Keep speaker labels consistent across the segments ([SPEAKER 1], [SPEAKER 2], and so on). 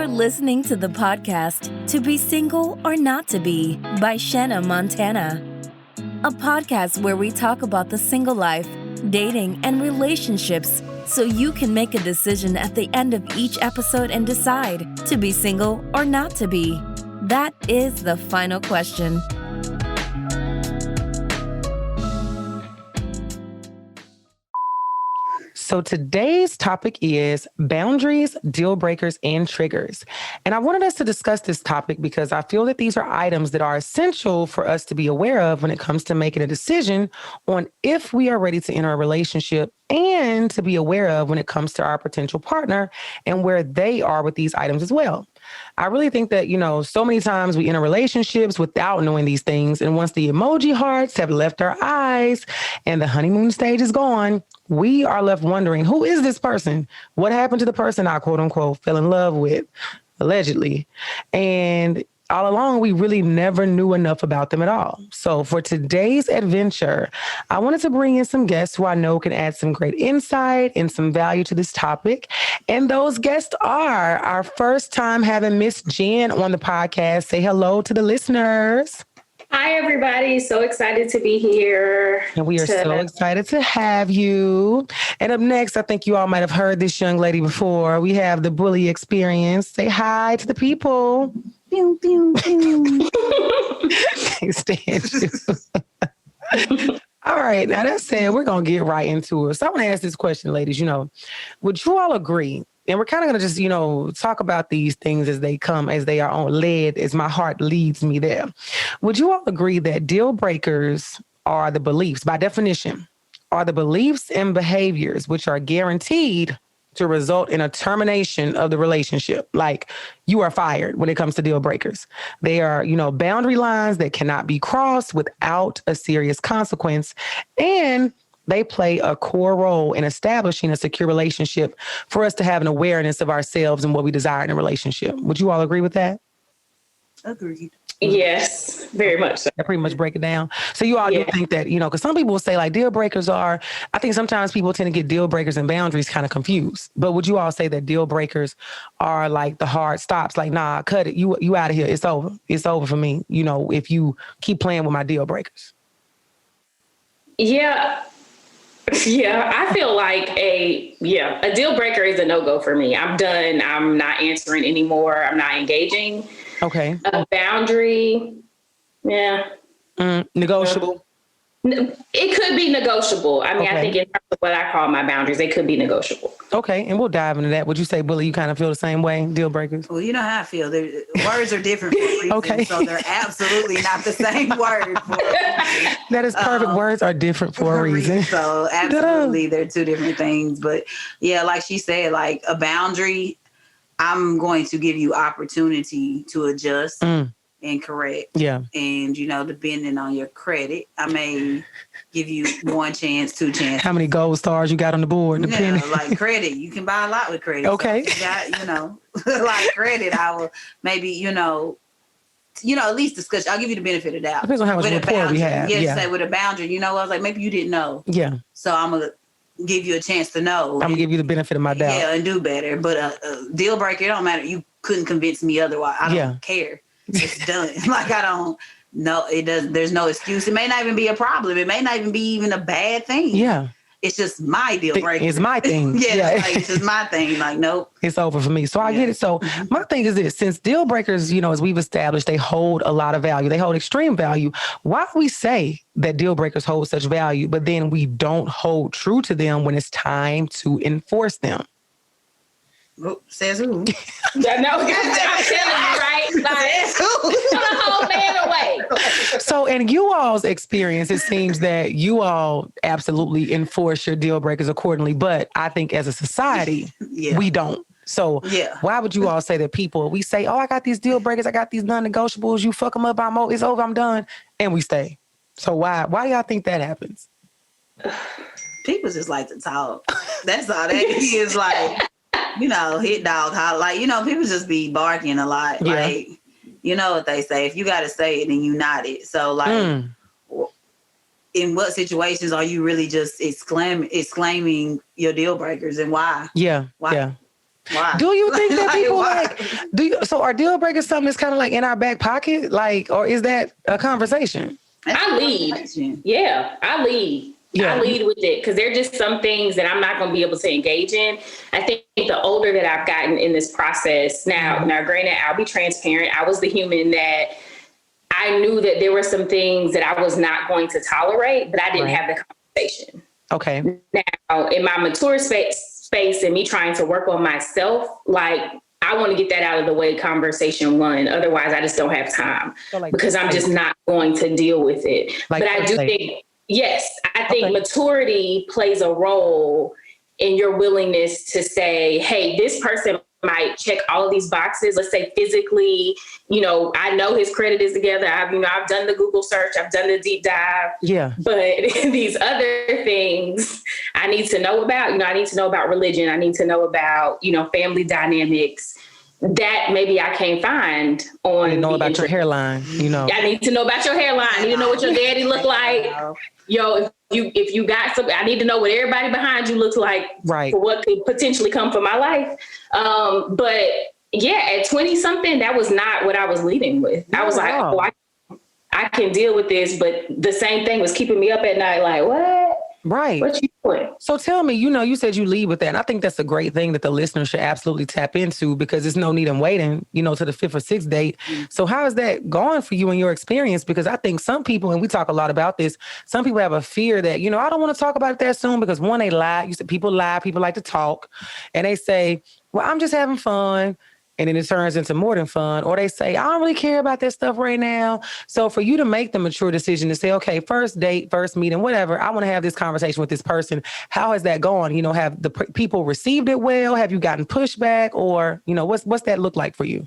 [SPEAKER 1] You're listening to the podcast To Be Single or Not to Be by Shanna Montana. A podcast where we talk about the single life, dating, and relationships so you can make a decision at the end of each episode and decide to be single or not to be. That is the final question.
[SPEAKER 2] So today's topic is boundaries, deal breakers, and triggers. And I wanted us to discuss this topic because I feel that these are items that are essential for us to be aware of when it comes to making a decision on if we are ready to enter a relationship, and to be aware of when it comes to our potential partner and where they are with these items as well. I really think that, so many times we enter relationships without knowing these things. And once the emoji hearts have left our eyes and the honeymoon stage is gone, we are left wondering, who is this person? What happened to the person I quote unquote fell in love with, allegedly? And all along, we really never knew enough about them at all. So for today's adventure, I wanted to bring in some guests who I know can add some great insight and some value to this topic. And those guests are our first time having Miss Jean on the podcast. Say hello to the listeners.
[SPEAKER 3] Hi, everybody. So excited to be here.
[SPEAKER 2] And we are so excited to have you. And up next, I think you all might have heard this young lady before. We have the Bulli experience. Say hi to the people. Pew, pew, pew. Can't stand you. All right. Now that said, we're going to get right into it. So I want to ask this question, ladies. Would you all agree? And we're kind of going to just, talk about these things as they come, as they are on led, as my heart leads me there. Would you all agree that deal breakers are the beliefs, by definition, are the beliefs and behaviors which are guaranteed to result in a termination of the relationship? Like, you are fired when it comes to deal breakers. They are, boundary lines that cannot be crossed without a serious consequence. And they play a core role in establishing a secure relationship for us to have an awareness of ourselves and what we desire in a relationship. Would you all agree with that?
[SPEAKER 4] Agreed.
[SPEAKER 3] Yes, very much so.
[SPEAKER 2] I pretty much break it down. So you all do think that, because some people will say like deal breakers are, I think sometimes people tend to get deal breakers and boundaries kind of confused. But would you all say that deal breakers are like the hard stops? Like, nah, cut it. You out of here. It's over. It's over for me. If you keep playing with my deal breakers.
[SPEAKER 3] Yeah. Yeah, I feel like a deal breaker is a no-go for me. I'm done. I'm not answering anymore. I'm not engaging.
[SPEAKER 2] Okay.
[SPEAKER 3] A boundary,
[SPEAKER 2] negotiable.
[SPEAKER 3] It could be negotiable. I mean, I think in terms of what I call my boundaries, they could be negotiable.
[SPEAKER 2] Okay, and we'll dive into that. Would you say, Bulli, you kind of feel the same way, deal breakers?
[SPEAKER 4] Well, you know how I feel. Words are different for a reason,
[SPEAKER 2] okay.
[SPEAKER 4] So they're absolutely not the same word for a reason.
[SPEAKER 2] That is perfect. Words are different for a reason.
[SPEAKER 4] So absolutely, they're two different things. But yeah, like she said, like a boundary, I'm going to give you opportunity to adjust and correct.
[SPEAKER 2] Yeah.
[SPEAKER 4] And, depending on your credit, I may give you one chance, two chances.
[SPEAKER 2] How many gold stars you got on the board?
[SPEAKER 4] Yeah, like credit. You can buy a lot with credit.
[SPEAKER 2] Okay.
[SPEAKER 4] So if you got, like credit, I will maybe, at least discuss. I'll give you the benefit of the doubt.
[SPEAKER 2] Depends on how much rapport we have.
[SPEAKER 4] Yeah, say with a boundary, I was like, maybe you didn't know.
[SPEAKER 2] Yeah.
[SPEAKER 4] So I'm going to give you a chance to know.
[SPEAKER 2] I'm going to give you the benefit of my doubt.
[SPEAKER 4] Yeah, and do better. But a deal breaker, it don't matter. You couldn't convince me otherwise. I don't care. It's done. Like, I don't know. It doesn't. There's no excuse. It may not even be a problem. It may not even be even a bad thing.
[SPEAKER 2] Yeah.
[SPEAKER 4] It's just my deal breaker.
[SPEAKER 2] It's my thing.
[SPEAKER 4] Like, it's just my thing. Like, nope.
[SPEAKER 2] It's over for me. So I get it. So my thing is this, since deal breakers, as we've established, they hold a lot of value. They hold extreme value. Why do we say that deal breakers hold such value, but then we don't hold true to them when it's time to enforce them?
[SPEAKER 4] Oh, says who?
[SPEAKER 3] No, I'm telling you, right? Like, put a whole man away.
[SPEAKER 2] So in you all's experience, it seems that you all absolutely enforce your deal breakers accordingly. But I think as a society, we don't. So why would you all say that we say, oh, I got these deal breakers, I got these non-negotiables, you fuck them up, it's over, I'm done, and we stay. So why do y'all think that happens?
[SPEAKER 4] People just like to talk. That's all that is. Like, hit dog holler. Like, people just be barking a lot.
[SPEAKER 2] Yeah.
[SPEAKER 4] Like, you know what they say. If you got to say it, then you not it. So, like, in what situations are you really just exclaiming your deal breakers, and why?
[SPEAKER 2] Yeah.
[SPEAKER 4] Why?
[SPEAKER 2] Yeah.
[SPEAKER 4] Why?
[SPEAKER 2] Do you think that people so are deal breakers something that's kind of like in our back pocket? Like, or is that a conversation?
[SPEAKER 3] I lead. Yeah, I lead. Yeah. I lead with it because there are just some things that I'm not going to be able to engage in. I think the older that I've gotten in this process now, granted, I'll be transparent. I was the human that I knew that there were some things that I was not going to tolerate, but I didn't have the conversation.
[SPEAKER 2] Okay.
[SPEAKER 3] Now, in my mature space and me trying to work on myself, like, I want to get that out of the way, conversation one. Otherwise, I just don't have time because I'm just not going to deal with it. But I do think, yes, I think maturity plays a role in your willingness to say, hey, this person might check all of these boxes. Let's say physically, I know his credit is together. I've done the Google search. I've done the deep dive. Yeah. But these other things I need to know about, I need to know about religion. I need to know about, family dynamics that maybe I can't find on. I know about your hairline, I need to know about your hairline. I need to know what your daddy looked like. If you got something, I need to know what everybody behind you looks like for what could potentially come for my life. But yeah, at 20 something, that was not what I was leading with. I was like, I can deal with this, but the same thing was keeping me up at night. Like, what? Right. What you doing? So tell me, you said you lead with that. And I think that's a great thing that the listener should absolutely tap into because there's no need in waiting, to the 5th or 6th date. So how is that going for you in your experience? Because I think some people, and we talk a lot about this, some people have a fear that, I don't want to talk about it that soon because one, they lie. You said people lie. People like to talk. And they say, well, I'm just having fun. And then it turns into more than fun. Or they say, I don't really care about that stuff right now. So for you to make the mature decision to say, okay, first date, first meeting, whatever, I want to have this conversation with this person. How has that gone? Have the people received it well? Have you gotten pushback? Or, what's that look like for you?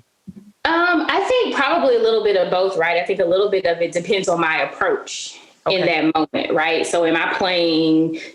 [SPEAKER 3] I think probably a little bit of both, right? I think a little bit of it depends on my approach. In that moment, right? So am I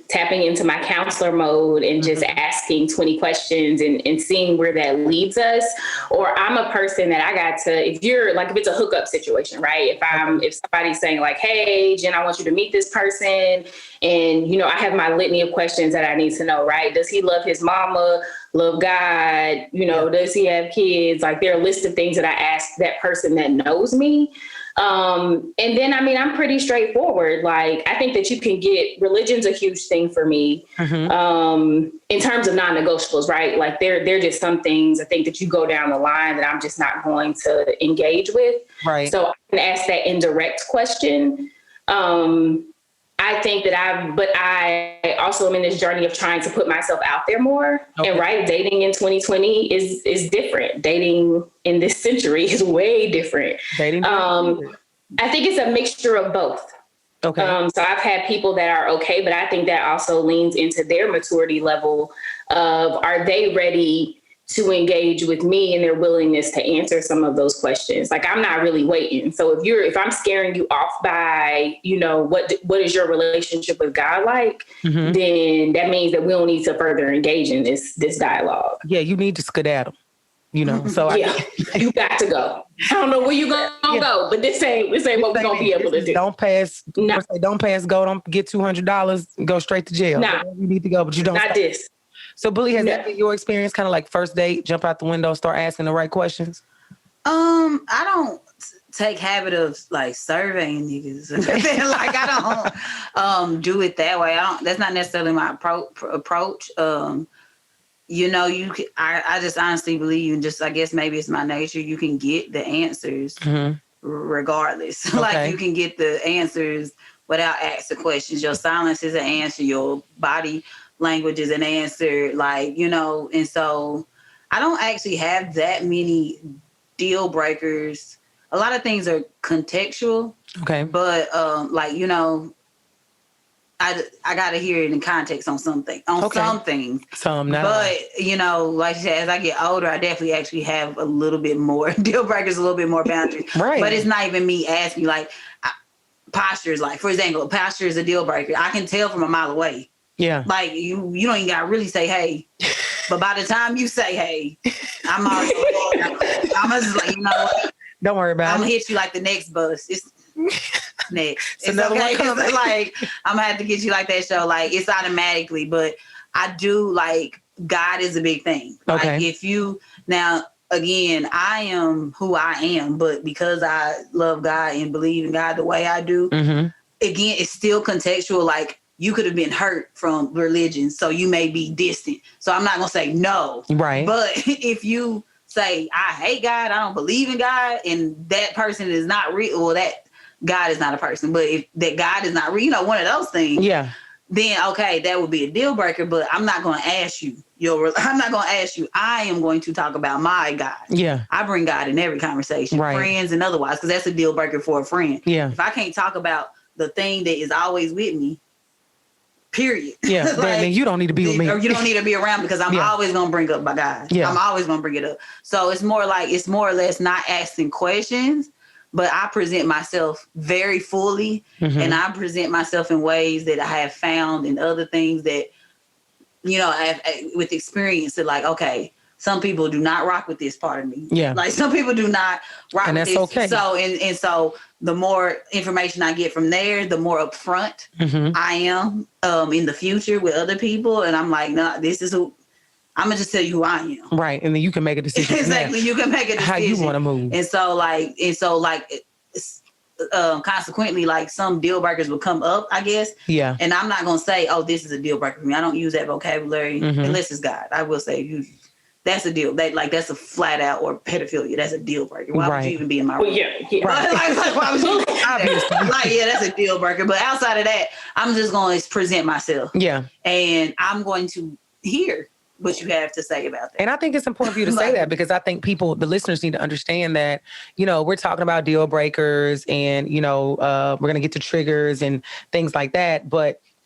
[SPEAKER 3] tapping into my counselor mode and just asking 20 questions and seeing where that leads us? Or I'm a person that I got to, if it's a hookup situation, right? If somebody's saying like, hey, Jen, I want you to meet this person. And, I have my litany of questions that I need to know, right? Does he love his mama? Love God? Does he have kids? Like there are a list of things that I ask that person that knows me. And then, I'm pretty straightforward. Like, I think that you can religion's a huge thing for me, in terms of non-negotiables, right? Like they're just some things I think that you go down the line that I'm just not going to engage with. Right. So I can ask that indirect question. I think that I also am in this journey of trying to put myself out there more. Okay. And dating in 2020 is different. Dating in this century is way different. Dating. I think it's a mixture of both. Okay. So I've had people that are okay, but I think that also leans into their maturity level of, are they ready to engage with me and their willingness to answer some of those questions. Like, I'm not really waiting. So if I'm scaring you off by, what is your relationship with God like, then that means that we don't need to further engage in this dialogue. Yeah, you need to skedaddle, so you got to go. I don't know where you gonna go, but this ain't what we're gonna be able to do. Don't pass go, don't get $200, go straight to jail. Nah. You need to go, but you don't. Not this. So, Bulli, has that been your experience? Kind of like first date, jump out the window, start asking the right questions?
[SPEAKER 4] I don't take habit of like surveying niggas. Like I don't do it that way. That's not necessarily my approach. I just honestly believe, and just I guess maybe it's my nature. You can get the answers regardless. Okay. Like you can get the answers without asking questions. Your silence is an answer. Your body language is an answer, and so I don't actually have that many deal breakers. A lot of things are contextual. Okay. But I gotta hear it in context on something. Some things. Some not. But like you said, as I get older, I definitely actually have a little bit more deal breakers, a little bit more boundaries. Right. But it's not even me asking postures. Like, for example, posture is a deal breaker. I can tell from a mile away. Yeah. Like you don't even gotta really say hey. But by the time you say hey, I'm just like, don't worry about it. I'm gonna hit you like the next bus. It's next. It's another okay. One like I'm gonna have to get you like that show. Like it's automatically, but I do like God is a big thing.
[SPEAKER 2] Okay.
[SPEAKER 4] Like if you now. Again, I am who I am, but because I love God and believe in God the way I do, again, it's still contextual. Like you could have been hurt from religion, so you may be distant. So I'm not going to say no.
[SPEAKER 2] Right.
[SPEAKER 4] But if you say, I hate God, I don't believe in God, and that person is not real, well, that God is not a person, but if that God is not real, one of those things.
[SPEAKER 2] Yeah.
[SPEAKER 4] Then, okay, that would be a deal breaker, but I'm not going to ask you. I'm not going to ask you. I am going to talk about my God.
[SPEAKER 2] Yeah.
[SPEAKER 4] I bring God in every conversation,
[SPEAKER 2] right.
[SPEAKER 4] friends and otherwise, because that's a deal breaker for a friend.
[SPEAKER 2] Yeah.
[SPEAKER 4] If I can't talk about the thing that is always with me, period.
[SPEAKER 2] Yeah. Like, then you don't need to be with me.
[SPEAKER 4] Or you don't need to be around because I'm always going to bring up my God.
[SPEAKER 2] Yeah.
[SPEAKER 4] I'm always going to bring it up. So it's more or less not asking questions, but I present myself very fully, and I present myself in ways that I have found and other things that, with experience that like, okay, some people do not rock with this part of me.
[SPEAKER 2] Yeah.
[SPEAKER 4] Like some people do not rock with this. And that's okay. So, and so the more information I get from there, the more upfront I am in the future with other people. And I'm like, no, this is who, I'm going to just tell you who I am.
[SPEAKER 2] Right. And then you can make a decision.
[SPEAKER 4] Exactly. You can make a decision.
[SPEAKER 2] How you want to move.
[SPEAKER 4] And so consequently, like some deal breakers will come up, I guess.
[SPEAKER 2] Yeah.
[SPEAKER 4] And I'm not going to say, oh, this is a deal breaker for me. I don't use that vocabulary unless it's God. I will say that's a deal. That's a flat out or pedophilia. That's a deal breaker. Why would you even be in my room?
[SPEAKER 3] Well, yeah.
[SPEAKER 4] Right. Why would you?
[SPEAKER 2] Obviously.
[SPEAKER 4] That's a deal breaker. But outside of that, I'm just going to present myself.
[SPEAKER 2] Yeah.
[SPEAKER 4] And I'm going to hear what you have to say about that.
[SPEAKER 2] And I think it's important for you to say that because I think the listeners need to understand that, we're talking about deal breakers and, we're going to get to triggers and things like that,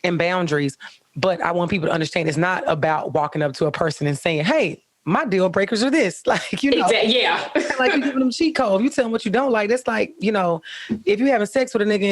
[SPEAKER 2] and boundaries. But I want people to understand it's not about walking up to a person and saying, hey, my deal breakers are this. Like,
[SPEAKER 3] Exactly, yeah.
[SPEAKER 2] like you giving them cheat code. You tell them what you don't like. That's like, if you having sex with a nigga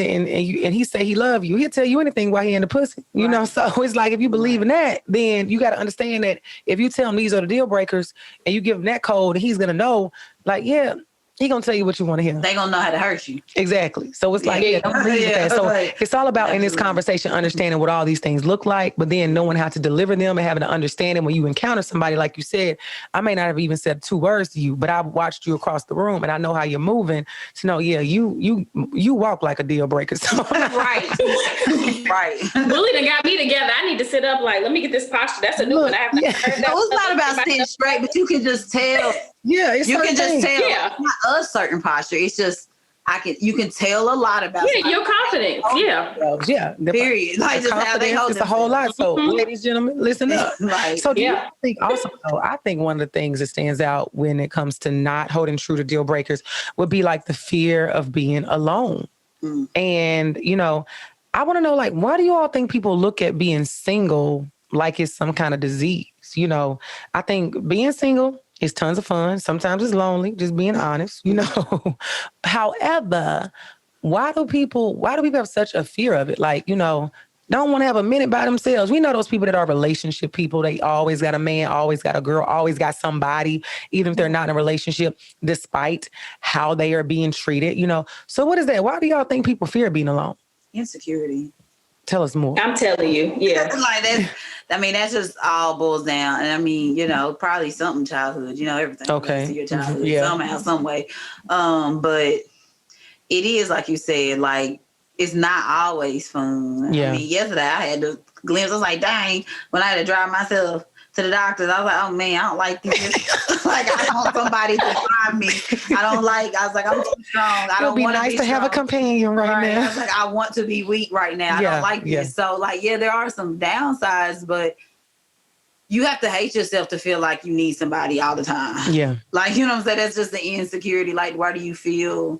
[SPEAKER 2] and he say he love you, he'll tell you anything while he in the pussy. You know, so it's like if you believe in that, then you got to understand that if you tell him these are the deal breakers and you give him that code, he's gonna know. Like, yeah. He gonna tell you what you want to hear.
[SPEAKER 4] They gonna know how to hurt you.
[SPEAKER 2] Exactly. So it's like, don't believe that. So it's all about in this conversation understanding what all these things look like, but then knowing how to deliver them and having an understanding when you encounter somebody, like you said, I may not have even said 2 words to you, but I've watched you across the room and I know how you're moving to know, you walk like a deal breaker. So.
[SPEAKER 3] Right. Right. Bulli done got me together. I need to sit up like, let me get this posture. That's a new one. I have to heard that.
[SPEAKER 4] No, it's not about sitting straight, but you can just tell.
[SPEAKER 2] Yeah,
[SPEAKER 4] you can just tell. Yeah. It's not a certain posture. It's just you can tell a lot of
[SPEAKER 3] your confidence.
[SPEAKER 2] Yeah.
[SPEAKER 4] Period. Like just how they hold
[SPEAKER 2] it's a whole lot. So, ladies, gentlemen, listen up.
[SPEAKER 4] Right.
[SPEAKER 2] So, do you think also? I think one of the things that stands out when it comes to not holding true to deal breakers would be like the fear of being alone. And I want to know, like, why do you all think people look at being single like it's some kind of disease? I think being single. It's tons of fun. Sometimes it's lonely, just being honest, However, why do people have such a fear of it? Like, don't want to have a minute by themselves. We know those people that are relationship people. They always got a man, always got a girl, always got somebody, even if they're not in a relationship, despite how they are being treated, So what is that? Why do y'all think people fear being alone?
[SPEAKER 4] Insecurity.
[SPEAKER 2] Tell us more.
[SPEAKER 3] I'm telling you. Yeah.
[SPEAKER 4] That's just all boils down. And probably something childhood, everything.
[SPEAKER 2] Okay.
[SPEAKER 4] To your childhood somehow, some way. But it is, like you said, like, it's not always fun.
[SPEAKER 2] Yeah.
[SPEAKER 4] Yesterday I had the glimpse. I was like, dang, when I had to drive myself to the doctors, I was like, oh man, I don't like this. Like, I want somebody to drive me. I was like, I'm too strong. I don't want to be
[SPEAKER 2] nice to have a companion right now.
[SPEAKER 4] I was like, I want to be weak right now. I don't like this. So there are some downsides, but you have to hate yourself to feel like you need somebody all the time.
[SPEAKER 2] Yeah.
[SPEAKER 4] Like, you know what I'm saying? That's just the insecurity. Like, why do you feel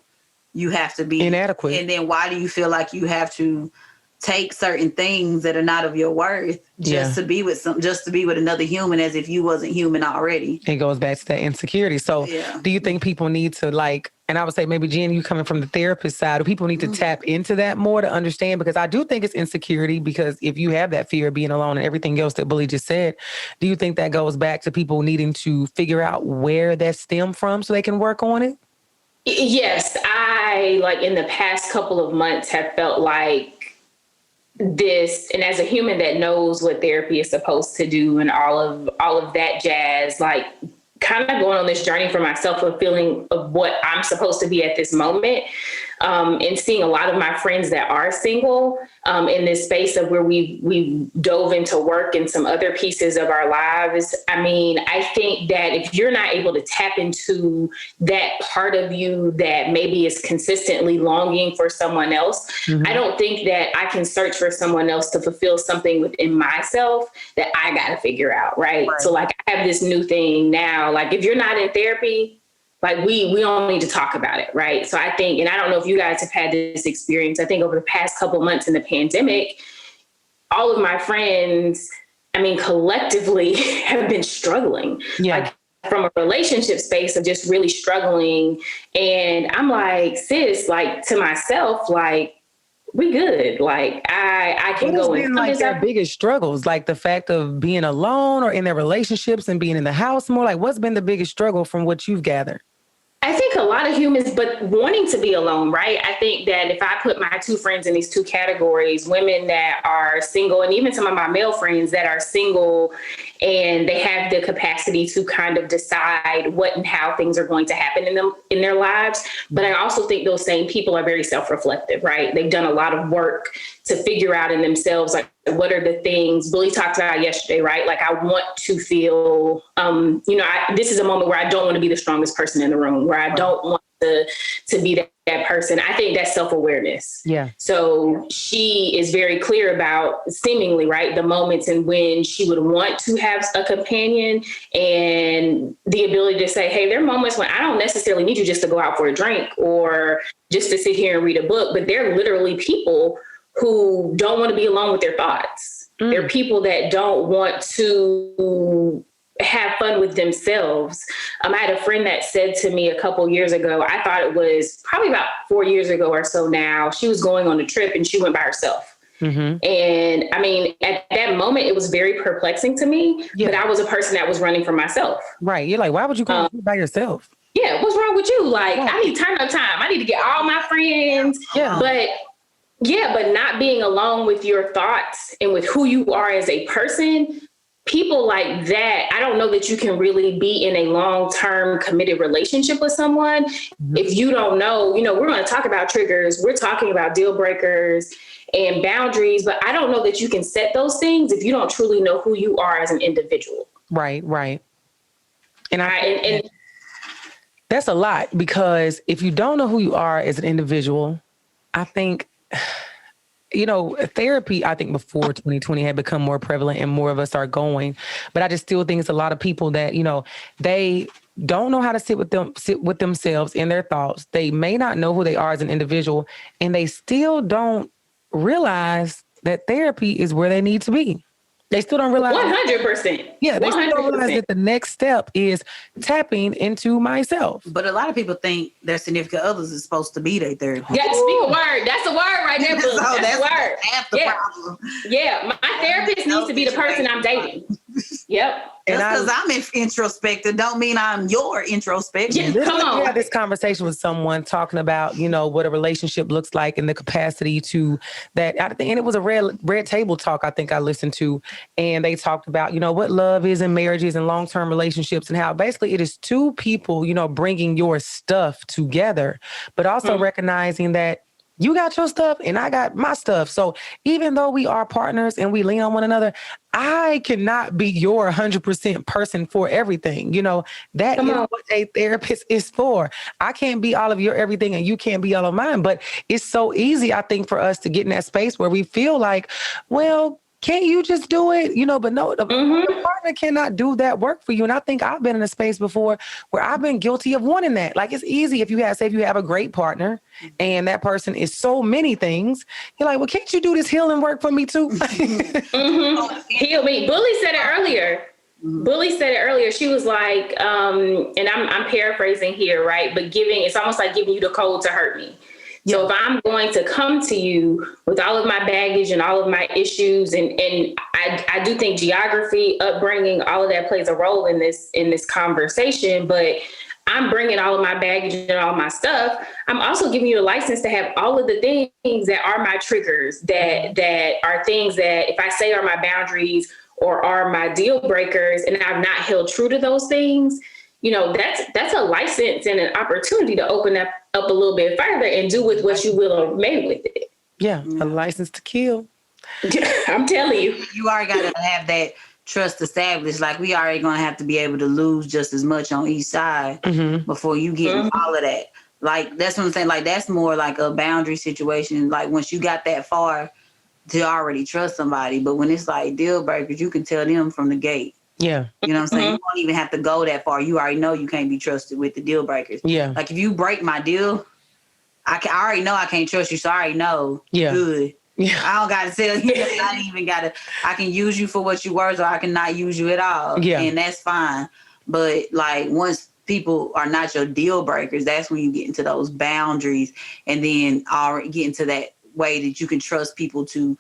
[SPEAKER 4] you have to be
[SPEAKER 2] inadequate?
[SPEAKER 4] And then why do you feel like you have to take certain things that are not of your worth just to be with another human as if you wasn't human already?
[SPEAKER 2] It goes back to that insecurity. So do you think people need to and I would say maybe Jen, you coming from the therapist side, do people need to tap into that more to understand? Because I do think it's insecurity, because if you have that fear of being alone and everything else that Bulli just said, do you think that goes back to people needing to figure out where that stemmed from so they can work on it?
[SPEAKER 3] Yes. I in the past couple of months have felt like this, and as a human that knows what therapy is supposed to do and all of that jazz, like kind of going on this journey for myself of feeling of what I'm supposed to be at this moment. And seeing a lot of my friends that are single in this space of where we dove into work and some other pieces of our lives. I mean, I think that if you're not able to tap into that part of you that maybe is consistently longing for someone else, I don't think that I can search for someone else to fulfill something within myself that I got to figure out. Right. So like I have this new thing now, like if you're not in therapy, like we don't need to talk about it. Right. So I think, and I don't know if you guys have had this experience, I think over the past couple months in the pandemic, all of my friends, I mean, collectively have been struggling. Like from a relationship space of just really struggling. And I'm like, sis, like to myself, like, we good. Like I can go in.
[SPEAKER 2] Like their biggest struggles, like the fact of being alone or in their relationships and being in the house more. Like what's been the biggest struggle from what you've gathered?
[SPEAKER 3] I think a lot of humans, but wanting to be alone, right? I think that if I put my two friends in these two categories, women that are single, and even some of my male friends that are single, and they have the capacity to kind of decide what and how things are going to happen in their lives. But I also think those same people are very self-reflective, right? They've done a lot of work to figure out in themselves, like, what are the things Bulli talked about yesterday, right? Like, I want to feel, this is a moment where I don't want to be the strongest person in the room, where I don't want to be that person. I think that's self-awareness. Yeah. So she is very clear about seemingly, right, the moments in when she would want to have a companion and the ability to say, hey, there are moments when I don't necessarily need you just to go out for a drink or just to sit here and read a book, but they're literally people who don't want to be alone with their thoughts. They're people that don't want to have fun with themselves. I had a friend that said to me a couple years ago, I thought it was probably about 4 years ago or so now, she was going on a trip and she went by herself. And I mean, at that moment, it was very perplexing to me, but I was a person that was running for myself.
[SPEAKER 2] Right. You're like, why would you go by yourself?
[SPEAKER 3] Yeah. What's wrong with you? Like, I need turn up time. I need to get all my friends. But not being alone with your thoughts and with who you are as a person, people like that, I don't know that you can really be in a long-term committed relationship with someone if you don't know, we're going to talk about triggers. We're talking about deal breakers and boundaries, but I don't know that you can set those things if you don't truly know who you are as an individual.
[SPEAKER 2] Right. And that's a lot, because if you don't know who you are as an individual, I think, therapy, I think before 2020 had become more prevalent and more of us are going, but I just still think it's a lot of people that, they don't know how to sit with themselves in their thoughts. They may not know who they are as an individual, and they still don't realize that therapy is where they need to be. They still don't realize
[SPEAKER 3] 100%.
[SPEAKER 2] Yeah, they 100%. Still don't realize that the next step is tapping into myself.
[SPEAKER 4] But a lot of people think their significant others is supposed to be their therapist.
[SPEAKER 3] Yeah, speak a word. That's a word right there.
[SPEAKER 4] So
[SPEAKER 3] that's a word.
[SPEAKER 4] Half the problem.
[SPEAKER 3] Yeah, my therapist needs to be the person I'm dating. Yep.
[SPEAKER 4] Just because I'm introspective don't mean I'm your introspection.
[SPEAKER 2] Yeah, come on. We had this conversation with someone talking about, what a relationship looks like and the capacity to that. And it was a red table talk I think I listened to. And they talked about, what love is in marriages and long-term relationships and how basically it is two people, bringing your stuff together, but also recognizing that you got your stuff and I got my stuff. So even though we are partners and we lean on one another, I cannot be your 100% person for everything. That is what a therapist is for. I can't be all of your everything and you can't be all of mine. But it's so easy, I think, for us to get in that space where we feel like, well, can't you just do it? But no, the partner cannot do that work for you. And I think I've been in a space before where I've been guilty of wanting that. Like, it's easy if you have a great partner and that person is so many things. You're like, well, can't you do this healing work for me too?
[SPEAKER 3] Heal me. Bulli said it earlier. Bulli said it earlier. She was like, and I'm paraphrasing here, right? But it's almost like giving you the code to hurt me. So if I'm going to come to you with all of my baggage and all of my issues, and I do think geography, upbringing, all of that plays a role in this conversation, but I'm bringing all of my baggage and all my stuff, I'm also giving you a license to have all of the things that are my triggers, that are things that if I say are my boundaries or are my deal breakers, and I've not held true to those things, you know, that's a license and an opportunity to open up a little bit further and do with what you will or may with it.
[SPEAKER 2] Yeah, a license to kill.
[SPEAKER 3] I'm telling you.
[SPEAKER 4] You already got to have that trust established. Like, we already going to have to be able to lose just as much on each side before you get all of that. Like, that's what I'm saying. Like, that's more like a boundary situation. Like, once you got that far to already trust somebody. But when it's like deal breakers, you can tell them from the gate.
[SPEAKER 2] Yeah.
[SPEAKER 4] You know what I'm saying? You don't even have to go that far. You already know you can't be trusted with the deal breakers.
[SPEAKER 2] Yeah.
[SPEAKER 4] Like, if you break my deal, I already know I can't trust you, so I already know.
[SPEAKER 2] Yeah.
[SPEAKER 4] Good.
[SPEAKER 2] Yeah.
[SPEAKER 4] I don't got to tell you. I ain't even got to. I can use you for what you worth, or I can not use you at all.
[SPEAKER 2] Yeah.
[SPEAKER 4] And that's fine. But, like, once people are not your deal breakers, that's when you get into those boundaries, and then already get into that way that you can trust people to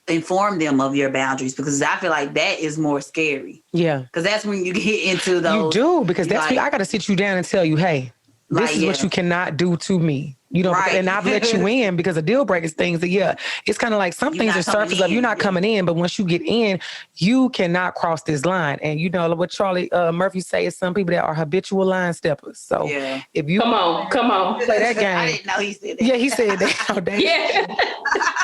[SPEAKER 4] inform them of your boundaries, because I feel like that is more scary.
[SPEAKER 2] Yeah.
[SPEAKER 4] Because that's when you get into those.
[SPEAKER 2] You do, because that's
[SPEAKER 4] like,
[SPEAKER 2] I got to sit you down and tell you, hey, this is what you cannot do to me. You know, and I've let you in, because a deal breaker is things that, it's kind of like some things are surface level. You're not coming in, but once you get in, you cannot cross this line. And you know what Charlie Murphy say is some people that are habitual line steppers. So if you
[SPEAKER 3] come on,
[SPEAKER 2] play that game.
[SPEAKER 4] I didn't know he said that.
[SPEAKER 2] Yeah, he said that.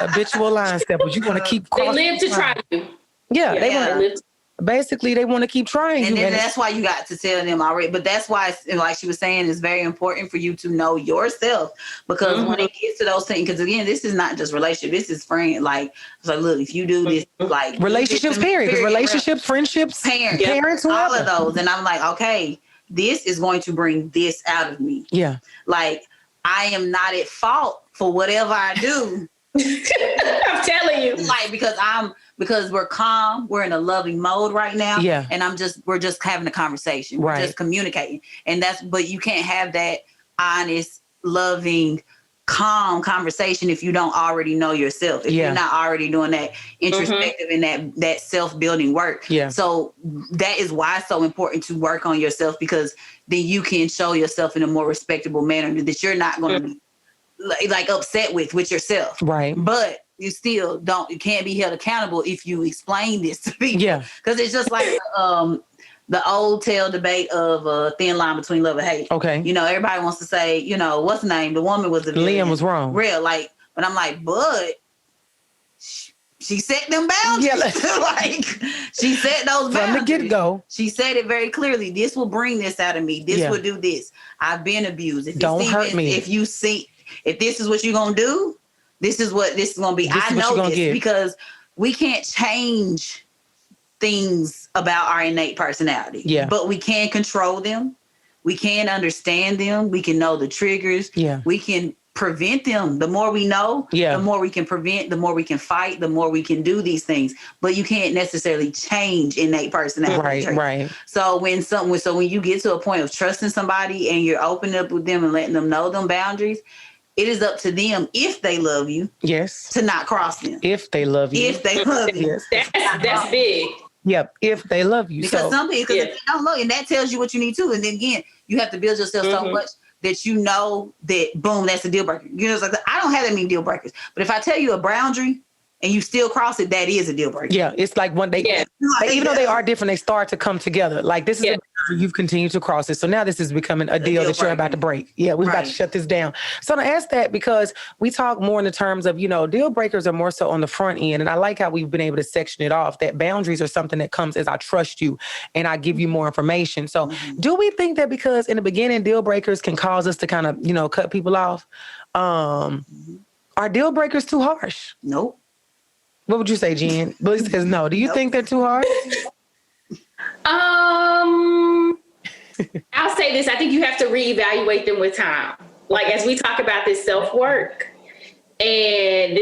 [SPEAKER 2] Habitual line steppers. You want to keep crossing.
[SPEAKER 3] They live to try you.
[SPEAKER 2] Yeah, they want to
[SPEAKER 3] live.
[SPEAKER 2] Basically, they want to keep trying.
[SPEAKER 4] And then that's why you got to tell them already. But that's why, like she was saying, it's very important for you to know yourself. Because when it gets to those things, because again, this is not just relationship. This is friend. Like, it's like, look, if you do this, like
[SPEAKER 2] relationships, period. Relationships, friendships, parents,
[SPEAKER 4] all of those. And I'm like, okay, this is going to bring this out of me.
[SPEAKER 2] Yeah.
[SPEAKER 4] Like, I am not at fault for whatever I do.
[SPEAKER 3] I'm telling you.
[SPEAKER 4] Like, because we're calm, we're in a loving mode right now.
[SPEAKER 2] Yeah.
[SPEAKER 4] And we're just having a conversation.
[SPEAKER 2] Right.
[SPEAKER 4] We're just communicating. And but you can't have that honest, loving, calm conversation if you don't already know yourself. If you're not already doing that introspective and that self-building work. Yeah. So that is why it's so important to work on yourself, because then you can show yourself in a more respectable manner that you're not going to be like upset with yourself. Right. But you still you can't be held accountable if you explain this to people. Yeah. Because it's just like the old tale debate of a thin line between love and hate. Okay. You know, everybody wants to say, you know, what's the name? The woman was the villain. Liam was wrong. Real. Like, but I'm like, but she set them boundaries. Yeah. Like, she set those boundaries. From the get-go. She said it very clearly. This will bring this out of me. This will do this. I've been abused. If don't hurt me. If this is what you're going to do, this is what this is going to be. I know this because we can't change things about our innate personality. Yeah. But we can control them. We can understand them. We can know the triggers. Yeah. We can prevent them. The more we know, the more we can prevent, the more we can fight, the more we can do these things. But you can't necessarily change innate personality. Right, right. So when you get to a point of trusting somebody and you're opening up with them and letting them know them boundaries, it is up to them, if they love you, to not cross them. If they love you. If they love you.
[SPEAKER 3] That's big.
[SPEAKER 2] Yep, if they love you.
[SPEAKER 4] Because if they don't love you, and that tells you what you need to. And then again, you have to build yourself so much that you know that, boom, that's a deal breaker. You know, it's like, I don't have that many deal breakers. But if I tell you a boundary and you still cross it, that is a deal breaker. Yeah, it's like when even though they are different, they start to come together. Like, this is a boundary, you've continued to cross it. So now this is becoming a deal that you're about to break. Yeah, we're about to shut this down. So I ask that because we talk more in the terms of, you know, deal breakers are more so on the front end. And I like how we've been able to section it off, that boundaries are something that comes as I trust you and I give you more information. So do we think that because in the beginning, deal breakers can cause us to kind of, you know, cut people off? Are deal breakers too harsh? Nope. What would you say, Jean? Bulli says no. Do you think they're too hard?
[SPEAKER 3] I'll say this. I think you have to reevaluate them with time. Like, as we talk about this self-work and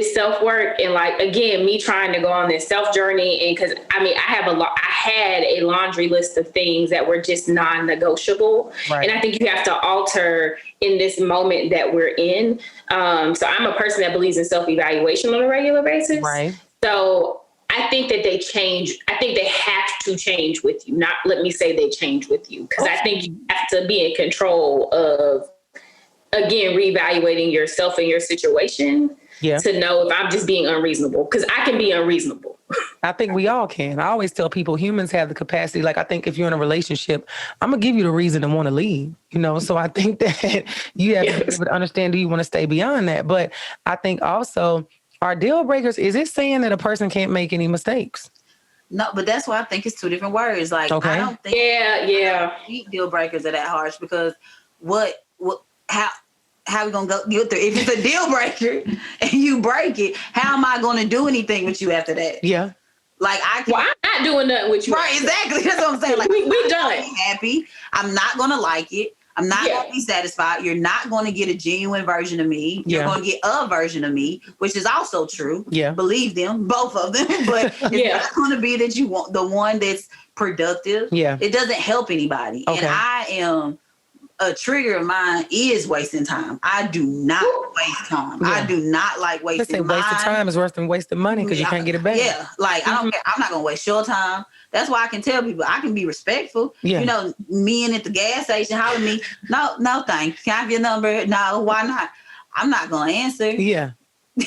[SPEAKER 3] like, again, me trying to go on this self journey. And because I had a laundry list of things that were just non-negotiable. Right. And I think you have to alter in this moment that we're in. So I'm a person that believes in self-evaluation on a regular basis. Right. So I I think that they change. I think they have to change with you. Not let me say they change with you, because I think you have to be in control of, again, reevaluating yourself and your situation to know if I'm just being unreasonable, because I can be unreasonable.
[SPEAKER 2] I think we all can. I always tell people humans have the capacity. Like, I think if you're in a relationship, I'm going to give you the reason to want to leave, you know? So I think that you have to be able to understand, do you want to stay beyond that? But I think also, our deal breakers, is it saying that a person can't make any mistakes?
[SPEAKER 4] No, but that's why I think it's two different words. Like, I don't think deal breakers are that harsh, because how we gonna go get there? If it's a deal breaker and you break it, how am I gonna do anything with you after that?
[SPEAKER 2] Yeah.
[SPEAKER 4] Like, I'm
[SPEAKER 3] not doing nothing with you.
[SPEAKER 4] Right, exactly. That's what I'm saying. Like,
[SPEAKER 3] we done.
[SPEAKER 4] Happy. I'm not gonna like it. I'm not going to be satisfied. You're not going to get a genuine version of me. You're going to get a version of me, which is also true. Yeah. Believe them, both of them. But it's not going to be that you want the one that's productive. Yeah. It doesn't help anybody. Okay. And a trigger of mine is wasting time. I do not waste time. Yeah. I do not like wasting time.
[SPEAKER 2] Wasted time is worse than wasting money, because you can't get it back.
[SPEAKER 4] Yeah. Like, I don't care. I'm not going to waste your time. That's why I can tell people I can be respectful. Yeah. You know, men at the gas station holler at me, no, thanks. Can I have your number? No, why not? I'm not going to answer. Yeah.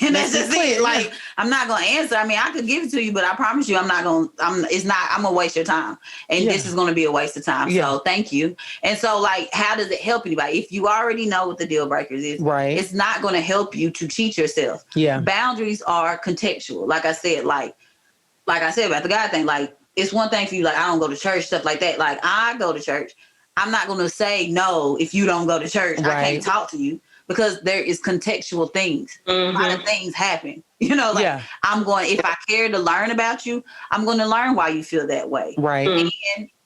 [SPEAKER 4] And that's just it. Like, I'm not going to answer. I mean, I could give it to you, but I promise you I'm going to waste your time. And this is going to be a waste of time. Yeah. So thank you. And so, like, how does it help anybody? If you already know what the deal breakers is, it's not going to help you to cheat yourself. Yeah. Boundaries are contextual. Like I said about the guy thing, like, it's one thing for you, like, I don't go to church, stuff like that. Like, I go to church. I'm not going to say no if you don't go to church. I can't talk to you, because there is contextual things. Mm-hmm. A lot of things happen. You know, like, if I care to learn about you, I'm going to learn why you feel that way. Right. And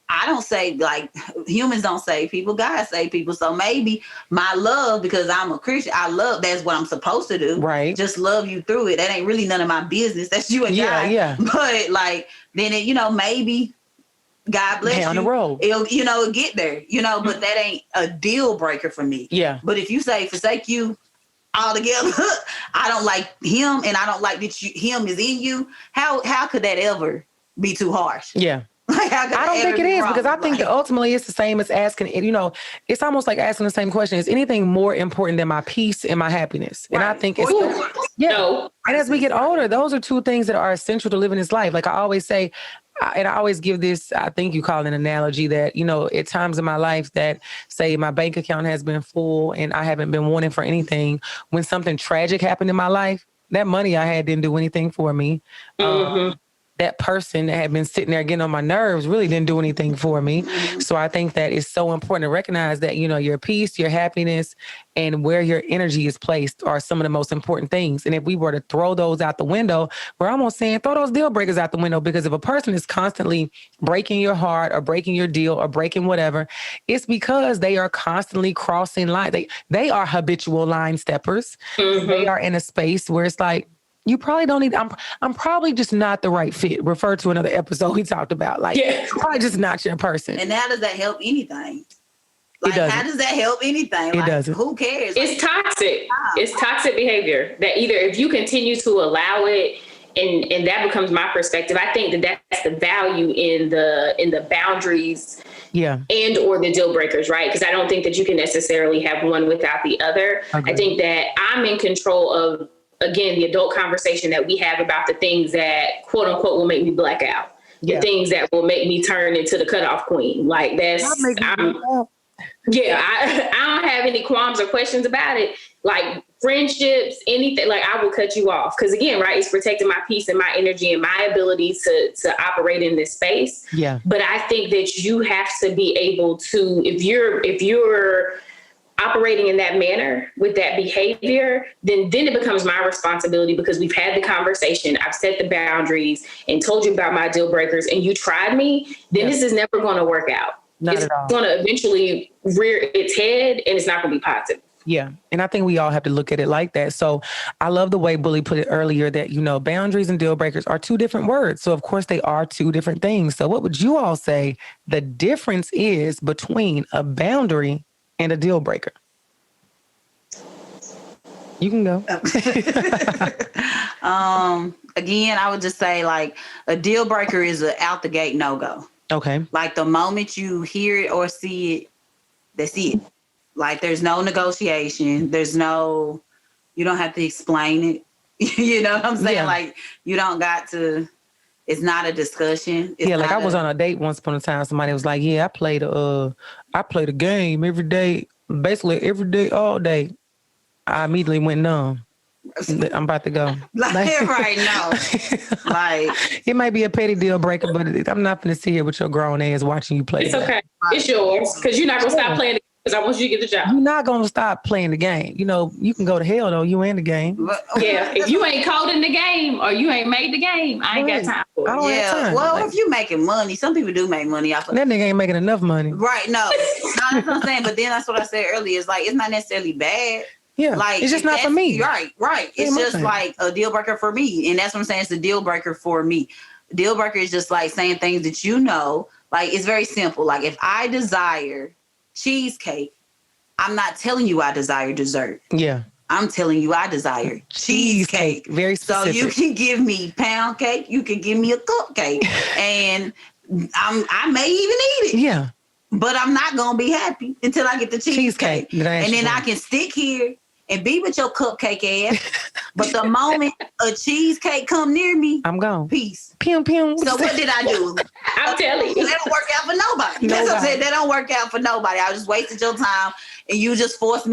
[SPEAKER 4] I don't say, like, humans don't save people, God save people. So maybe my love, because I'm a Christian, that's what I'm supposed to do. Right. Just love you through it. That ain't really none of my business. That's you and God. Yeah. But, like, then it, maybe God bless
[SPEAKER 2] down
[SPEAKER 4] you.
[SPEAKER 2] The road.
[SPEAKER 4] It'll get there, but that ain't a deal breaker for me. Yeah. But if you say forsake you altogether, I don't like him, and I don't like that him is in you. How could that ever be too harsh? Yeah. Like, I don't think it is, because I think that ultimately it's the same as asking, it's almost like asking the same question. Is anything more important than my peace and my happiness? Right. And I think it's, no. And as we get older, those are two things that are essential to living this life. Like I always say, and I always give this, I think you call it an analogy, that, at times in my life that, say, my bank account has been full and I haven't been wanting for anything. When something tragic happened in my life, that money I had didn't do anything for me. Mm-hmm. That person that had been sitting there getting on my nerves really didn't do anything for me. So I think that it's so important to recognize that, your peace, your happiness, and where your energy is placed are some of the most important things. And if we were to throw those out the window, we're almost saying throw those deal breakers out the window, because if a person is constantly breaking your heart or breaking your deal or breaking whatever, it's because they are constantly crossing lines. They are habitual line steppers. Mm-hmm. They are in a space where it's like, you probably don't need, I'm probably just not the right fit. Refer to another episode we talked about. Like, probably just not your person. And how does that help anything? Like, how does that help anything?
[SPEAKER 2] It doesn't.
[SPEAKER 4] Who cares?
[SPEAKER 3] It's toxic. It's toxic behavior that either if you continue to allow it, and that becomes my perspective, I think that's the value in the boundaries and or the deal breakers, right? Because I don't think that you can necessarily have one without the other. Okay. I think that I'm in control of, again, the adult conversation that we have about the things that, quote unquote, will make me black out. The things that will make me turn into the cutoff queen. Like, I don't have any qualms or questions about it. Like, friendships, anything, like, I will cut you off. Because again, right, it's protecting my peace and my energy and my ability to operate in this space. Yeah. But I think that you have to be able to, if you're operating in that manner with that behavior, then it becomes my responsibility, because we've had the conversation, I've set the boundaries and told you about my deal breakers, and you tried me, then this is never going to work out. It's going to eventually rear its head, and it's not going to be positive.
[SPEAKER 2] Yeah. And I think we all have to look at it like that. So I love the way Bulli put it earlier that, boundaries and deal breakers are two different words. So of course they are two different things. So what would you all say the difference is between a boundary and a deal breaker? You can go.
[SPEAKER 4] again, I would just say like a deal breaker is a out the gate no-go.
[SPEAKER 2] Okay.
[SPEAKER 4] Like the moment you hear it or see it, that's it. Like there's no negotiation. You don't have to explain it. You know what I'm saying?
[SPEAKER 2] Yeah.
[SPEAKER 4] Like you don't got to, it's not a discussion. It's
[SPEAKER 2] like I was on a date once upon a time. Somebody was like, yeah, I played a game every day, basically every day, all day. I immediately went numb. I'm about to go.
[SPEAKER 4] Right now. Like
[SPEAKER 2] it might be a petty deal breaker, but I'm not going to sit here with your grown ass watching you play.
[SPEAKER 3] It's okay. It's yours because you're not going to stop playing because I want you to get the job.
[SPEAKER 2] You're not going to stop playing the game. You know, you can go to hell though. You in the game.
[SPEAKER 3] Yeah. If you ain't coding the game or you ain't made the game, I ain't got time for it.
[SPEAKER 2] I don't have time.
[SPEAKER 4] Well, if you making money, some people do make money off of
[SPEAKER 2] that. Nigga ain't making enough money.
[SPEAKER 4] Right. No, that's what I'm saying. But then that's what I said earlier. It's like, it's not necessarily bad.
[SPEAKER 2] Yeah,
[SPEAKER 4] like
[SPEAKER 2] it's just not for me.
[SPEAKER 4] Right. It's just like a deal breaker for me. And that's what I'm saying. It's a deal breaker for me. Deal breaker is just like saying things that you know, like it's very simple. Like if I desire cheesecake, I'm not telling you I desire dessert.
[SPEAKER 2] Yeah.
[SPEAKER 4] I'm telling you I desire cheesecake.
[SPEAKER 2] Very specific.
[SPEAKER 4] So you can give me pound cake, you can give me a cupcake, and I may even eat it.
[SPEAKER 2] Yeah.
[SPEAKER 4] But I'm not going to be happy until I get the cheesecake. And then I can stick here and be with your cupcake ass. But the moment a cheesecake come near me,
[SPEAKER 2] I'm gone.
[SPEAKER 4] Peace.
[SPEAKER 2] Pew.
[SPEAKER 4] So what did I do?
[SPEAKER 3] I'm telling you.
[SPEAKER 4] That don't work out for nobody. That's what I said. That don't work out for nobody. I just wasted your time and you just forced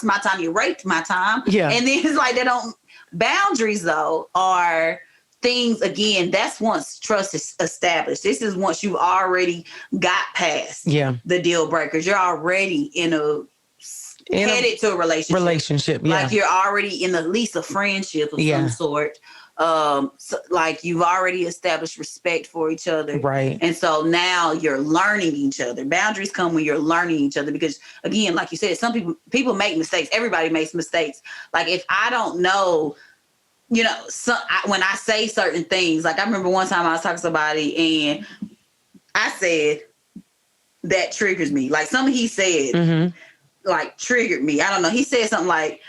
[SPEAKER 4] my time. You raped my time.
[SPEAKER 2] Yeah.
[SPEAKER 4] And then it's like boundaries though are things, again, that's once trust is established. This is once you've already got past the deal breakers. You're already headed to a relationship.
[SPEAKER 2] Yeah.
[SPEAKER 4] Like you're already in at least a friendship of some sort. So, like you've already established respect for each other.
[SPEAKER 2] Right.
[SPEAKER 4] And so now you're learning each other. Boundaries come when you're learning each other because, again, like you said, some people make mistakes. Everybody makes mistakes. Like if I don't know, you know, when I say certain things, like I remember one time I was talking to somebody and I said, that triggers me. Like something he said, like triggered me. I don't know. He said something like,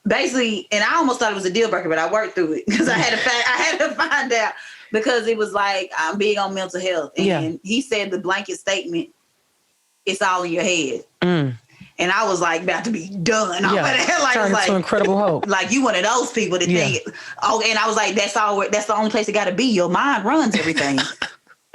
[SPEAKER 4] basically, and I almost thought it was a deal breaker, but I worked through it because I had to find out because it was like, I'm big on mental health. And he said the blanket statement, it's all in your head. And I was like about to be done. Like,
[SPEAKER 2] turn to Incredible Hope.
[SPEAKER 4] Like you one of those people that think, and I was like, that's the only place it got to be. Your mind runs everything.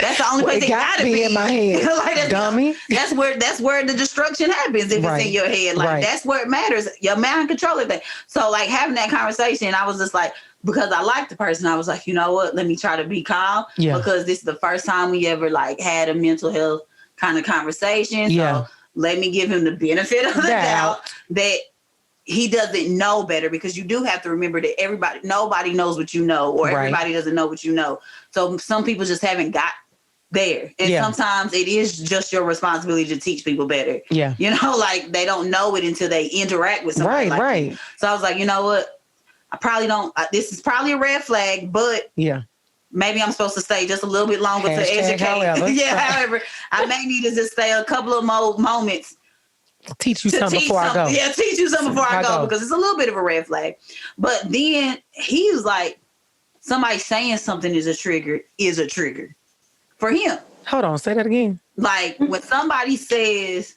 [SPEAKER 4] That's the only place it got to be
[SPEAKER 2] in my head.
[SPEAKER 4] Like,
[SPEAKER 2] dummy.
[SPEAKER 4] That's where the destruction happens if it's in your head. Like that's where it matters. Your mind control everything. So like having that conversation, I was just like, because I liked the person, I was like, you know what? Let me try to be calm because this is the first time we ever like had a mental health kind of conversation. So let me give him the benefit of the doubt that he doesn't know better, because you do have to remember that nobody knows what you know, or everybody doesn't know what you know. So some people just haven't got there. And sometimes it is just your responsibility to teach people better. Yeah. You know, like they don't know it until they interact with somebody. Right. So I was like, you know what? I probably don't, this is probably a red flag, but maybe I'm supposed to stay just a little bit longer to educate. However, I may need to just stay a couple of more moments.
[SPEAKER 2] Teach you something before I go.
[SPEAKER 4] Yeah, teach you something before I go, because it's a little bit of a red flag. But then he was like, somebody saying something is a trigger for him.
[SPEAKER 2] Hold on, say that again.
[SPEAKER 4] Like when somebody says,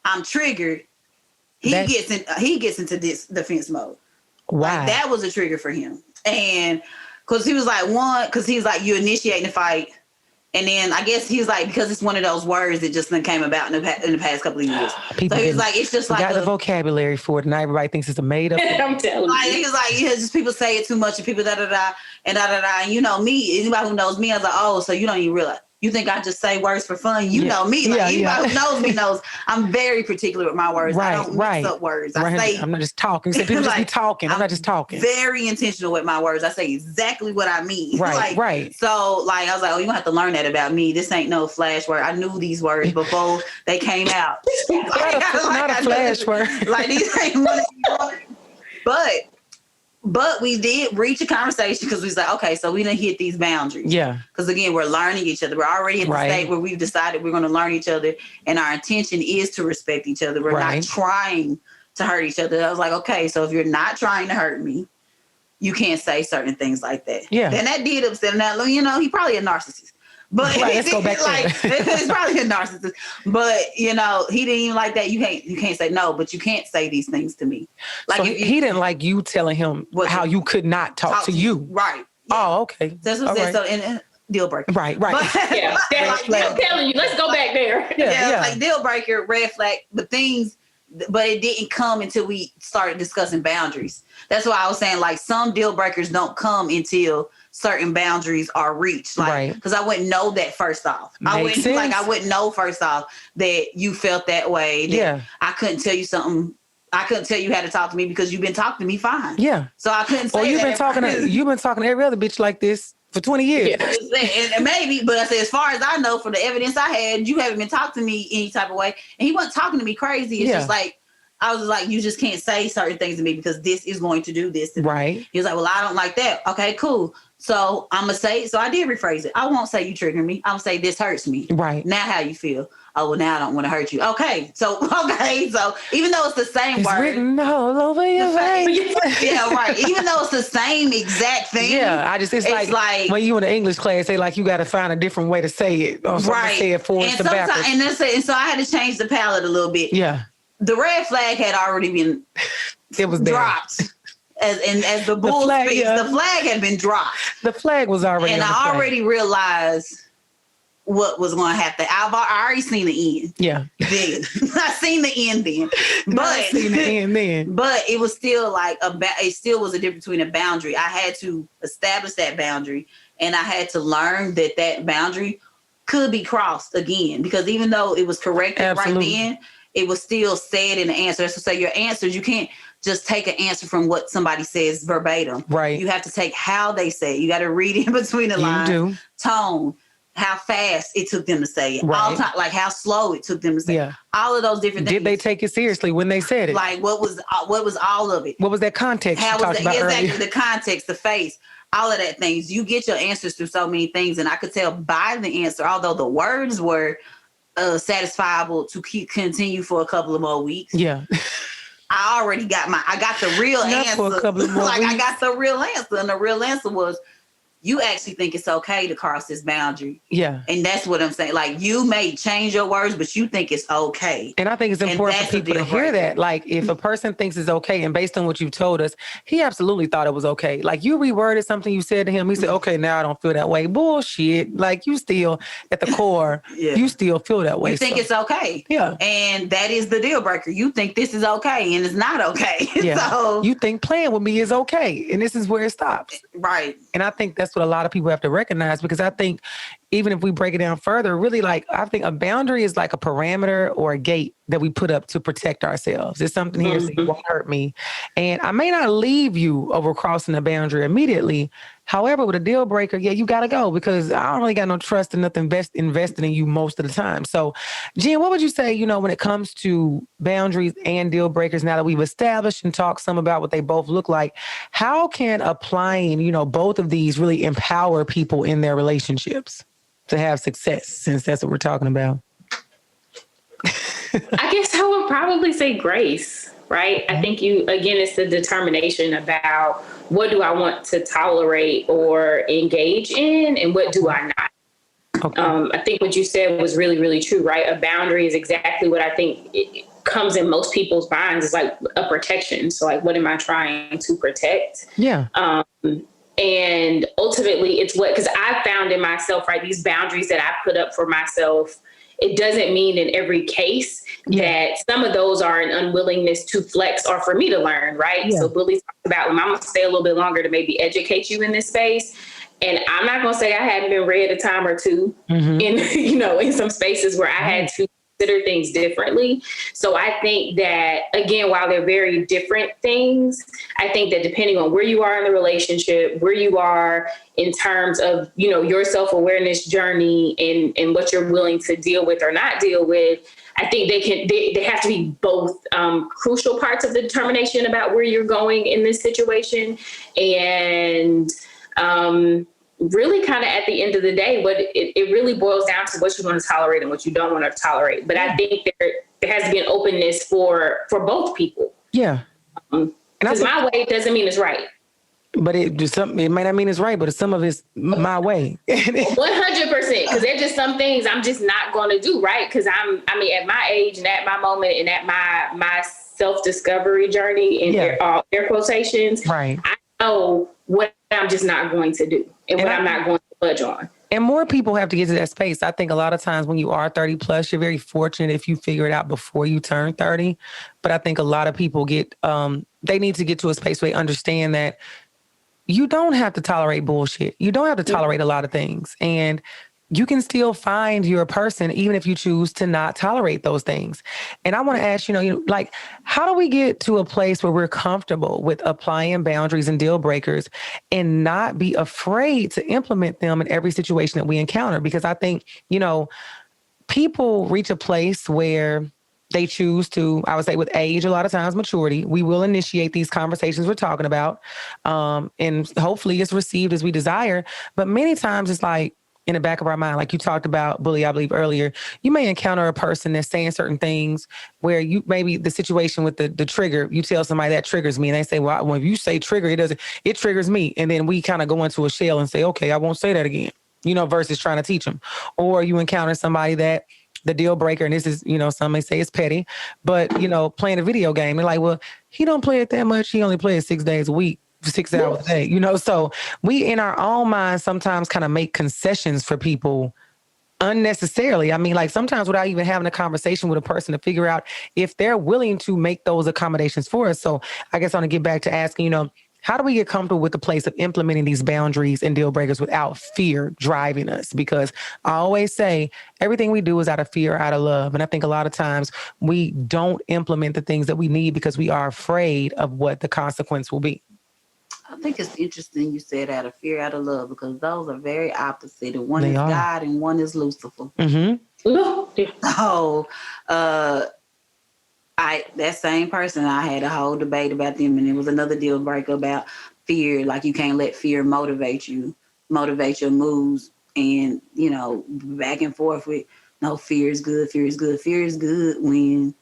[SPEAKER 4] I'm triggered, he gets into this defense mode.
[SPEAKER 2] Why?
[SPEAKER 4] Like, that was a trigger for him. And because he was like, you initiating the fight. And then I guess he's like, because it's one of those words that just came about in the past couple of years.
[SPEAKER 2] People
[SPEAKER 4] so he's like, it's just like
[SPEAKER 2] got the vocabulary for it. Now everybody thinks it's a made up.
[SPEAKER 3] I'm telling you.
[SPEAKER 4] He was like, just people say it too much, and people da-da-da, and da-da-da. And you know me, anybody who knows me, I was like, oh, so you don't even realize. You think I just say words for fun? You know me. Like, anybody who knows me knows I'm very particular with my words. I don't mix up words. I say,
[SPEAKER 2] I'm not just talking. So people just be talking. I'm not just talking.
[SPEAKER 4] Very intentional with my words. I say exactly what I mean.
[SPEAKER 2] Right.
[SPEAKER 4] So like I was like, oh, you gonna have to learn that about me. This ain't no flash word. I knew these words before they came out.
[SPEAKER 2] not a flash word.
[SPEAKER 4] Like these ain't one of these words. But we did reach a conversation because we was like, okay, so we didn't hit these boundaries. Yeah. Because again, we're learning each other. We're already at the state where we've decided we're going to learn each other, and our intention is to respect each other. We're not trying to hurt each other. I was like, okay, so if you're not trying to hurt me, you can't say certain things like that.
[SPEAKER 2] Yeah.
[SPEAKER 4] And that did upset him. Now, you know, he probably a narcissist. But
[SPEAKER 2] right, let's go back
[SPEAKER 4] it's probably a narcissist. But you know, he didn't even like that. You can't say no, but you can't say these things to me.
[SPEAKER 2] Like, so he didn't like you telling him how you could not talk to you.
[SPEAKER 4] Right.
[SPEAKER 2] Yeah. Oh, okay.
[SPEAKER 4] That's what
[SPEAKER 2] right.
[SPEAKER 4] So and deal breaker.
[SPEAKER 2] Right.
[SPEAKER 3] But, yeah. I'm telling you, let's go back there.
[SPEAKER 4] Yeah. Like deal breaker, red flag, but it didn't come until we started discussing boundaries. That's why I was saying, like, some deal breakers don't come until certain boundaries are reached. Like, because I wouldn't know that first off. I wouldn't know first off that you felt that way. That I couldn't tell you something. I couldn't tell you how to talk to me because you've been talking to me fine. Yeah. So I couldn't say
[SPEAKER 2] you've been talking to every other bitch like this for 20 years.
[SPEAKER 4] Yeah. And maybe, but I said, as far as I know, from the evidence I had, you haven't been talking to me any type of way. And he wasn't talking to me crazy. It's just like, I was like, you just can't say certain things to me because this is going to do this. Right. He was like, well, I don't like that. Okay, cool. So I'm going to say, so I did rephrase it. I won't say you trigger me. I'm going to say this hurts me. Right. Now how you feel? Oh, well, now I don't want to hurt you. Okay. So even though it's the same word. Written all over your face. Yeah, right. Even though it's the same exact thing.
[SPEAKER 2] Yeah, it's like when you in the English class, they like, you got to find a different way to say it. Or right. Say it forwards to backwards.
[SPEAKER 4] And so I had to change the palette a little bit. Yeah. The red flag had already been dropped. As the bull speaks, the flag had been dropped.
[SPEAKER 2] The flag was already
[SPEAKER 4] and I already realized what was going to happen. I already seen the end. Yeah. Then. I seen the end then. But it was still like it still was a difference between a boundary. I had to establish that boundary, and I had to learn that boundary could be crossed again, because even though it was corrected right then, it was still said in the answer. So say your answers, you can't just take an answer from what somebody says verbatim. Right. You have to take how they say it. You got to read in between the lines. You do. Tone, how fast it took them to say it. Right. All time, like how slow it took them to say it. All of those different things.
[SPEAKER 2] Did they take it seriously when they said it?
[SPEAKER 4] Like what was all of it?
[SPEAKER 2] What was that context you talked about earlier?
[SPEAKER 4] The context, the face, all of that things. You get your answers through so many things, and I could tell by the answer, although the words were satisfiable to continue for a couple of more weeks. Yeah. I already got the real answer. For a couple of more weeks. I got the real answer. And the real answer was, you actually think it's okay to cross this boundary. Yeah. And that's what I'm saying. Like, you may change your words, but you think it's okay.
[SPEAKER 2] And I think it's important for people to hear that. Like, if a person thinks it's okay, and based on what you've told us, he absolutely thought it was okay. Like, you reworded something you said to him. He said, okay, now I don't feel that way. Bullshit. Like, you still, at the core, you still feel that way.
[SPEAKER 4] You think it's okay. Yeah. And that is the deal breaker. You think this is okay, and it's not okay.
[SPEAKER 2] Yeah. So you think playing with me is okay, and this is where it stops. Right. And I think that's what a lot of people have to recognize, because I think even if we break it down further, really, like, I think a boundary is like a parameter or a gate that we put up to protect ourselves. There's something here so you won't hurt me. And I may not leave you over crossing the boundary immediately. However, with a deal breaker, you got to go, because I don't really got no trust in nothing invested in you most of the time. So, Jean, what would you say, when it comes to boundaries and deal breakers, now that we've established and talked some about what they both look like, how can applying, both of these really empower people in their relationships to have success, since that's what we're talking about?
[SPEAKER 3] I guess I would probably say grace, right? I think it's the determination about what do I want to tolerate or engage in, and what do I not. Okay. I think what you said was really, really true, right? A boundary is exactly what I think it comes in most people's minds, is like a protection. So like, what am I trying to protect? Yeah. And ultimately it's because I found in myself, right, these boundaries that I put up for myself, it doesn't mean in every case that some of those are an unwillingness to flex or for me to learn, right? Yeah. So Bulli talked about, I'm going to stay a little bit longer to maybe educate you in this space. And I'm not going to say I hadn't been read a time or two in some spaces where I had to consider things differently. So I think that, again, while they're very different things, I think that depending on where you are in the relationship, where you are in terms of, your self-awareness journey and what you're willing to deal with or not deal with, I think they have to be both crucial parts of the determination about where you're going in this situation. And really kind of at the end of the day, what it really boils down to what you want to tolerate and what you don't want to tolerate. But I think there has to be an openness for both people. Yeah. Because my way doesn't mean it's right.
[SPEAKER 2] But it might not mean it's right, but some of it's my way.
[SPEAKER 3] 100%. Because there's just some things I'm just not going to do, right? Because at my age and at my moment and at my self-discovery journey and air quotations,
[SPEAKER 2] right.
[SPEAKER 3] I know what I'm just not going to do and what I'm not going to budge on.
[SPEAKER 2] And more people have to get to that space. I think a lot of times when you are 30 plus, you're very fortunate if you figure it out before you turn 30. But I think a lot of people they need to get to a space where they understand that you don't have to tolerate bullshit. You don't have to tolerate a lot of things. And you can still find your person, even if you choose to not tolerate those things. And I want to ask, like, how do we get to a place where we're comfortable with applying boundaries and deal breakers and not be afraid to implement them in every situation that we encounter? Because I think, people reach a place where they choose to, I would say with age, a lot of times maturity, we will initiate these conversations we're talking about. And hopefully it's received as we desire. But many times it's like, in the back of our mind, like you talked about, Bulli, I believe earlier, you may encounter a person that's saying certain things where you maybe the situation with the trigger, you tell somebody that triggers me and they say, well, when you say trigger, it triggers me. And then we kind of go into a shell and say, okay, I won't say that again, versus trying to teach them. Or you encounter somebody that the deal breaker, and this is, some may say it's petty, but, playing a video game, they're like, well, he don't play it that much. He only plays 6 days a week. 6 hours a day, so we in our own minds sometimes kind of make concessions for people unnecessarily. I mean, like sometimes without even having a conversation with a person to figure out if they're willing to make those accommodations for us. So I guess I want to get back to asking, how do we get comfortable with the place of implementing these boundaries and deal breakers without fear driving us? Because I always say everything we do is out of fear, out of love. And I think a lot of times we don't implement the things that we need because we are afraid of what the consequence will be.
[SPEAKER 4] I think it's interesting you said out of fear, out of love, because those are very opposite. And one is God and one is Lucifer.
[SPEAKER 2] Mm-hmm.
[SPEAKER 4] So that same person, I had a whole debate about them, and it was another deal breaker about fear. Like you can't let fear motivate your moves, and back and forth with no, fear is good, fear is good, fear is good when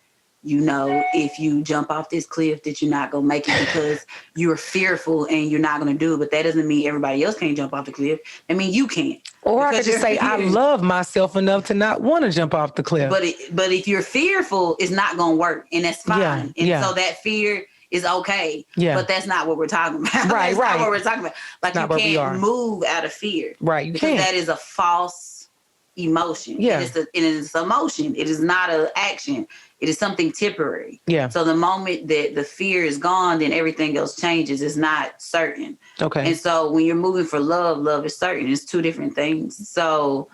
[SPEAKER 4] if you jump off this cliff that you're not going to make it because you're fearful and you're not going to do it. But that doesn't mean everybody else can't jump off the cliff. I mean, you can.
[SPEAKER 2] Or I could just say, I love myself enough to not want to jump off the cliff.
[SPEAKER 4] But if you're fearful, it's not going to work. And that's fine. So that fear is okay. Yeah. But that's not what we're talking about.
[SPEAKER 2] Right,
[SPEAKER 4] that's not what we're talking about. Like not you can't move out of fear.
[SPEAKER 2] Right, you can't.
[SPEAKER 4] That is a false emotion.
[SPEAKER 2] Yeah.
[SPEAKER 4] It is emotion. It is not an action. It is something temporary.
[SPEAKER 2] Yeah.
[SPEAKER 4] So the moment that the fear is gone, then everything else changes. It's not certain.
[SPEAKER 2] Okay.
[SPEAKER 4] And so when you're moving for love, love is certain. It's two different things. So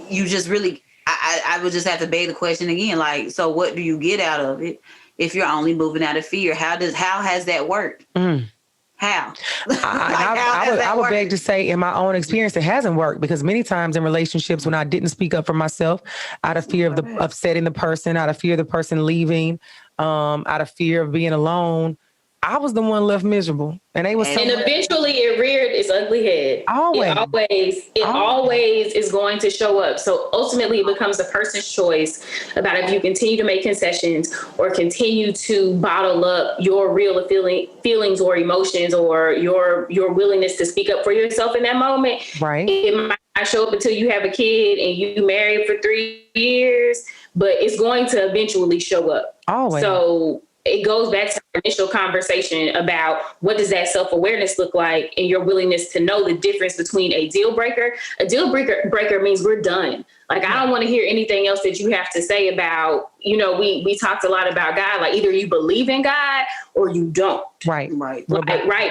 [SPEAKER 4] you just really, I would just have to beg the question again. Like, so what do you get out of it if you're only moving out of fear? How has that worked? How?
[SPEAKER 2] I would beg to say in my own experience, it hasn't worked because many times in relationships when I didn't speak up for myself out of fear of upsetting the person, out of fear of the person leaving, out of fear of being alone, I was the one left miserable. And
[SPEAKER 3] eventually it reared its ugly head.
[SPEAKER 2] Always.
[SPEAKER 3] It always is going to show up. So ultimately it becomes the person's choice about if you continue to make concessions or continue to bottle up your real feelings or emotions or your willingness to speak up for yourself in that moment.
[SPEAKER 2] Right.
[SPEAKER 3] It might not show up until you have a kid and you married for 3 years, but it's going to eventually show up.
[SPEAKER 2] Always.
[SPEAKER 3] So it goes back to our initial conversation about what does that self-awareness look like and your willingness to know the difference between a deal breaker. A deal breaker means we're done. Like, I don't want to hear anything else that you have to say about, we talked a lot about God, like either you believe in God or you don't.
[SPEAKER 2] Right.
[SPEAKER 3] Right.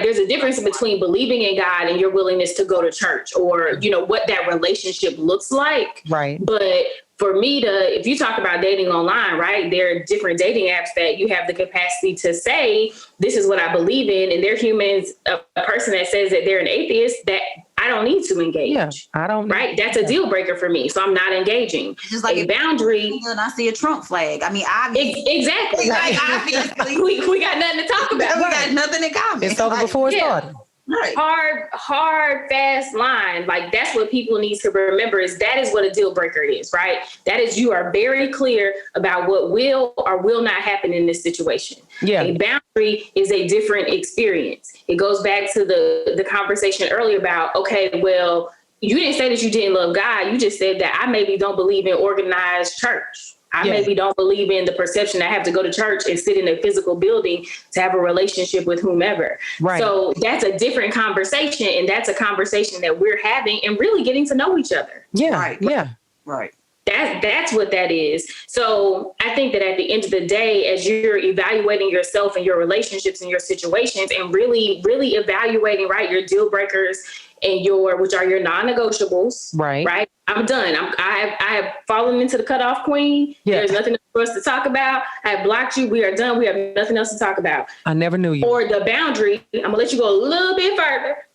[SPEAKER 3] There's a difference between believing in God and your willingness to go to church or, what that relationship looks like.
[SPEAKER 2] Right.
[SPEAKER 3] But for me if you talk about dating online, right, there are different dating apps that you have the capacity to say, this is what I believe in. And they're humans, a person that says that they're an atheist, that I don't need to engage.
[SPEAKER 2] Yeah, I don't.
[SPEAKER 3] Right. That's a deal breaker for me. So I'm not engaging.
[SPEAKER 4] It's just like
[SPEAKER 3] a boundary.
[SPEAKER 4] And I see a Trump flag. I mean, obviously.
[SPEAKER 3] Exactly. Like, obviously, we got nothing to talk about.
[SPEAKER 4] We got nothing in common.
[SPEAKER 2] It's over before it started.
[SPEAKER 3] hard, fast line. Like that's what people need to remember is that is what a deal breaker is, right? That is you are very clear about what will or will not happen in this situation.
[SPEAKER 2] Yeah.
[SPEAKER 3] A boundary is a different experience. It goes back to the conversation earlier about, okay, well, you didn't say that you didn't love God. You just said that I maybe don't believe in organized church. I maybe don't believe in the perception I have to go to church and sit in a physical building to have a relationship with whomever. Right. So that's a different conversation. And that's a conversation that we're having and really getting to know each other.
[SPEAKER 2] Yeah. Right. Yeah.
[SPEAKER 4] Right.
[SPEAKER 3] That's what that is. So I think that at the end of the day, as you're evaluating yourself and your relationships and your situations and really, really evaluating, right, your deal breakers and which are your non-negotiables. Right. I'm done. I have fallen into the cutoff queen. Yeah. There's nothing for us to talk about. I have blocked you. We are done. We have nothing else to talk about.
[SPEAKER 2] I never knew you.
[SPEAKER 3] Or the boundary. I'm gonna let you go a little bit further.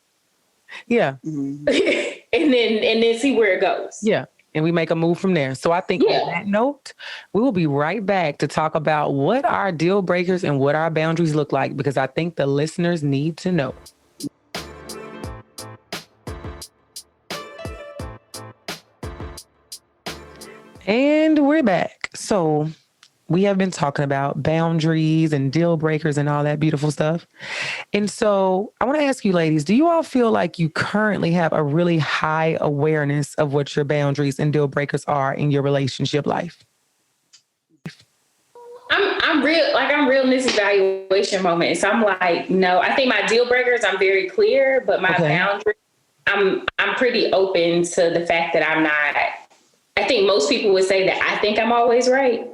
[SPEAKER 2] Yeah.
[SPEAKER 3] and then see where it goes.
[SPEAKER 2] Yeah. And we make a move from there. So I think on that note, we will be right back to talk about what our deal breakers and what our boundaries look like, because I think the listeners need to know. And we're back. So we have been talking about boundaries and deal breakers and all that beautiful stuff. And so I want to ask you ladies, do you all feel like you currently have a really high awareness of what your boundaries and deal breakers are in your relationship life?
[SPEAKER 3] I'm real in this evaluation moment. So I'm like, no, I think my deal breakers, I'm very clear, but my boundaries, I'm pretty open to the fact that I'm not. I think most people would say that I think I'm always right.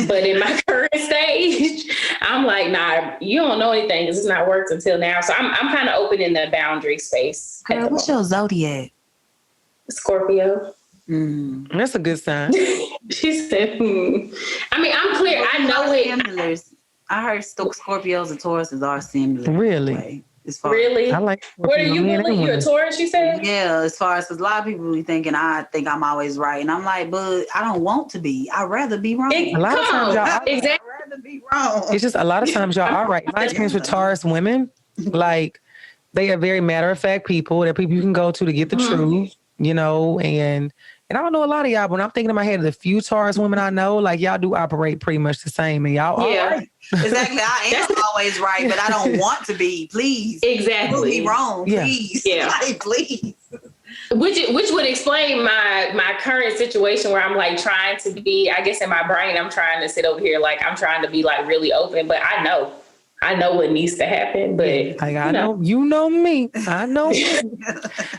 [SPEAKER 3] But in my current stage, I'm like, nah, you don't know anything because it's not worked until now. So I'm kind of open in the boundary space.
[SPEAKER 4] Girl, what's your zodiac?
[SPEAKER 3] Scorpio.
[SPEAKER 2] That's a good sign.
[SPEAKER 3] She said, I mean, I'm clear. I know it.
[SPEAKER 4] Similars. I heard Scorpios and Tauruses are similar.
[SPEAKER 2] Really?
[SPEAKER 3] Really?
[SPEAKER 2] I like.
[SPEAKER 3] What are you believe? You a Taurus, you said?
[SPEAKER 4] Yeah, as far as, because a lot of people be thinking I think I'm always right. And I'm like, but I don't want to be. I'd rather be wrong.
[SPEAKER 2] A lot of times y'all
[SPEAKER 3] exactly.
[SPEAKER 4] I'd rather be wrong.
[SPEAKER 2] It's just a lot of times y'all are right. My experience with Taurus women, like, they are very matter-of-fact people. They're people you can go to get the truth, you know, and I don't know a lot of y'all, but when I'm thinking in my head of the few Taurus women I know, like, y'all do operate pretty much the same. And y'all are right.
[SPEAKER 4] Exactly. I am always right, but I don't want to be. Please.
[SPEAKER 3] Exactly.
[SPEAKER 4] Prove me wrong, please.
[SPEAKER 3] Yeah.
[SPEAKER 4] Like, please.
[SPEAKER 3] Which would explain my current situation where I'm like trying to be, I guess in my brain, I'm trying to sit over here like I'm trying to be like really open, but I know what needs to happen, but
[SPEAKER 2] I know, you know me. I know.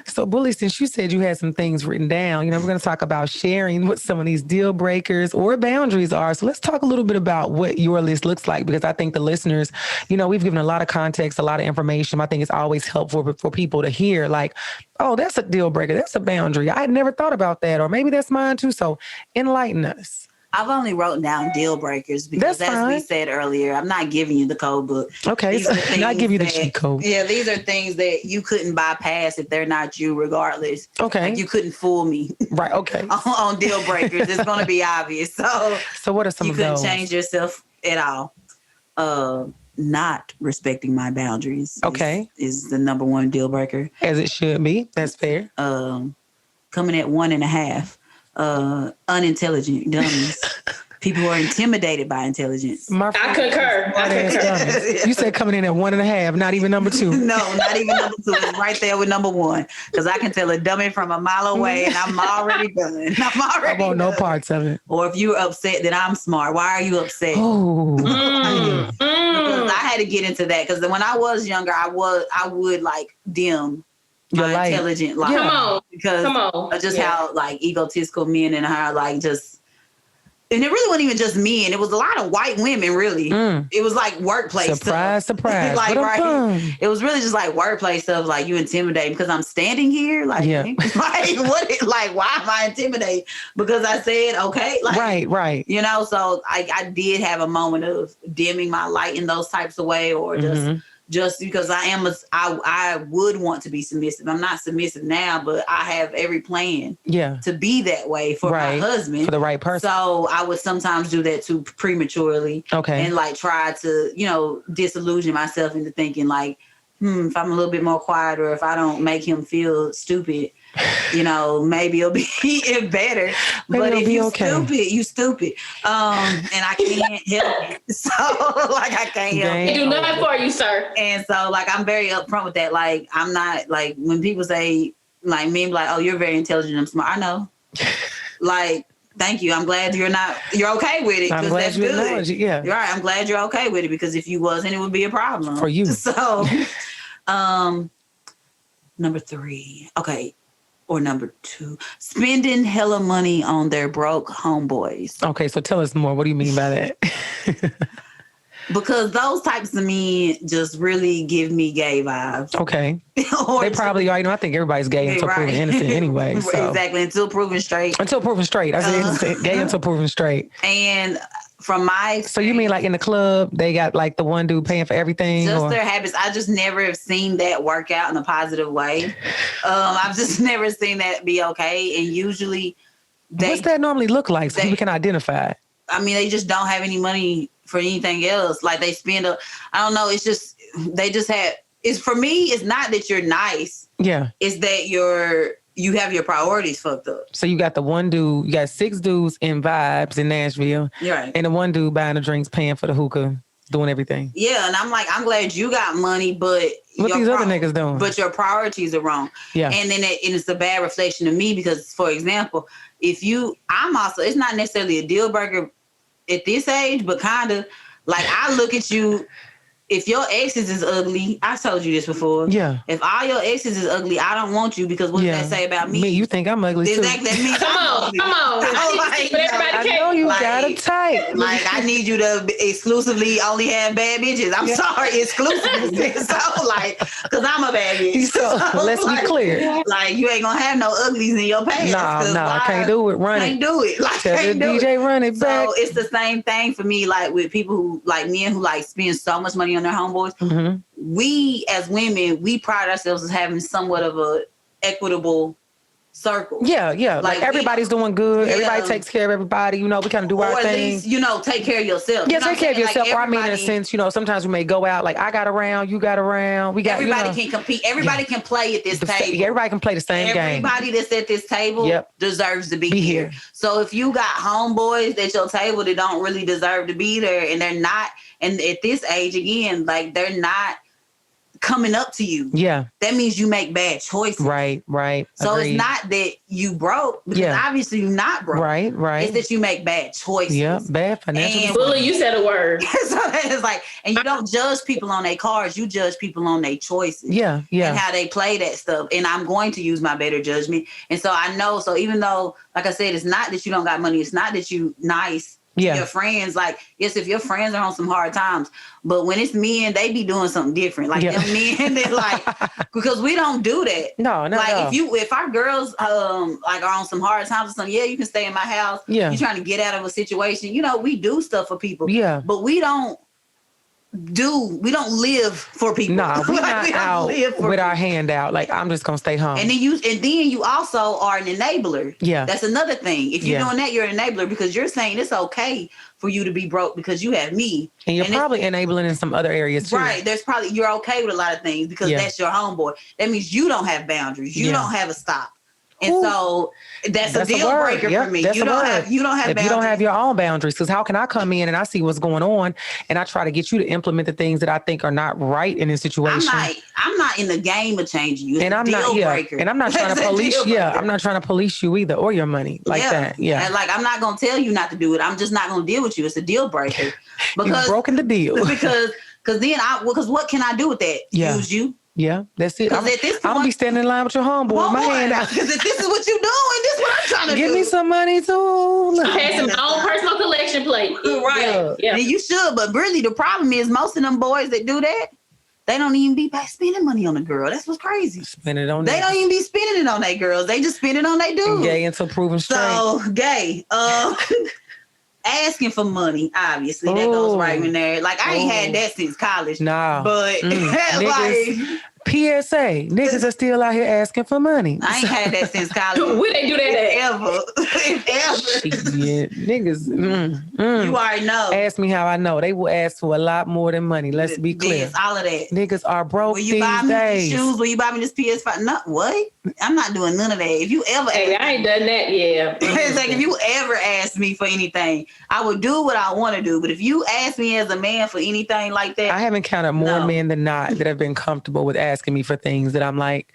[SPEAKER 2] So, Bulli, since you said you had some things written down, you know, we're going to talk about sharing what some of these deal breakers or boundaries are. So let's talk a little bit about what your list looks like, because I think the listeners, you know, we've given a lot of context, a lot of information. I think it's always helpful for people to hear, like, oh, that's a deal breaker. That's a boundary. I had never thought about that. Or maybe that's mine too. So enlighten us.
[SPEAKER 4] I've only wrote down deal breakers because, as we said earlier, I'm not giving you the code book.
[SPEAKER 2] Okay, not give you the cheat code.
[SPEAKER 4] Yeah, these are things that you couldn't bypass if they're not you, regardless.
[SPEAKER 2] Okay,
[SPEAKER 4] like you couldn't fool me.
[SPEAKER 2] Right. Okay.
[SPEAKER 4] on deal breakers, it's going to be obvious. So
[SPEAKER 2] what are some of those? You couldn't
[SPEAKER 4] change yourself at all. Not respecting my boundaries.
[SPEAKER 2] Okay,
[SPEAKER 4] is the number one deal breaker.
[SPEAKER 2] As it should be. That's fair.
[SPEAKER 4] Coming at 1.5. Unintelligent dummies. People who are intimidated by intelligence.
[SPEAKER 3] I concur.
[SPEAKER 2] You said coming in at 1.5, not even number 2.
[SPEAKER 4] No, not even number 2. It's right there with number 1. Because I can tell a dummy from a mile away and I'm already done.
[SPEAKER 2] I want no parts of it.
[SPEAKER 4] Or if you're upset that I'm smart, why are you upset?
[SPEAKER 2] Oh.
[SPEAKER 4] Because I had to get into that. Because when I was younger, I would like dim my intelligent life.
[SPEAKER 3] Come on.
[SPEAKER 4] Because of just how like egotistical men and how like just, and it really wasn't even just men. It was a lot of white women, really. It was like workplace
[SPEAKER 2] surprise,
[SPEAKER 4] stuff.
[SPEAKER 2] Surprise.
[SPEAKER 4] Like, right. It was really just like workplace stuff, like you intimidate because I'm standing here. Like, like, why am I intimidated? Because I said, okay. Like,
[SPEAKER 2] right.
[SPEAKER 4] You know, so I did have a moment of dimming my light in those types of way, or just because I would want to be submissive. I'm not submissive now, but I have every plan to be that way for my husband.
[SPEAKER 2] For the right person.
[SPEAKER 4] So I would sometimes do that too prematurely. Okay. And like try to, disillusion myself into thinking like, if I'm a little bit more quiet, or if I don't make him feel stupid, maybe it'll be better. But if you stupid, you stupid. And I can't help it. So I can't help it.
[SPEAKER 3] I do nothing for you, sir.
[SPEAKER 4] And so I'm very upfront with that. I'm not when people say men like, oh, you're very intelligent, I'm smart. I know. Thank you. I'm glad you're okay with it.
[SPEAKER 2] I'm glad
[SPEAKER 4] that's
[SPEAKER 2] you
[SPEAKER 4] good.
[SPEAKER 2] acknowledge it. Yeah.
[SPEAKER 4] You're right. I'm glad you're okay with it, because if you wasn't, it would be a problem
[SPEAKER 2] for you.
[SPEAKER 4] So, number 3. Okay. Or number 2, spending hella money on their broke homeboys.
[SPEAKER 2] Okay, so tell us more. What do you mean by that?
[SPEAKER 4] Because those types of men just really give me gay vibes.
[SPEAKER 2] Okay. They probably are. I think everybody's gay until proven innocent anyway. So.
[SPEAKER 4] Exactly, until proven straight.
[SPEAKER 2] Until proven straight. I said gay until proven straight.
[SPEAKER 4] And from my
[SPEAKER 2] So you mean in the club, they got the one dude paying for everything?
[SPEAKER 4] Just their habits. I just never have seen that work out in a positive way. I've just never seen that be okay. And usually
[SPEAKER 2] what's that normally look like so people can identify?
[SPEAKER 4] I mean, they just don't have any money for anything else. They spend I don't know. It's just, they just for me, it's not that you're nice.
[SPEAKER 2] Yeah.
[SPEAKER 4] It's that you have your priorities fucked up.
[SPEAKER 2] So you got the one dude, you got 6 dudes in Vibes in Nashville.
[SPEAKER 4] Right.
[SPEAKER 2] And the one dude buying the drinks, paying for the hookah, doing everything.
[SPEAKER 4] Yeah. And I'm glad you got money, but
[SPEAKER 2] what these other niggas doing?
[SPEAKER 4] But your priorities are wrong.
[SPEAKER 2] Yeah.
[SPEAKER 4] And then it's a bad reflection of me, because, for example, it's not necessarily a deal breaker at this age, but kind of I look at you. If your exes is ugly, I told you this before.
[SPEAKER 2] Yeah.
[SPEAKER 4] If all your exes is ugly, I don't want you, because what does that say about me?
[SPEAKER 2] Me, you think I'm ugly too.
[SPEAKER 4] Exactly. That means
[SPEAKER 3] come on.
[SPEAKER 2] I know you got a type.
[SPEAKER 4] I need you to exclusively only have bad bitches. I'm sorry, exclusively. So because I'm a bad bitch.
[SPEAKER 2] So let's be clear.
[SPEAKER 4] You ain't gonna have no uglies in your pants.
[SPEAKER 2] No, I can't do it. Run
[SPEAKER 4] it. Can't do it.
[SPEAKER 2] Tell the DJ run it back.
[SPEAKER 4] So it's the same thing for me. With people who men who spend so much money on their homeboys. Mm-hmm. We as women, we pride ourselves as having somewhat of a equitable circle.
[SPEAKER 2] Yeah. Everybody's doing good. Yeah. Everybody takes care of everybody. We kind of do our thing.
[SPEAKER 4] Or at least, take care of yourself.
[SPEAKER 2] Yeah, take care of yourself. Or I mean, in a sense, sometimes we may go out I got around, you got around. We got
[SPEAKER 4] everybody can compete. Everybody can play at this table.
[SPEAKER 2] Everybody can play the same game.
[SPEAKER 4] Everybody that's at this table deserves to be here. So if you got homeboys at your table that don't really deserve to be there, and they're not, and at this age again, they're not coming up to you. Yeah. That means you make bad choices. Right. So agreed. It's not that you broke, because obviously you're not broke. Right. It's that you make bad choices. Yeah, bad financial.
[SPEAKER 3] Bully, you said a word.
[SPEAKER 4] So it's and you don't judge people on their cars, you judge people on their choices. Yeah. And how they play that stuff. And I'm going to use my better judgment. And so I know, so even though, like I said, it's not that you don't got money, it's not that you nice. Your friends, yes, if your friends are on some hard times, but when it's men, they be doing something different. Them men, they're because we don't do that. No. If our girls are on some hard times or something, you can stay in my house. Yeah. You're trying to get out of a situation. We do stuff for people. Yeah. But we don't live for people. No, we're not out with our hand out. I'm just gonna stay home. And then you also are an enabler. Yeah. That's another thing. If you're doing that, you're an enabler, because you're saying it's okay for you to be broke because you have me. And you're probably enabling in some other areas too. Right. You're okay with a lot of things because that's your homeboy. That means you don't have boundaries. You don't have a stop. And so that's a deal breaker for me. You don't have boundaries. If you don't have your own boundaries, because how can I come in and I see what's going on and I try to get you to implement the things that I think are not right in this situation? I'm not in the game of changing you. It's a deal breaker. And I'm not trying to police. I'm not trying to police you either, or your money that. Yeah. And I'm not gonna tell you not to do it. I'm just not gonna deal with you. It's a deal breaker. Because you've broken the deal. because what can I do with that? Use you. Yeah, that's it. I'm gonna be standing in line with your homeboy, my hand out. Because if this is what you're doing, this is what I'm trying to do. Give me some money too.
[SPEAKER 3] Have some own personal collection plate.
[SPEAKER 4] Right. Yeah. And you should, but really the problem is most of them boys that do that, they don't even be spending money on a girl. That's what's crazy. Spend it on They don't even be spending it on their girls. They just spend it on their dudes. Gay until proven straight. So gay. Asking for money, obviously, that goes right in there. I ain't had that since college. Nah. But
[SPEAKER 2] PSA, niggas are still out here asking for money.
[SPEAKER 4] I ain't had that since college.
[SPEAKER 3] Where they do that
[SPEAKER 4] ever.
[SPEAKER 2] Yeah, niggas.
[SPEAKER 4] You already know.
[SPEAKER 2] Ask me how I know. They will ask for a lot more than money. Let's be clear.
[SPEAKER 4] Yes, all of that.
[SPEAKER 2] Niggas are broke these days.
[SPEAKER 4] Will you buy me these shoes? Will you buy me this PS5? No, what? I'm not doing none of that. If you ever
[SPEAKER 3] I ain't done that, yeah.
[SPEAKER 4] It's like if you ever ask me for anything, I would do what I want to do. But if you ask me as a man for anything like that,
[SPEAKER 2] I have encountered more men than not that have been comfortable with asking me for things that I'm like,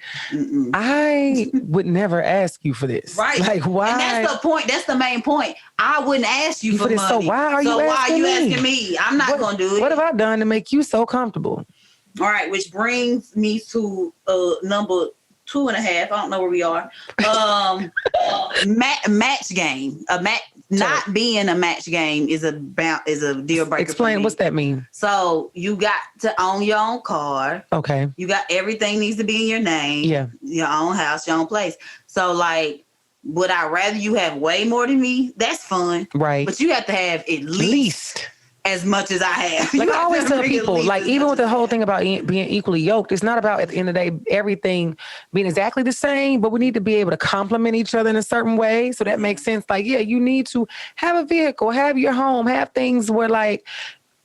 [SPEAKER 2] I would never ask you for this.
[SPEAKER 4] Right.
[SPEAKER 2] Like, why?
[SPEAKER 4] And that's the point. That's the main point. I wouldn't ask you for
[SPEAKER 2] this.
[SPEAKER 4] money.
[SPEAKER 2] So why are you
[SPEAKER 4] asking me? I'm not going to do it.
[SPEAKER 2] What have I done to make you so comfortable?
[SPEAKER 4] All right, which brings me to number 2.5. I don't know where we are. Match game. Not being a match game is a deal breaker.
[SPEAKER 2] Explain, what's that mean?
[SPEAKER 4] So you got to own your own car.
[SPEAKER 2] Okay.
[SPEAKER 4] You got everything needs to be in your name.
[SPEAKER 2] Yeah.
[SPEAKER 4] Your own house, your own place. So like, would I rather you have way more than me? That's fun.
[SPEAKER 2] Right.
[SPEAKER 4] But you have to have at least as much as I have.
[SPEAKER 2] Like I always tell people, like even with the whole thing about being equally yoked, it's not about at the end of the day everything being exactly the same, but we need to be able to complement each other in a certain way. So that makes sense. Like, yeah, you need to have a vehicle, have your home, have things where like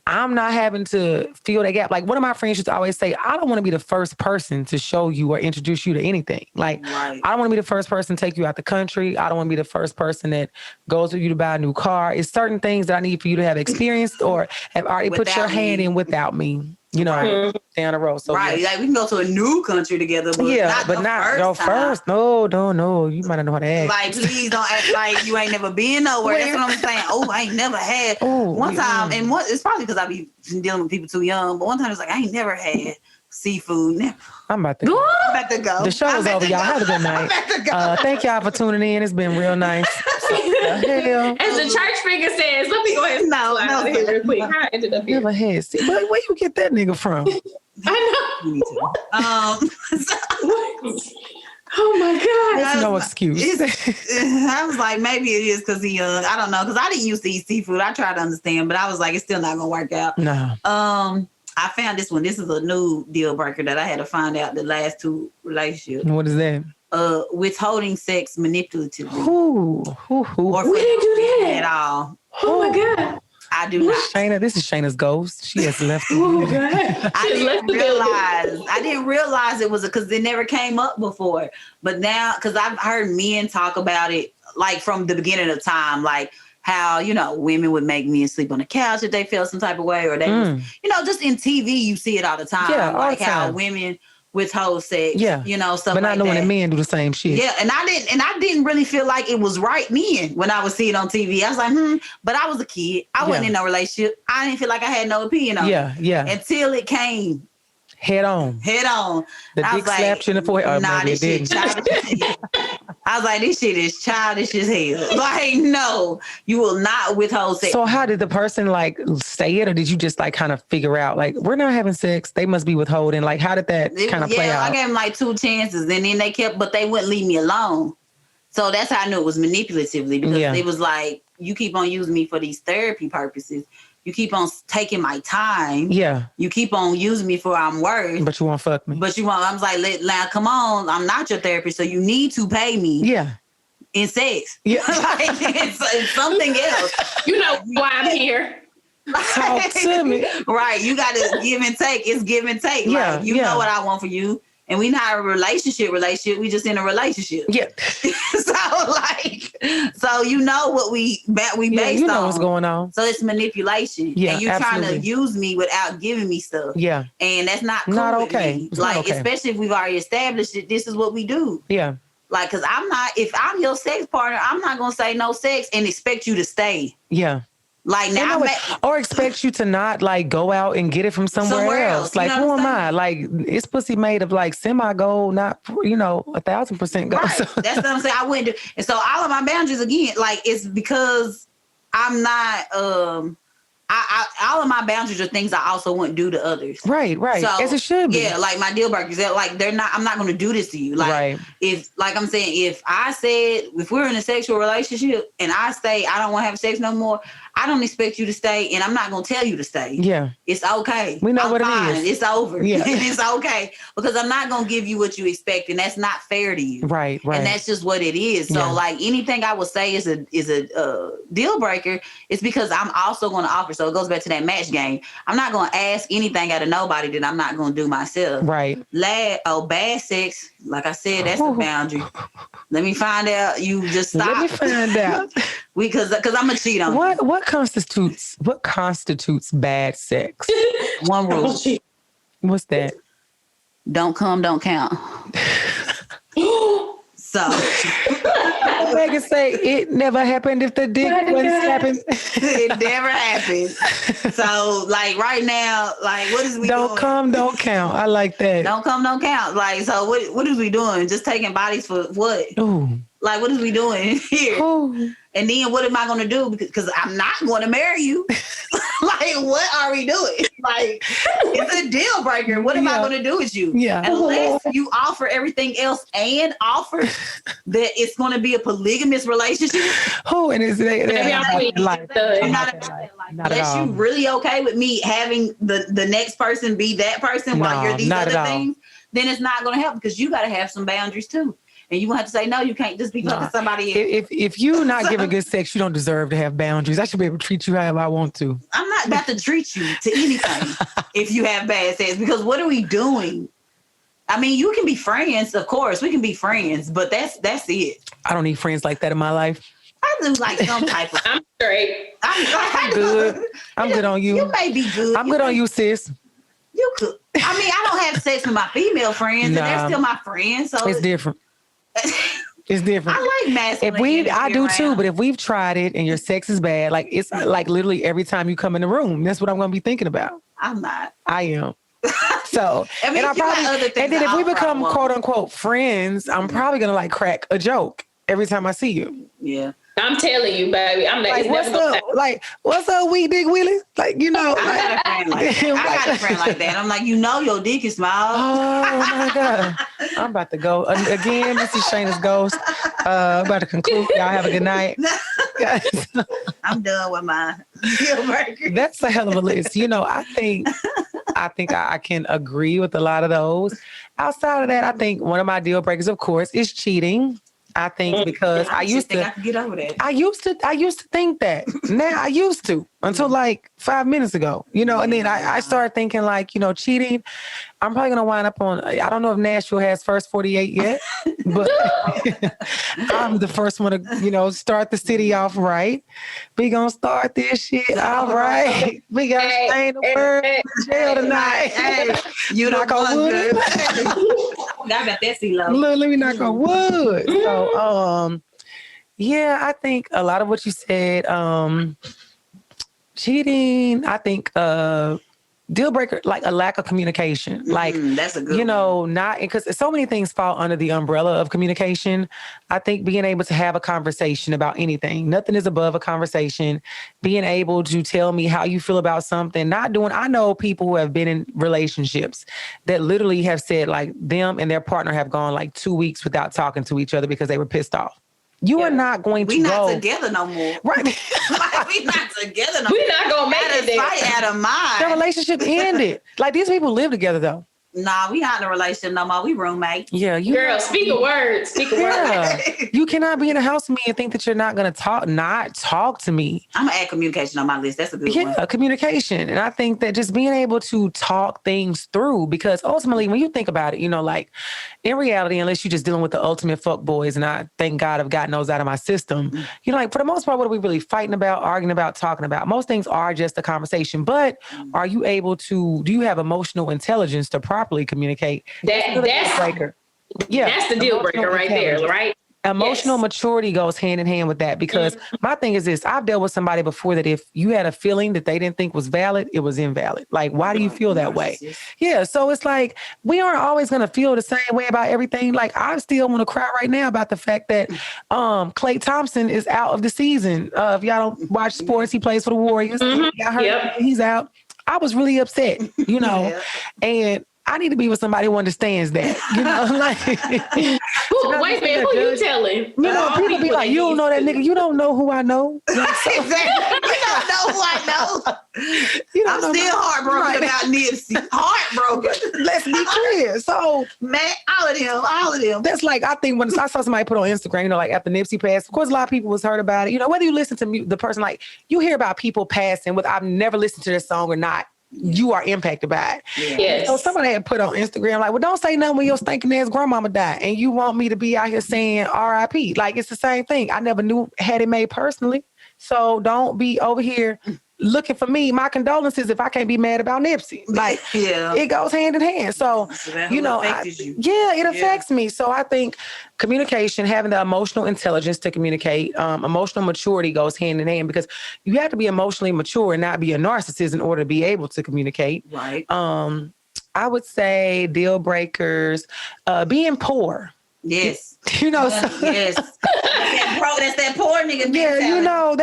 [SPEAKER 2] I'm not having to fill that gap. Like one of my friends used to always say, I don't want to be the first person to show you or introduce you to anything. Like, I don't want to be the first person to take you out the country. I don't want to be the first person that goes with you to buy a new car. It's certain things that I need for you to have experienced or have already put your hand in without me. You know, down the road. So
[SPEAKER 4] like we can go to a new country together, but not your first.
[SPEAKER 2] No, you might not know how to act.
[SPEAKER 4] Like, please don't act like you ain't never been nowhere. That's what I'm saying. Oh, I ain't never had. One time, and it's probably because I be dealing with people too young. But one time it's like I ain't never had seafood. Never.
[SPEAKER 2] I'm about to go. The show's over, y'all. Have a good night. Thank y'all for tuning in. It's been real nice.
[SPEAKER 3] As the church figure says, let me go ahead and no, real quick. How I ended up here.
[SPEAKER 2] Never had. See, where you get that nigga from?
[SPEAKER 3] I know. Oh my God.
[SPEAKER 2] That's no excuse.
[SPEAKER 4] I was like, maybe it is because he young. I don't know. Because I didn't used to eat seafood. I tried to understand, but I was like, it's still not going to work out.
[SPEAKER 2] No.
[SPEAKER 4] I found this one. This is a new deal breaker that I had to find out the last 2 relationships.
[SPEAKER 2] What is that?
[SPEAKER 4] Withholding sex manipulatively.
[SPEAKER 2] Or
[SPEAKER 3] we didn't do that
[SPEAKER 4] at all.
[SPEAKER 3] Oh my God.
[SPEAKER 4] I do not.
[SPEAKER 2] Shayna, this is Shayna's ghost. She has left.
[SPEAKER 4] I didn't realize it was because it never came up before. But now, because I've heard men talk about it like from the beginning of time, like how, women would make men sleep on the couch if they felt some type of way, or they was, just in TV, you see it all the time.
[SPEAKER 2] Yeah,
[SPEAKER 4] like how women withhold sex, stuff
[SPEAKER 2] but not
[SPEAKER 4] like
[SPEAKER 2] knowing
[SPEAKER 4] that.
[SPEAKER 2] that men do the same shit.
[SPEAKER 4] Yeah, and I didn't really feel like it was right then when I was seeing it on TV. I was like, but I was a kid. I wasn't in no relationship. I didn't feel like I had no opinion on it. Yeah. Until it came.
[SPEAKER 2] Head on.
[SPEAKER 4] The
[SPEAKER 2] dick slapped you in the forehead.
[SPEAKER 4] Nah, this shit childish. I was like, this shit is childish as hell. Like, no, you will not withhold sex.
[SPEAKER 2] So how did the person like say it, or did you just like kind of figure out like we're not having sex? They must be withholding. Like, how did that kind of play out?
[SPEAKER 4] I gave them like 2 chances, and then they but they wouldn't leave me alone. So that's how I knew it was manipulatively, because it was like, you keep on using me for these therapy purposes. You keep on taking my time. Yeah. You keep on using me for I'm worth.
[SPEAKER 2] But you won't fuck me.
[SPEAKER 4] I was like, now come on. I'm not your therapist, so you need to pay me.
[SPEAKER 2] Yeah.
[SPEAKER 4] In sex.
[SPEAKER 2] Yeah.
[SPEAKER 4] Like, it's something else.
[SPEAKER 3] You know why I'm here.
[SPEAKER 2] Talk to me.
[SPEAKER 4] Right. You got to give and take. It's give and take. Yeah. Like, you know what I want for you. And we not a relationship. We just in a relationship.
[SPEAKER 2] Yeah.
[SPEAKER 4] So you know what we based on.
[SPEAKER 2] You know what's going on.
[SPEAKER 4] So it's manipulation.
[SPEAKER 2] Yeah,
[SPEAKER 4] and you're trying to use me without giving me stuff.
[SPEAKER 2] Yeah.
[SPEAKER 4] And that's not cool.
[SPEAKER 2] Not okay.
[SPEAKER 4] It's like, especially if we've already established that this is what we do.
[SPEAKER 2] Yeah.
[SPEAKER 4] Like, because if I'm your sex partner, I'm not going to say no sex and expect you to stay.
[SPEAKER 2] Yeah.
[SPEAKER 4] Like now,
[SPEAKER 2] or expect you to not like go out and get it from somewhere else. Like, who am I? Like, it's pussy made of like semi-gold, not 1,000% gold.
[SPEAKER 4] Right. That's what I'm saying. I wouldn't do. And so all of my boundaries again, like, it's because I'm not. All of my boundaries are things I also wouldn't do to others.
[SPEAKER 2] Right. So, as it should be.
[SPEAKER 4] Yeah, like my deal breakers, they're not. I'm not going to do this to you. Like, if I'm saying, if I said, if we're in a sexual relationship and I say I don't want to have sex no more, I don't expect you to stay, and I'm not going to tell you to stay.
[SPEAKER 2] Yeah.
[SPEAKER 4] It's okay.
[SPEAKER 2] We know
[SPEAKER 4] I'm
[SPEAKER 2] what
[SPEAKER 4] fine.
[SPEAKER 2] it is.
[SPEAKER 4] It's over.
[SPEAKER 2] Yeah.
[SPEAKER 4] It's okay. Because I'm not going to give you what you expect, and that's not fair to you.
[SPEAKER 2] Right.
[SPEAKER 4] And that's just what it is. So, like, anything I would say is a deal breaker. It's because I'm also going to offer. So it goes back to that match game. I'm not going to ask anything out of nobody that I'm not going to do myself.
[SPEAKER 2] Right.
[SPEAKER 4] Bad sex. Like I said, that's a boundary. Let me find out. You just stop.
[SPEAKER 2] Let me find out.
[SPEAKER 4] Because I'm gonna cheat on you.
[SPEAKER 2] What constitutes bad sex?
[SPEAKER 4] One rule.
[SPEAKER 2] What's that?
[SPEAKER 4] Don't come, don't count. So
[SPEAKER 2] Megan say it never happened if the dick wasn't slapping.
[SPEAKER 4] It never happened. So like right now, like what is we doing?
[SPEAKER 2] Don't come, don't count. I like that.
[SPEAKER 4] Don't come, don't count. Like, so what is we doing? Just taking bodies for what?
[SPEAKER 2] Ooh.
[SPEAKER 4] Like, what is we doing here?
[SPEAKER 2] Ooh.
[SPEAKER 4] And then what am I going to do? Because I'm not going to marry you. Like, what are we doing? Like, it's a deal breaker. What am I going to do with you?
[SPEAKER 2] Yeah.
[SPEAKER 4] Unless you offer everything else and offer that it's going to be a polygamous relationship.
[SPEAKER 2] Oh, and it's
[SPEAKER 4] Unless you really okay with me having the next person be that person while you're these other things, then it's not going to help because you got to have some boundaries too. And you have to say, no, you can't just be fucking somebody else.
[SPEAKER 2] If you're not giving good sex, you don't deserve to have boundaries. I should be able to treat you however I want to.
[SPEAKER 4] I'm not about to treat you to anything if you have bad sex, because what are we doing? I mean, you can be friends, of course. We can be friends, but that's it.
[SPEAKER 2] I don't need friends like that in my life.
[SPEAKER 4] I do like some type of...
[SPEAKER 3] I'm straight.
[SPEAKER 2] I'm good. I'm good on you.
[SPEAKER 4] You may be good.
[SPEAKER 2] I'm good on you, sis.
[SPEAKER 4] You could. I mean, I don't have sex with my female friends, and they're still my friends. So
[SPEAKER 2] it's different. It's different.
[SPEAKER 4] I like masculine.
[SPEAKER 2] I do too, but if we've tried it and your sex is bad, like it's like literally every time you come in the room, that's what I'm going to be thinking about.
[SPEAKER 4] I'm not.
[SPEAKER 2] I am. So,
[SPEAKER 4] I mean,
[SPEAKER 2] and then if we become quote unquote friends, I'm probably going to like crack a joke every time I see you.
[SPEAKER 4] Yeah.
[SPEAKER 3] I'm telling you, baby. I'm like,
[SPEAKER 2] what's up, wee dick Willie? Like, you know,
[SPEAKER 4] I got a friend like that. I'm like, your dick is small.
[SPEAKER 2] Oh my God. I'm about to go again. This is Shayna's ghost. About to conclude. Y'all have a good night.
[SPEAKER 4] I'm done with my deal breaker.
[SPEAKER 2] That's a hell of a list. You know, I think I can agree with a lot of those. Outside of that, I think one of my deal breakers, of course, is cheating. I think because I used to
[SPEAKER 4] get over that.
[SPEAKER 2] I used to think that. Now I used to until like 5 minutes ago, you know, and then I started thinking like, you know, cheating. I'm probably going to wind up on, I don't know if Nashville has First 48 yet, but I'm the first one to, you know, start the city off right. We going to start this shit all right. We got to stay in the word in jail tonight.
[SPEAKER 4] Hey, you knock on wood. I bet that's low.
[SPEAKER 2] Let me knock on wood. So, yeah, I think a lot of what you said, cheating, I think, deal breaker, like a lack of communication. Like,
[SPEAKER 4] that's a good
[SPEAKER 2] not because so many things fall under the umbrella of communication. I think being able to have a conversation about anything, nothing is above a conversation. Being able to tell me how you feel about something, I know people who have been in relationships that literally have said like them and their partner have gone like 2 weeks without talking to each other because they were pissed off. You are not going to go.
[SPEAKER 4] We're not together no more.
[SPEAKER 2] Right.
[SPEAKER 4] We're not together no more.
[SPEAKER 3] We're not going to make it there.
[SPEAKER 4] Out of mind.
[SPEAKER 2] Their relationship ended. Like these people live together though.
[SPEAKER 4] Nah, we not in a relationship no more. We roommates.
[SPEAKER 2] Yeah,
[SPEAKER 3] girl, speak a word. Speak a word.
[SPEAKER 2] You cannot be in a house with me and think that you're not going to not talk to me.
[SPEAKER 4] I'm gonna add communication on my list. That's a good one.
[SPEAKER 2] Yeah, communication. And I think that just being able to talk things through, because ultimately when you think about it, you know, like in reality, unless you're just dealing with the ultimate fuck boys, and I thank God I've gotten those out of my system, you know, like for the most part, what are we really fighting about, arguing about, talking about? Most things are just a conversation, but are you able to, do you have emotional intelligence to properly communicate?
[SPEAKER 3] That's the breaker. Yeah, that's the deal breaker right there, right?
[SPEAKER 2] Emotional maturity goes hand in hand with that, because my thing is this: I've dealt with somebody before that if you had a feeling that they didn't think was valid, it was invalid. Like, why do you feel that way? Yeah. So it's like, we aren't always going to feel the same way about everything. Like, I still want to cry right now about the fact that Klay Thompson is out of the season. If y'all don't watch sports, he plays for the Warriors. He got hurt. He's out. I was really upset, you know, and I need to be with somebody who understands that, you know, like,
[SPEAKER 3] Who? Wait a minute, who you telling?
[SPEAKER 2] You know, people be like, you don't know that nigga. You don't know who I know.
[SPEAKER 4] Exactly. You don't know who I know. I'm still heartbroken about Nipsey. Heartbroken.
[SPEAKER 2] Let's be clear. So,
[SPEAKER 4] man, all of them.
[SPEAKER 2] That's like, I think when I saw somebody put on Instagram, you know, like after Nipsey passed, of course, a lot of people was heard about it. You know, whether you listen to the person, like you hear about people passing with, I've never listened to their song or not, you are impacted by it.
[SPEAKER 3] Yeah. Yes.
[SPEAKER 2] So somebody had put on Instagram, like, well, don't say nothing when your stinking ass grandmama died. And you want me to be out here saying R.I.P. Like, it's the same thing. I never had it made personally. So don't be over here looking for me. My condolences if I can't be mad about Nipsey. Like, it goes hand in hand. So you know, it affects me. So I think communication, having the emotional intelligence to communicate, emotional maturity goes hand in hand, because you have to be emotionally mature and not be a narcissist in order to be able to communicate.
[SPEAKER 4] Right.
[SPEAKER 2] I would say deal breakers, being poor.
[SPEAKER 4] Yes.
[SPEAKER 2] You know,
[SPEAKER 4] yes. That's that poor nigga.
[SPEAKER 2] Yeah, you know,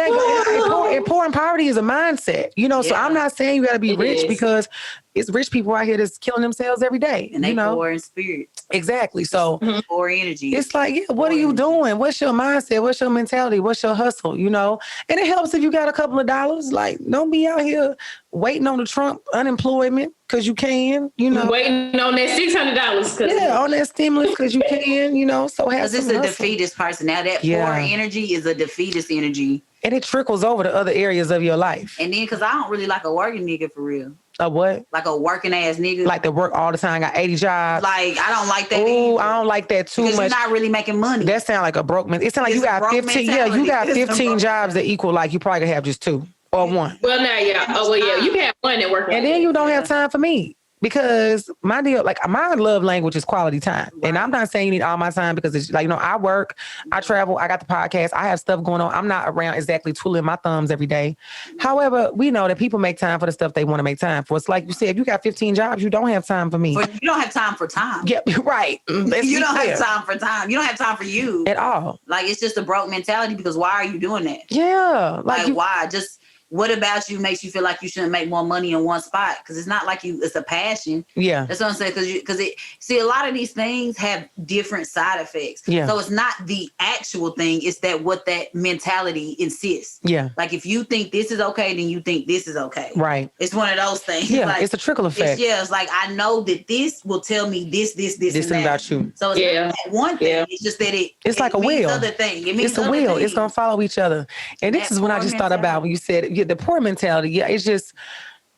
[SPEAKER 2] poor and poverty is a mindset. You know, so I'm not saying you got to be rich, because it's rich people out here that's killing themselves every day.
[SPEAKER 4] And they poor in spirit.
[SPEAKER 2] Exactly. So
[SPEAKER 4] poor energy.
[SPEAKER 2] It's like, what are you doing? What's your mindset? What's your mentality? What's your hustle? You know, and it helps if you got a couple of dollars. Like, don't be out here waiting on the Trump unemployment because you can. You know,
[SPEAKER 3] waiting on that $600.
[SPEAKER 2] On that stimulus because you can. You know, so have some
[SPEAKER 4] hustle. It's a defeatist person. Now that poor energy is a defeatist energy.
[SPEAKER 2] And it trickles over to other areas of your life.
[SPEAKER 4] And then, because I don't really like a working nigga for real.
[SPEAKER 2] A what?
[SPEAKER 4] Like a working ass nigga.
[SPEAKER 2] Like that work all the time, got 80 jobs.
[SPEAKER 4] Like, I don't like that
[SPEAKER 2] either. I don't like that too much.
[SPEAKER 4] Because you're not really making money.
[SPEAKER 2] That sound like a broke man. It sound like you got 15. Yeah, you got 15 jobs that equal like you probably could have just 2 or 1.
[SPEAKER 3] Well, now, you can have one that work.
[SPEAKER 2] And then you don't have time for me. Because my love language is quality time. Right. And I'm not saying you need all my time, because it's like, you know, I work, I travel, I got the podcast, I have stuff going on. I'm not around exactly twiddling my thumbs every day. However, we know that people make time for the stuff they want to make time for. It's like you said, if you got 15 jobs, you don't have time for me.
[SPEAKER 4] But you don't have time for time.
[SPEAKER 2] Yeah, right.
[SPEAKER 4] You don't have time for time. You don't have time for you.
[SPEAKER 2] At all.
[SPEAKER 4] Like, it's just a broke mentality, because why are you doing that?
[SPEAKER 2] Yeah.
[SPEAKER 4] Like why? Just... What about you makes you feel like you shouldn't make more money in one spot? Because it's not like it's a passion. Yeah. That's what I'm saying. Because a lot of these things have different side effects. Yeah. So it's not the actual thing. It's what that mentality insists. Yeah. Like, if you think this is okay, then you think this is okay. Right. It's one of those things. Yeah. Like, it's a trickle effect. It's like, I know that this will tell me this, and that. About you. So it's not that one thing. Yeah. It's just that it's like a wheel. Other thing. It means it's a wheel. Things. It's gonna follow each other. And this is when I just thought about when you said the poor mentality. Yeah, it's just,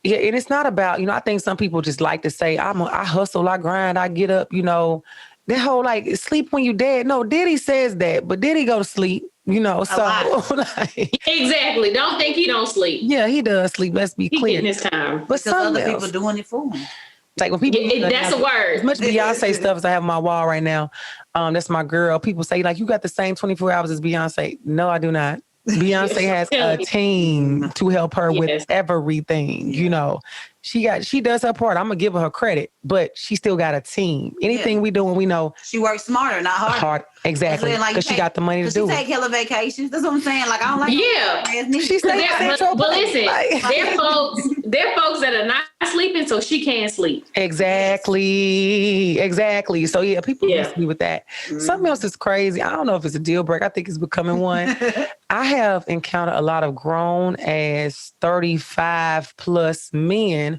[SPEAKER 4] and it's not about, you know, I think some people just like to say, I hustle, I grind, I get up, you know, that whole like sleep when you dead. No, Diddy says that, but Diddy go to sleep, you know, so like, exactly. Don't think he don't sleep. Yeah, he does sleep. Let's be clear. He getting his time. But some other people doing it for him. Like when people, that's a word. As much Beyonce stuff as I have on my wall right now, that's my girl. People say like, you got the same 24 hours as Beyonce. No, I do not. Beyonce has a team to help her with everything, you know. She does her part. I'm gonna give her credit, but she still got a team. Anything we do, and we know she works smarter, not harder. Exactly, because she got the money to do it. She take hella vacations. That's what I'm saying. Like, I don't like. Yeah, she's but listen, they're folks that are not sleeping, so she can't sleep. Exactly. So yeah, people miss me with that. Mm-hmm. Something else is crazy. I don't know if it's a deal breaker. I think it's becoming one. I have encountered a lot of grown ass 35 plus men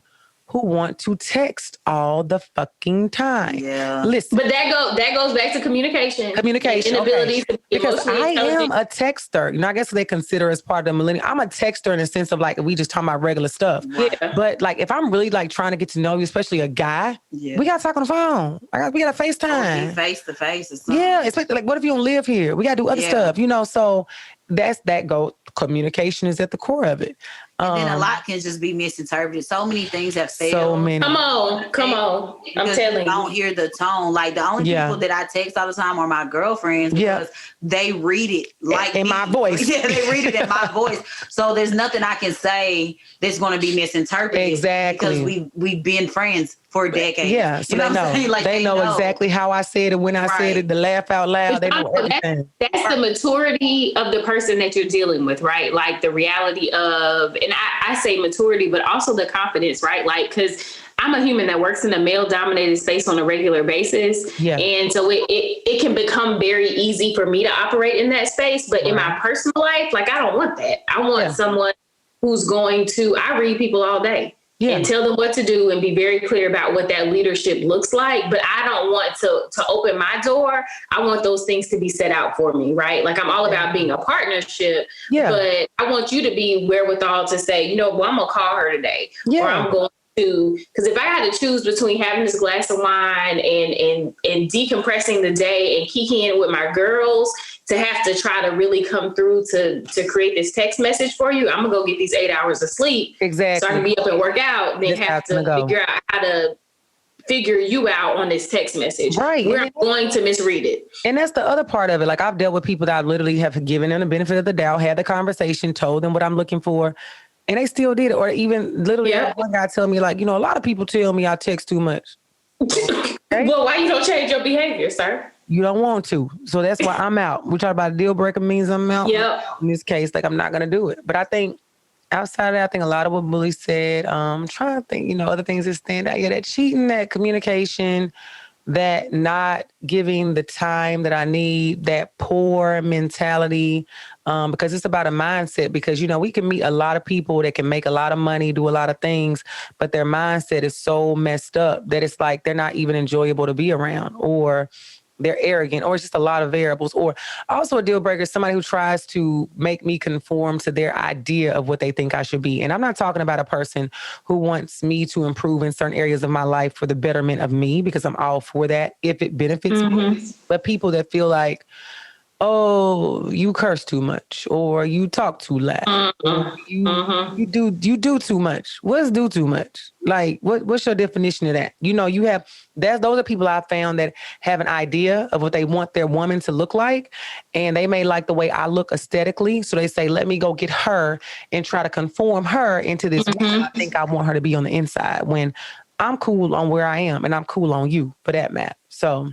[SPEAKER 4] who want to text all the fucking time. Yeah. Listen. But that goes back to communication. Inability to be because I am a texter. You know, I guess they consider as part of the millennial. I'm a texter in the sense of like, we just talking about regular stuff. Yeah. But like, if I'm really like trying to get to know you, especially a guy, we got to talk on the phone. We got to FaceTime. Face to face or something. Yeah. Especially like, what if you don't live here? We got to do other stuff, you know? So communication is at the core of it. And then a lot can just be misinterpreted. So many things have failed. So many. Come on. I'm telling you. Don't hear the tone. Like, the only people that I text all the time are my girlfriends because they read it like in my voice. Yeah, they read it in my voice. So there's nothing I can say that's going to be misinterpreted. Exactly. Because we've been friends for decades. Yeah, so they know. Like, they know exactly how I said it, when I said it, the laugh out loud. They know everything. That's the maturity of the person that you're dealing with, right? Like the reality of, and I say maturity, but also the confidence, right? Like, because
[SPEAKER 3] I'm a human that works in a male dominated space on a regular basis.
[SPEAKER 2] Yeah.
[SPEAKER 3] And so it can become very easy for me to operate in that space. But in my personal life, like, I don't want that. I want someone who's going to, I read people all day. And tell them what to do and be very clear about what that leadership looks like. But I don't want to open my door. I want those things to be set out for me, right? Like, I'm all about being a partnership, but I want you to be wherewithal to say, you know, well, I'm going to call her today, or I'm going to, because if I had to choose between having this glass of wine and decompressing the day and kicking it with my girls, to have to try to really come through to create this text message for you, I'm gonna go get these 8 hours of sleep. Exactly. So I can be up and work out, and then have to figure out how to figure you out on this text message. Right. We're going to misread it.
[SPEAKER 2] And that's the other part of it. Like, I've dealt with people that I literally have given them the benefit of the doubt, had the conversation, told them what I'm looking for, and they still did it. Or even literally one guy tell me, like, you know, a lot of people tell me I text too much.
[SPEAKER 3] Okay? Well, why you don't change your behavior, sir?
[SPEAKER 2] You don't want to. So that's why I'm out. We talk about a deal breaker means I'm out.
[SPEAKER 3] Yep.
[SPEAKER 2] In this case, like, I'm not going to do it. But I think outside of that, I think a lot of what Bulli said, I'm trying to think, you know, other things that stand out. Yeah, that cheating, that communication, that not giving the time that I need, that poor mentality, because it's about a mindset. Because, you know, we can meet a lot of people that can make a lot of money, do a lot of things, but their mindset is so messed up that it's like they're not even enjoyable to be around, or they're arrogant, or it's just a lot of variables. Or also a deal breaker is somebody who tries to make me conform to their idea of what they think I should be. And I'm not talking about a person who wants me to improve in certain areas of my life for the betterment of me, because I'm all for that if it benefits me. But people that feel like, oh, you curse too much, or you talk too loud, or you do too much. What's do too much? Like, what's your definition of that? You know, those are people I found that have an idea of what they want their woman to look like, and they may like the way I look aesthetically, so they say, let me go get her and try to conform her into this way I think I want her to be on the inside, when I'm cool on where I am, and I'm cool on you for that matter. So,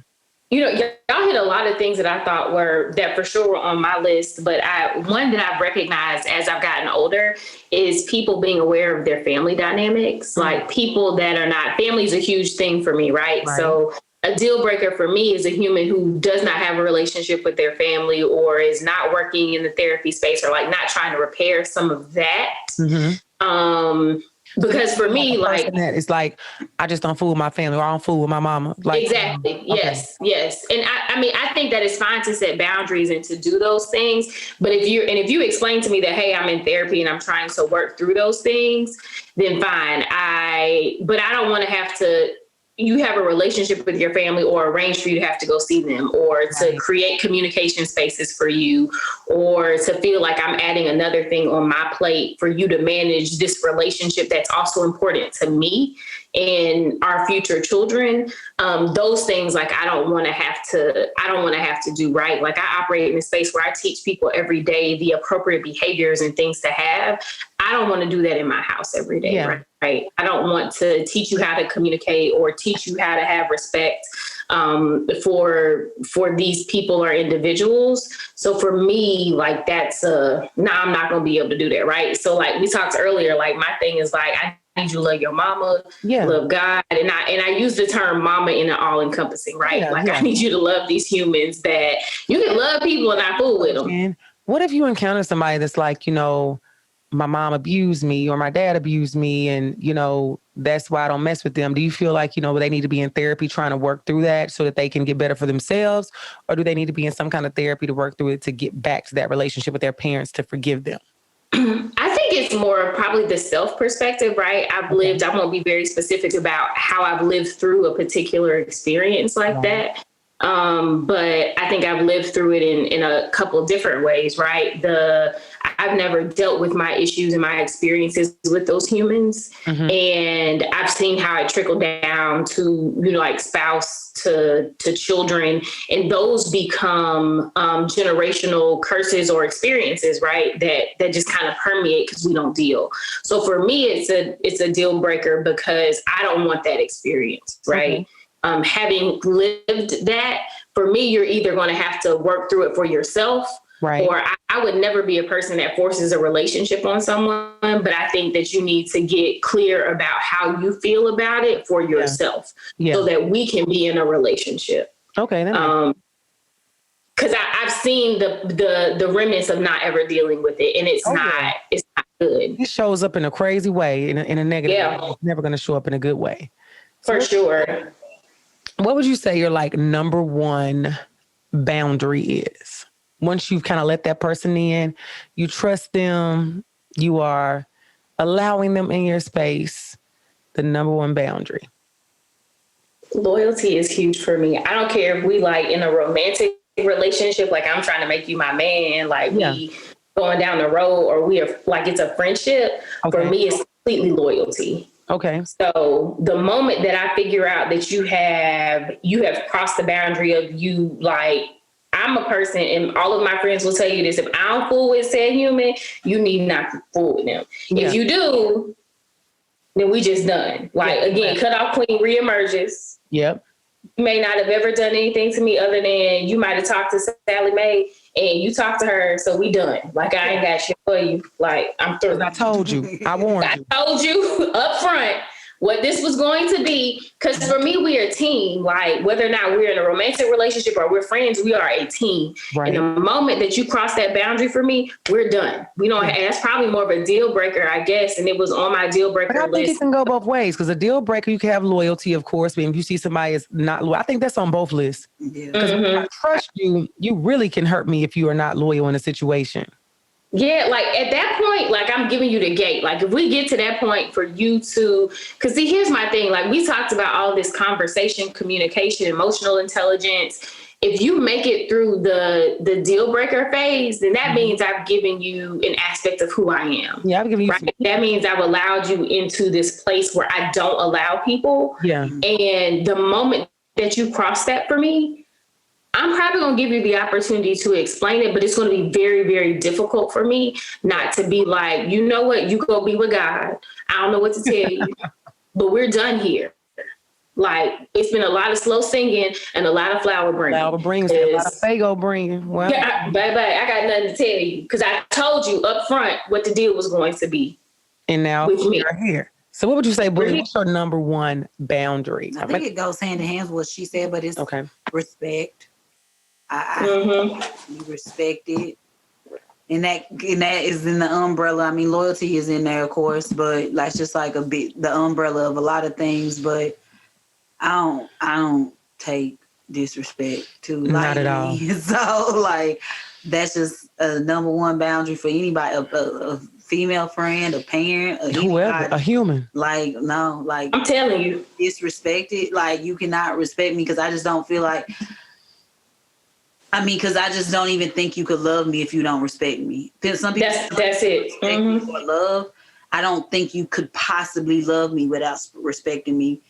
[SPEAKER 3] you know, y'all hit a lot of things that I thought that for sure were on my list. But one that I've recognized as I've gotten older is people being aware of their family dynamics. Like, people that are not, family is a huge thing for me, right? So a deal breaker for me is a human who does not have a relationship with their family, or is not working in the therapy space, or like not trying to repair some of that. Because for me, like,
[SPEAKER 2] it's like, I just don't fool with my family, or I don't fool with my mama. Like,
[SPEAKER 3] exactly. Yes. And I mean, I think that it's fine to set boundaries and to do those things. But if you explain to me that, hey, I'm in therapy and I'm trying to work through those things, then fine. But I don't want to have to, you have a relationship with your family, or arrange for you to have to go see them, or to create communication spaces for you, or to feel like I'm adding another thing on my plate for you to manage this relationship that's also important to me and our future children. Those things, like, I don't want to have to do, right? Like, I operate in a space where I teach people every day the appropriate behaviors and things to have. I don't want to do that in my house every day, right? I don't want to teach you how to communicate, or teach you how to have respect for these people or individuals. So for me, like, that's I'm not going to be able to do that, right? So, like we talked earlier, like, my thing is, like, I need you to love your mama, love God. And I use the term mama in an all-encompassing, right? I need you to love these humans, that you can love people and not fool with them.
[SPEAKER 2] And what if you encounter somebody that's like, you know, my mom abused me, or my dad abused me, and, you know, that's why I don't mess with them? Do you feel like, you know, they need to be in therapy trying to work through that so that they can get better for themselves? Or do they need to be in some kind of therapy to work through it, to get back to that relationship with their parents, to forgive them?
[SPEAKER 3] I think it's more probably the self perspective, right? I won't be very specific about how I've lived through a particular experience like that. But I think I've lived through it in a couple of different ways, right? I've never dealt with my issues and my experiences with those humans. And I've seen how it trickled down to, you know, like, spouse to children, and those become generational curses or experiences, right? That just kind of permeate because we don't deal. So for me, it's a deal breaker, because I don't want that experience, right? Having lived that, for me, you're either going to have to work through it for yourself,
[SPEAKER 2] Right.
[SPEAKER 3] Or I would never be a person that forces a relationship on someone, but I think that you need to get clear about how you feel about it for yourself so that we can be in a relationship.
[SPEAKER 2] Okay.
[SPEAKER 3] Because I've seen the remnants of not ever dealing with it, and it's not good.
[SPEAKER 2] It shows up in a crazy way, in a negative way. It's never going to show up in a good way.
[SPEAKER 3] For sure.
[SPEAKER 2] What would you say your like number one boundary is? Once you've kind of let that person in, you trust them, you are allowing them in your space, the number one boundary.
[SPEAKER 3] Loyalty is huge for me. I don't care if we like in a romantic relationship, like I'm trying to make you my man, like we going down the road, or we are like it's a friendship. For me, it's completely loyalty. Okay. So the moment that I figure out that you have crossed the boundary of you, like I'm a person, and all of my friends will tell you this: if I don't fool with said human, you need not to fool with them. If you do, then we just done. Like again, cut off queen reemerges. Yep. You may not have ever done anything to me other than you might have talked to Sally Mae and you talked to her, so we done. Like I ain't got shit for you. Like I'm through.
[SPEAKER 2] I told you. I warned you.
[SPEAKER 3] I told you up front what this was going to be. Because for me, we are a team. Like whether or not we're in a romantic relationship or we're friends, we are a team. Right. And the moment that you cross that boundary for me, we're done. We don't. And that's probably more of a deal breaker, I guess. And it was on my deal breaker list.
[SPEAKER 2] But I think it can go both ways, because a deal breaker, you can have loyalty, of course. But if you see somebody is not loyal, I think that's on both lists. Because when I trust you, you really can hurt me if you are not loyal in a situation.
[SPEAKER 3] Yeah, like at that point, like I'm giving you the gate. Like if we get to that point for you to, because see, here's my thing. Like we talked about all this conversation, communication, emotional intelligence. If you make it through the deal breaker phase, then that means I've given you an aspect of who I am. Yeah, I've given you. Right? That means I've allowed you into this place where I don't allow people. Yeah. And the moment that you cross that for me, I'm probably going to give you the opportunity to explain it, but it's going to be very, very difficult for me not to be like, you know what, you go be with God. I don't know what to tell you, but we're done here. Like, it's been a lot of slow singing and a lot of flower bringing. Flower brings, a lot of fago bringing. Well, yeah, baby, I got nothing to tell you because I told you up front what the deal was going to be.
[SPEAKER 2] And now we're here. So what would you say, Bulli, what's your number one boundary?
[SPEAKER 4] I think it goes hand in hand with what she said, but it's respect. You respect it, and that is in the umbrella. I mean, loyalty is in there, of course, but that's just like the umbrella of a lot of things. But I don't take disrespect to
[SPEAKER 2] not at all.
[SPEAKER 4] So like that's just a number one boundary for anybody, a female friend, a parent,
[SPEAKER 2] whoever, a human.
[SPEAKER 4] Like no, like
[SPEAKER 3] I'm telling you,
[SPEAKER 4] disrespect it. Like you cannot respect me because I just don't feel like. I mean, because I just don't even think you could love me if you don't respect me. Some people
[SPEAKER 3] that's it.
[SPEAKER 4] Me for love. I don't think you could possibly love me without respecting me.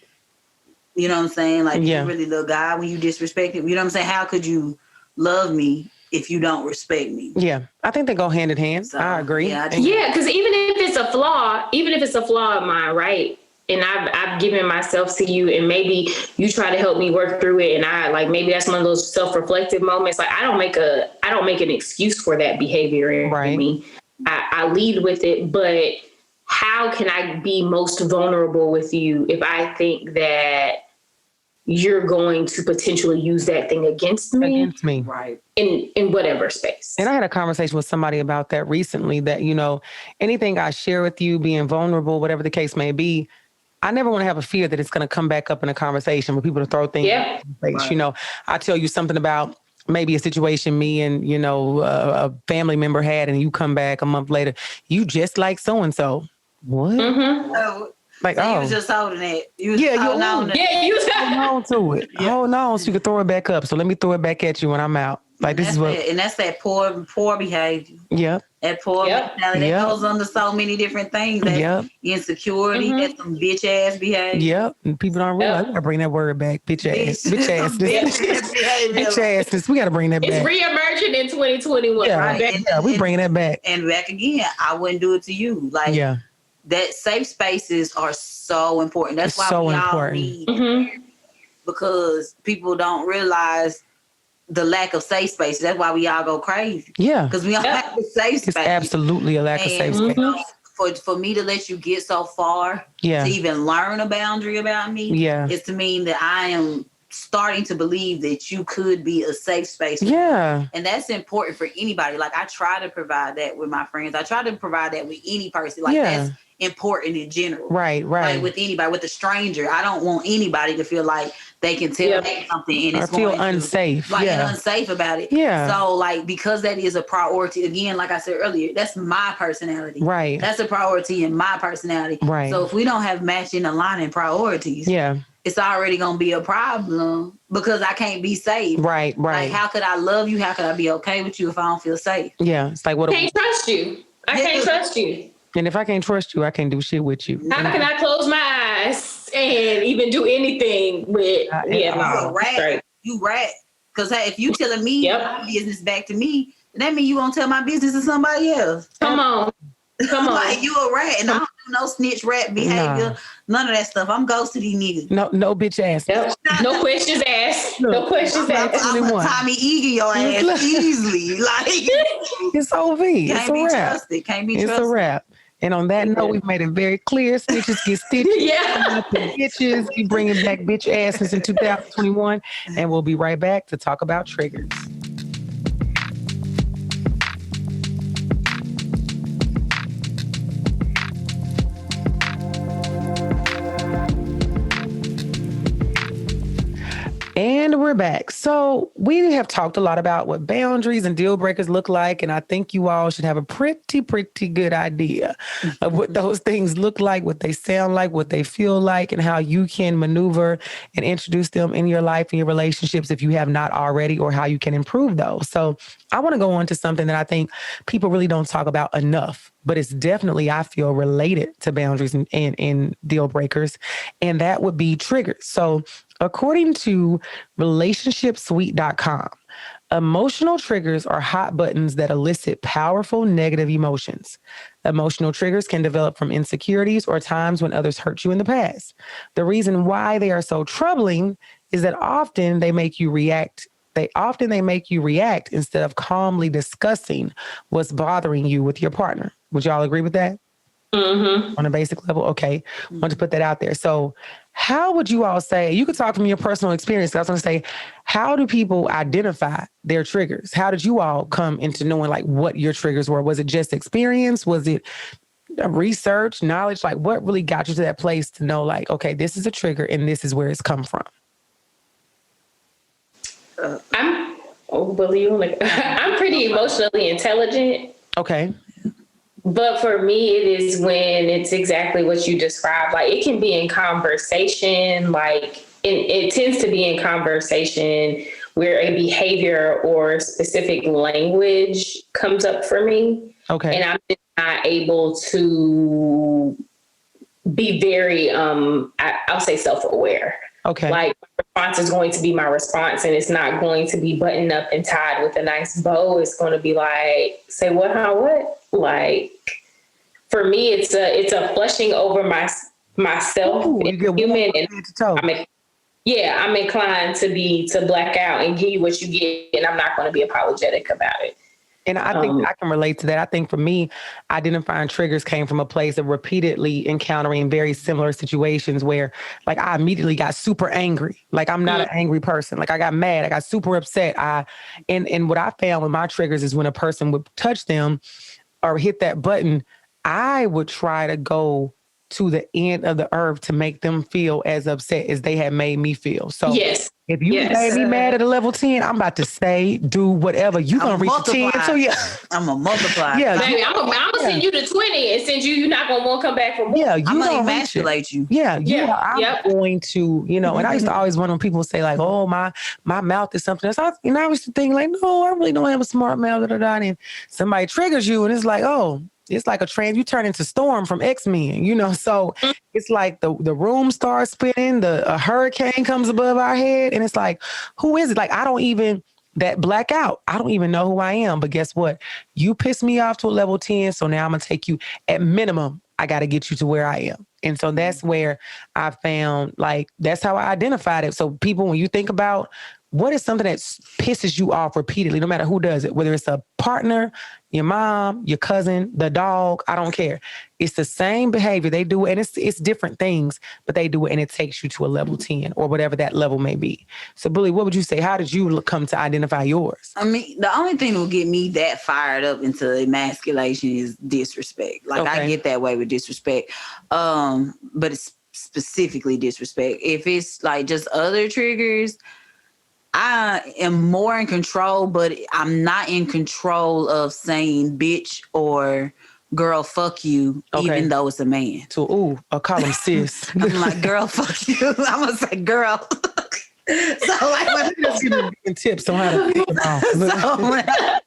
[SPEAKER 4] You know what I'm saying? Like, you really love God when you disrespect him. You know what I'm saying? How could you love me if you don't respect me?
[SPEAKER 2] Yeah, I think they go hand in hand. So, I agree.
[SPEAKER 3] Yeah, because even if it's a flaw of mine, right? And I've given myself to you, and maybe you try to help me work through it. And I like, maybe that's one of those self-reflective moments. Like I don't make an excuse for that behavior in me. I lead with it, but how can I be most vulnerable with you if I think that you're going to potentially use that thing against me?
[SPEAKER 4] Right.
[SPEAKER 3] In whatever space.
[SPEAKER 2] And I had a conversation with somebody about that recently, that, you know, anything I share with you, being vulnerable, whatever the case may be, I never want to have a fear that it's going to come back up in a conversation where people to throw things in your face. Right. You know, I tell you something about maybe a situation me and, you know, a family member had, and you come back a month later, you just like so-and-so. What?
[SPEAKER 4] So,
[SPEAKER 2] like,
[SPEAKER 4] so you was just holding it. You was
[SPEAKER 2] holding on to it.
[SPEAKER 4] Yeah.
[SPEAKER 2] Hold on so you can throw it back up. So let me throw it back at you when I'm out. Like this is what,
[SPEAKER 4] and that's that poor behavior.
[SPEAKER 2] Yeah.
[SPEAKER 4] That poor mentality that goes under so many different things. That insecurity, that's some bitch ass behavior.
[SPEAKER 2] Yep. And people don't realize we gotta bring that word back. Bitch ass. Bitch ass. Bitch ass. We gotta bring that back.
[SPEAKER 3] It's reemerging in 2021.
[SPEAKER 2] Yeah,
[SPEAKER 3] right?
[SPEAKER 2] We bringing that back.
[SPEAKER 4] And back again, I wouldn't do it to you. Like that safe spaces are so important. That's why we all need, because people don't realize the lack of safe space. That's why we all go crazy.
[SPEAKER 2] Yeah.
[SPEAKER 4] Because we don't have the safe space.
[SPEAKER 2] It's absolutely a lack of safe space.
[SPEAKER 4] For me to let you get so far to even learn a boundary about me is to mean that I am starting to believe that you could be a safe space.
[SPEAKER 2] Yeah.
[SPEAKER 4] And that's important for anybody. Like, I try to provide that with my friends. I try to provide that with any person. Like, that's important in general.
[SPEAKER 2] Right.
[SPEAKER 4] Like, with anybody, with a stranger. I don't want anybody to feel like they can tell me something and
[SPEAKER 2] or feel unsafe.
[SPEAKER 4] Unsafe about it.
[SPEAKER 2] Yeah.
[SPEAKER 4] So, like, because that is a priority, again, like I said earlier, that's my personality.
[SPEAKER 2] Right.
[SPEAKER 4] That's a priority in my personality.
[SPEAKER 2] Right.
[SPEAKER 4] So if we don't have matching, aligning priorities, it's already gonna be a problem because I can't be safe.
[SPEAKER 2] Right.
[SPEAKER 4] Like, how could I love you? How could I be okay with you if I don't feel safe?
[SPEAKER 2] Yeah. It's like, what?
[SPEAKER 3] I can't trust you. I can't trust you.
[SPEAKER 2] And if I can't trust you, I can't do shit with you.
[SPEAKER 3] How can I close my eyes and even do anything with?
[SPEAKER 4] You a rat. Right. You rat. Because if you telling me my business back to me, that means you won't tell my business to somebody else.
[SPEAKER 3] Come on.
[SPEAKER 4] Like, you a rat, and I don't do no snitch rat behavior. None of that stuff. I'm ghosting these niggas.
[SPEAKER 2] No bitch ass.
[SPEAKER 3] Yep. No questions asked. No questions asked.
[SPEAKER 4] I'm a Tommy Egan your ass easily. Like,
[SPEAKER 2] it's OV. It's a wrap.
[SPEAKER 4] Trusted. Can't be trusted.
[SPEAKER 2] It's a wrap. And on that note, we've made it very clear. Snitches get stitches. Bitches. We bringing back bitch asses in 2021. And we'll be right back to talk about triggers. And we're back. So we have talked a lot about what boundaries and deal breakers look like. And I think you all should have a pretty good idea of what those things look like, what they sound like, what they feel like, and how you can maneuver and introduce them in your life and your relationships if you have not already, or how you can improve those. So I want to go on to something that I think people really don't talk about enough, but it's definitely, I feel, related to boundaries and deal breakers. And that would be triggers. So according to relationshipsuite.com, emotional triggers are hot buttons that elicit powerful negative emotions. Emotional triggers can develop from insecurities or times when others hurt you in the past. The reason why they are so troubling is that often they make you react. They make you react instead of calmly discussing what's bothering you with your partner. Would y'all agree with that? Mm-hmm. On a basic level? Okay. I want to put that out there. So how would you all say, you could talk from your personal experience. I was going to say, how do people identify their triggers? How did you all come into knowing like what your triggers were? Was it just experience? Was it research, knowledge? Like, what really got you to that place to know like, okay, this is a trigger and this is where it's come from?
[SPEAKER 3] I'm pretty emotionally intelligent.
[SPEAKER 2] Okay.
[SPEAKER 3] But for me, it is when it's exactly what you described. Like, it can be in conversation, like it tends to be in conversation where a behavior or specific language comes up for me. Okay. And I'm just not able to be very, I'll say self-aware. Okay. Like, my response is going to be my response, and it's not going to be buttoned up and tied with a nice bow. It's going to be like, say what, how, what? Like, for me, it's a flushing over myself. Ooh, human, and I'm inclined to black out and give you what you get, and I'm not going to be apologetic about it.
[SPEAKER 2] And I think I can relate to that. I think for me, identifying triggers came from a place of repeatedly encountering very similar situations where like I immediately got super angry. Like I'm not an angry person. Like I got mad. I got super upset. And what I found with my triggers is when a person would touch them or hit that button, I would try to go to the end of the earth to make them feel as upset as they had made me feel. So if you made me mad at a level 10, I'm about to say, do whatever. You're going to reach 10. So
[SPEAKER 4] I'm going to multiply.
[SPEAKER 3] Yeah. Baby, I'm going to send you to 20 and send you're not going to want to come back for more.
[SPEAKER 2] Yeah.
[SPEAKER 4] I'm going to emasculate you.
[SPEAKER 2] Yeah. I'm going to, and I used to always wonder when people say like, oh, my mouth is something else. I used to think like, no, I really don't have a smart mouth. And somebody triggers you and it's like, oh, it's like you turn into Storm from X-Men, so it's like the room starts spinning, a hurricane comes above our head. And it's like, who is it? Like, that blackout, I don't even know who I am. But guess what? You pissed me off to a level 10. So now I'm going to take you at minimum. I got to get you to where I am. And so that's where I found that's how I identified it. So people, when you think about what is something that pisses you off repeatedly, no matter who does it, whether it's a partner, your mom, your cousin, the dog, I don't care. It's the same behavior they do, and it's different things, but they do it, and it takes you to a level 10 or whatever that level may be. So, Bulli, what would you say? How did you come to identify yours?
[SPEAKER 4] I mean, the only thing that will get me that fired up into emasculation is disrespect. Like, I get that way with disrespect, but it's specifically disrespect. If it's like just other triggers, I am more in control, but I'm not in control of saying bitch or girl, fuck you, even though it's a man.
[SPEAKER 2] So, I'll call him sis.
[SPEAKER 4] I'm like, girl, fuck you. I'm going to say girl. So, like,
[SPEAKER 2] just giving tips on how to pick them off.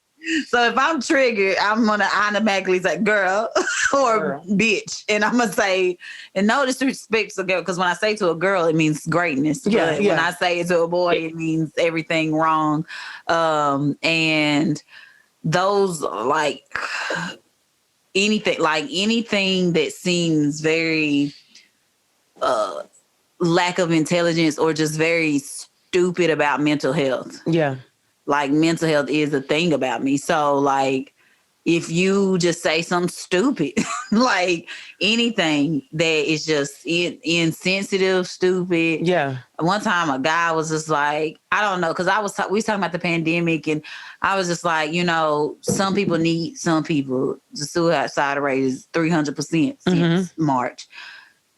[SPEAKER 4] So if I'm triggered, I'm going to automatically say girl or bitch. And I'm going to say, and no disrespect to a girl, because when I say to a girl, it means greatness.
[SPEAKER 2] Yeah,
[SPEAKER 4] but when I say it to a boy, it means everything wrong. And those, like, anything that seems very lack of intelligence or just very stupid about mental health.
[SPEAKER 2] Yeah.
[SPEAKER 4] Like, mental health is a thing about me. So, like, if you just say something stupid, like anything that is just insensitive, stupid. Yeah. One time a guy was just like, I don't know, because we was talking about the pandemic, and I was just like, you know, some people need some people. The suicide rate is 300% since March.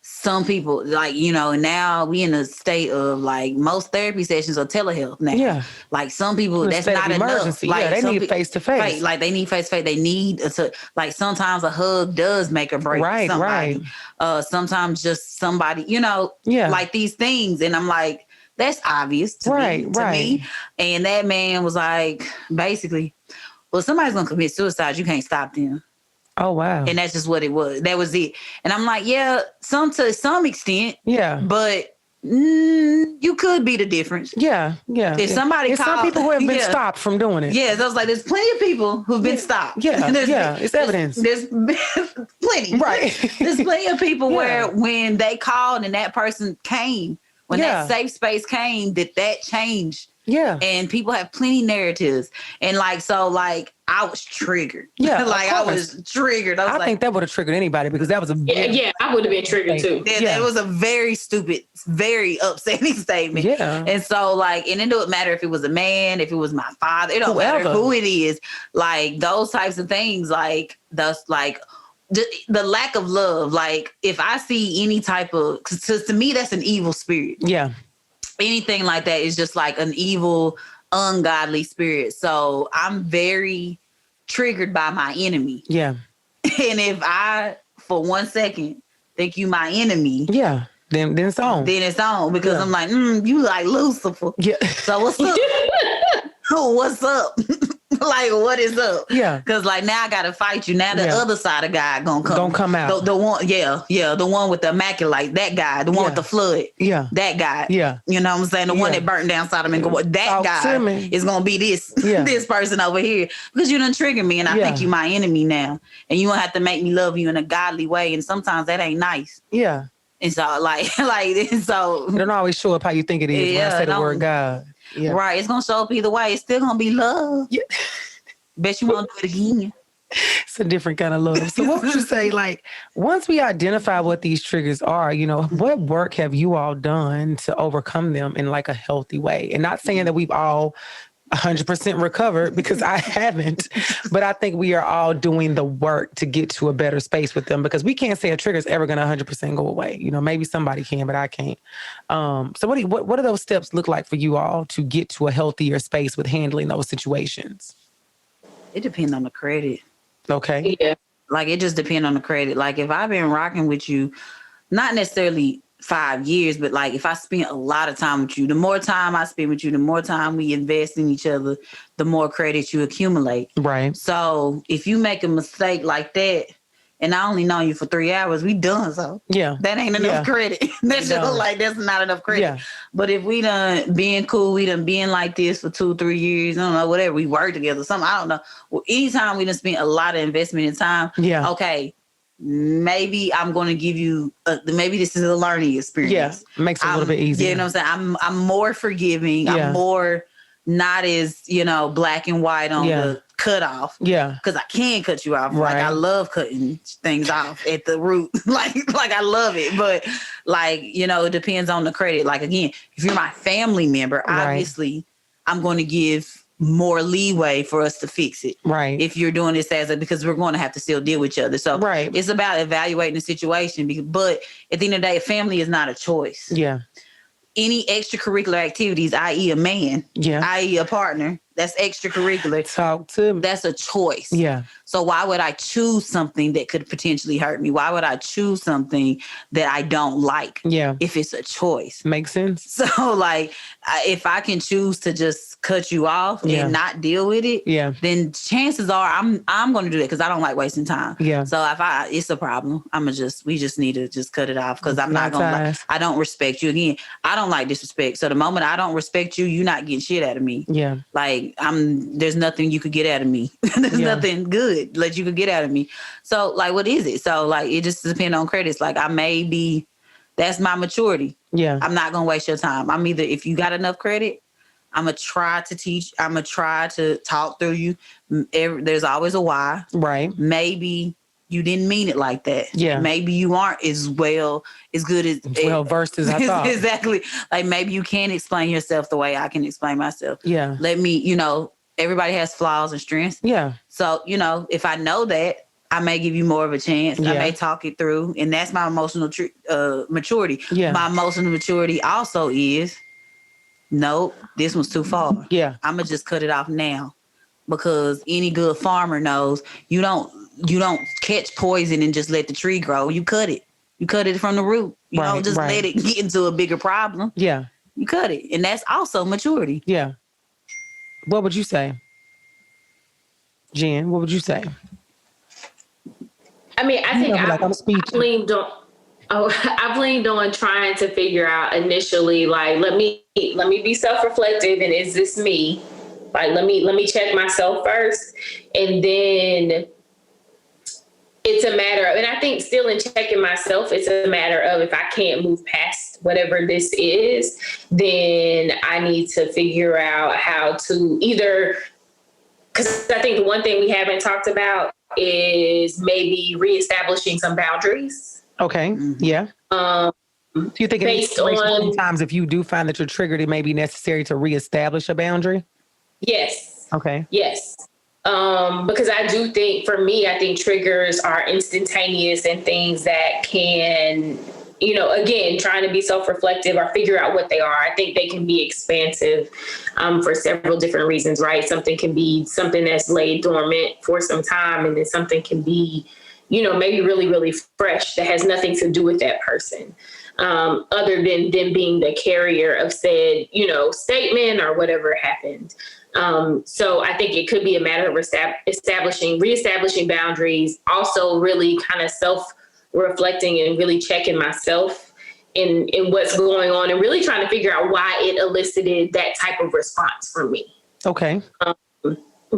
[SPEAKER 4] Some people, like, you know, now we in a state of, like, most therapy sessions are telehealth now. Yeah. Like, some people, that's not enough. Like,
[SPEAKER 2] they need face-to-face.
[SPEAKER 4] Like, they need face-to-face. They need to, like, sometimes a hug does make or break somebody. Right. Sometimes just somebody, you know, like these things. And I'm like, that's obvious to me. And that man was like, basically, well, somebody's going to commit suicide. You can't stop them.
[SPEAKER 2] Oh, wow.
[SPEAKER 4] And that's just what it was. That was it. And I'm like, yeah, to some extent. Yeah. But you could be the difference.
[SPEAKER 2] Yeah. Yeah.
[SPEAKER 4] If somebody called,
[SPEAKER 2] some people who have been stopped from doing it.
[SPEAKER 4] Yeah. So I was like, there's plenty of people who've been stopped.
[SPEAKER 2] Yeah. It's evidence.
[SPEAKER 4] There's plenty. Right. There's plenty of people where when they called and that person came, when that safe space came, that changed. Yeah. And people have plenty narratives. And like, so like, I was triggered. Yeah. Like, I was triggered. I
[SPEAKER 2] think that would have triggered anybody, because that was a
[SPEAKER 3] I would have been triggered too.
[SPEAKER 4] Yeah. It was a very stupid, very upsetting statement. Yeah. And so like, and it don't matter if it was a man, if it was my father, it don't matter who it is. Like, those types of things, like, that's like the lack of love. Like, if I see any type of, to me, that's an evil spirit. Yeah. Anything like that is just like an evil, ungodly spirit. So I'm very triggered by my enemy. Yeah. And if I, for 1 second, think you my enemy. Yeah. Then it's on. Then it's on, because I'm like, you like Lucifer. Yeah. So what's up? What's up? Like, what is up? Yeah. Because like, now I gotta fight you. Now the other side of God gonna come out. The one, the one with the immaculate, that guy, the one with the flood. Yeah. That guy. Yeah. You know what I'm saying? The one that burnt down Sodom and Gomorrah. That guy is gonna be this person over here. Because you done triggered me, and I think you my enemy now. And you gonna have to make me love you in a godly way. And sometimes that ain't nice. Yeah. And so so
[SPEAKER 2] it don't always show up how you think it is when I say the word God.
[SPEAKER 4] Yeah. Right. It's going to show up either way. It's still going to be love. Yeah. Bet you won't do it again.
[SPEAKER 2] It's a different kind of love. So what would you say, like, once we identify what these triggers are, you know, what work have you all done to overcome them in like a healthy way? And not saying that we've all 100% recovered, because I haven't, but I think we are all doing the work to get to a better space with them, because we can't say a trigger is ever going to 100% go away. You know, maybe somebody can, but I can't. So what do those steps look like for you all to get to a healthier space with handling those situations?
[SPEAKER 4] It depends on the credit.
[SPEAKER 2] Okay.
[SPEAKER 4] Yeah. Like, it just depends on the credit. Like, if I've been rocking with you, not necessarily 5 years, but like, if I spend a lot of time with you, the more time I spend with you, the more time we invest in each other, the more credit you accumulate. Right. So if you make a mistake like that, and I only know you for 3 hours, we done. So yeah, that ain't enough credit. That's just like, that's not enough credit. Yeah. But if we done being cool, we done being like this for 2-3 years, I don't know, whatever, we work together, something, I don't know. Well, anytime we done spent a lot of investment in time, okay, maybe I'm going to give you, maybe this is a learning experience.
[SPEAKER 2] Yeah, makes it a little bit easier.
[SPEAKER 4] You know what I'm saying? I'm more forgiving.
[SPEAKER 2] Yeah.
[SPEAKER 4] I'm more not as, black and white on the cutoff.
[SPEAKER 2] Yeah.
[SPEAKER 4] Because I can cut you off.
[SPEAKER 2] Right.
[SPEAKER 4] Like, I love cutting things off at the root. like I love it. But, it depends on the credit. Like, again, if you're my family member, obviously, I'm going to give more leeway for us to fix it.
[SPEAKER 2] Right.
[SPEAKER 4] If you're doing this because we're going to have to still deal with each other. So it's about evaluating the situation. But at the end of the day, family is not a choice.
[SPEAKER 2] Yeah.
[SPEAKER 4] Any extracurricular activities, i.e. a man, i.e. a partner, that's extracurricular.
[SPEAKER 2] Talk to me.
[SPEAKER 4] That's a choice.
[SPEAKER 2] Yeah.
[SPEAKER 4] So why would I choose something that could potentially hurt me? Why would I choose something that I don't like?
[SPEAKER 2] Yeah.
[SPEAKER 4] If it's a choice.
[SPEAKER 2] Makes sense.
[SPEAKER 4] So if I can choose to just cut you off and not deal with it, then chances are I'm going to do that because I don't like wasting time.
[SPEAKER 2] Yeah.
[SPEAKER 4] So if it's a problem, we just need to just cut it off because I'm not going to, I don't respect you. Again, I don't like disrespect. So the moment I don't respect you, you're not getting shit out of me.
[SPEAKER 2] Yeah.
[SPEAKER 4] There's nothing you could get out of me. There's nothing good that you could get out of me. So what is it? So it just depends on credits. That's my maturity.
[SPEAKER 2] Yeah.
[SPEAKER 4] I'm not going to waste your time. I'm either, if you got enough credit, I'm going to try to teach. I'm going to try to talk through you. There's always a why.
[SPEAKER 2] Right.
[SPEAKER 4] Maybe you didn't mean it like that.
[SPEAKER 2] Yeah.
[SPEAKER 4] Maybe you aren't as good as
[SPEAKER 2] well versed as I thought.
[SPEAKER 4] Exactly. Maybe you can explain yourself the way I can explain myself.
[SPEAKER 2] Yeah.
[SPEAKER 4] Let me, everybody has flaws and strengths.
[SPEAKER 2] Yeah.
[SPEAKER 4] So, if I know that, I may give you more of a chance. I may talk it through. And that's my emotional maturity.
[SPEAKER 2] Yeah.
[SPEAKER 4] My emotional maturity also is, nope, this one's too far.
[SPEAKER 2] Yeah.
[SPEAKER 4] I'm going to just cut it off now. Because any good farmer knows you don't catch poison and just let the tree grow. You cut it. You cut it from the root. You don't just let it get into a bigger problem.
[SPEAKER 2] Yeah.
[SPEAKER 4] You cut it. And that's also maturity.
[SPEAKER 2] Yeah. What would you say? Jen, what would you say?
[SPEAKER 3] I mean, I think I've leaned on trying to figure out initially, let me be self-reflective, and is this me? Let me check myself first, and then it's a matter of, and I think still in checking myself, it's a matter of if I can't move past whatever this is, then I need to figure out how to either, because I think the one thing we haven't talked about is maybe reestablishing some boundaries.
[SPEAKER 2] Okay. Yeah. Do you think
[SPEAKER 3] based on
[SPEAKER 2] sometimes if you do find that you're triggered, it may be necessary to reestablish a boundary?
[SPEAKER 3] Yes.
[SPEAKER 2] Okay.
[SPEAKER 3] Yes. Because I do think, for me, I think triggers are instantaneous and things that can, again, trying to be self-reflective or figure out what they are. I think they can be expansive for several different reasons, right? Something can be something that's laid dormant for some time, and then something can be, maybe really, really fresh that has nothing to do with that person. Other than them being the carrier of said, statement or whatever happened. So I think it could be a matter of reestablishing boundaries, also really kind of self-reflecting and really checking myself in what's going on and really trying to figure out why it elicited that type of response from me.
[SPEAKER 2] Okay.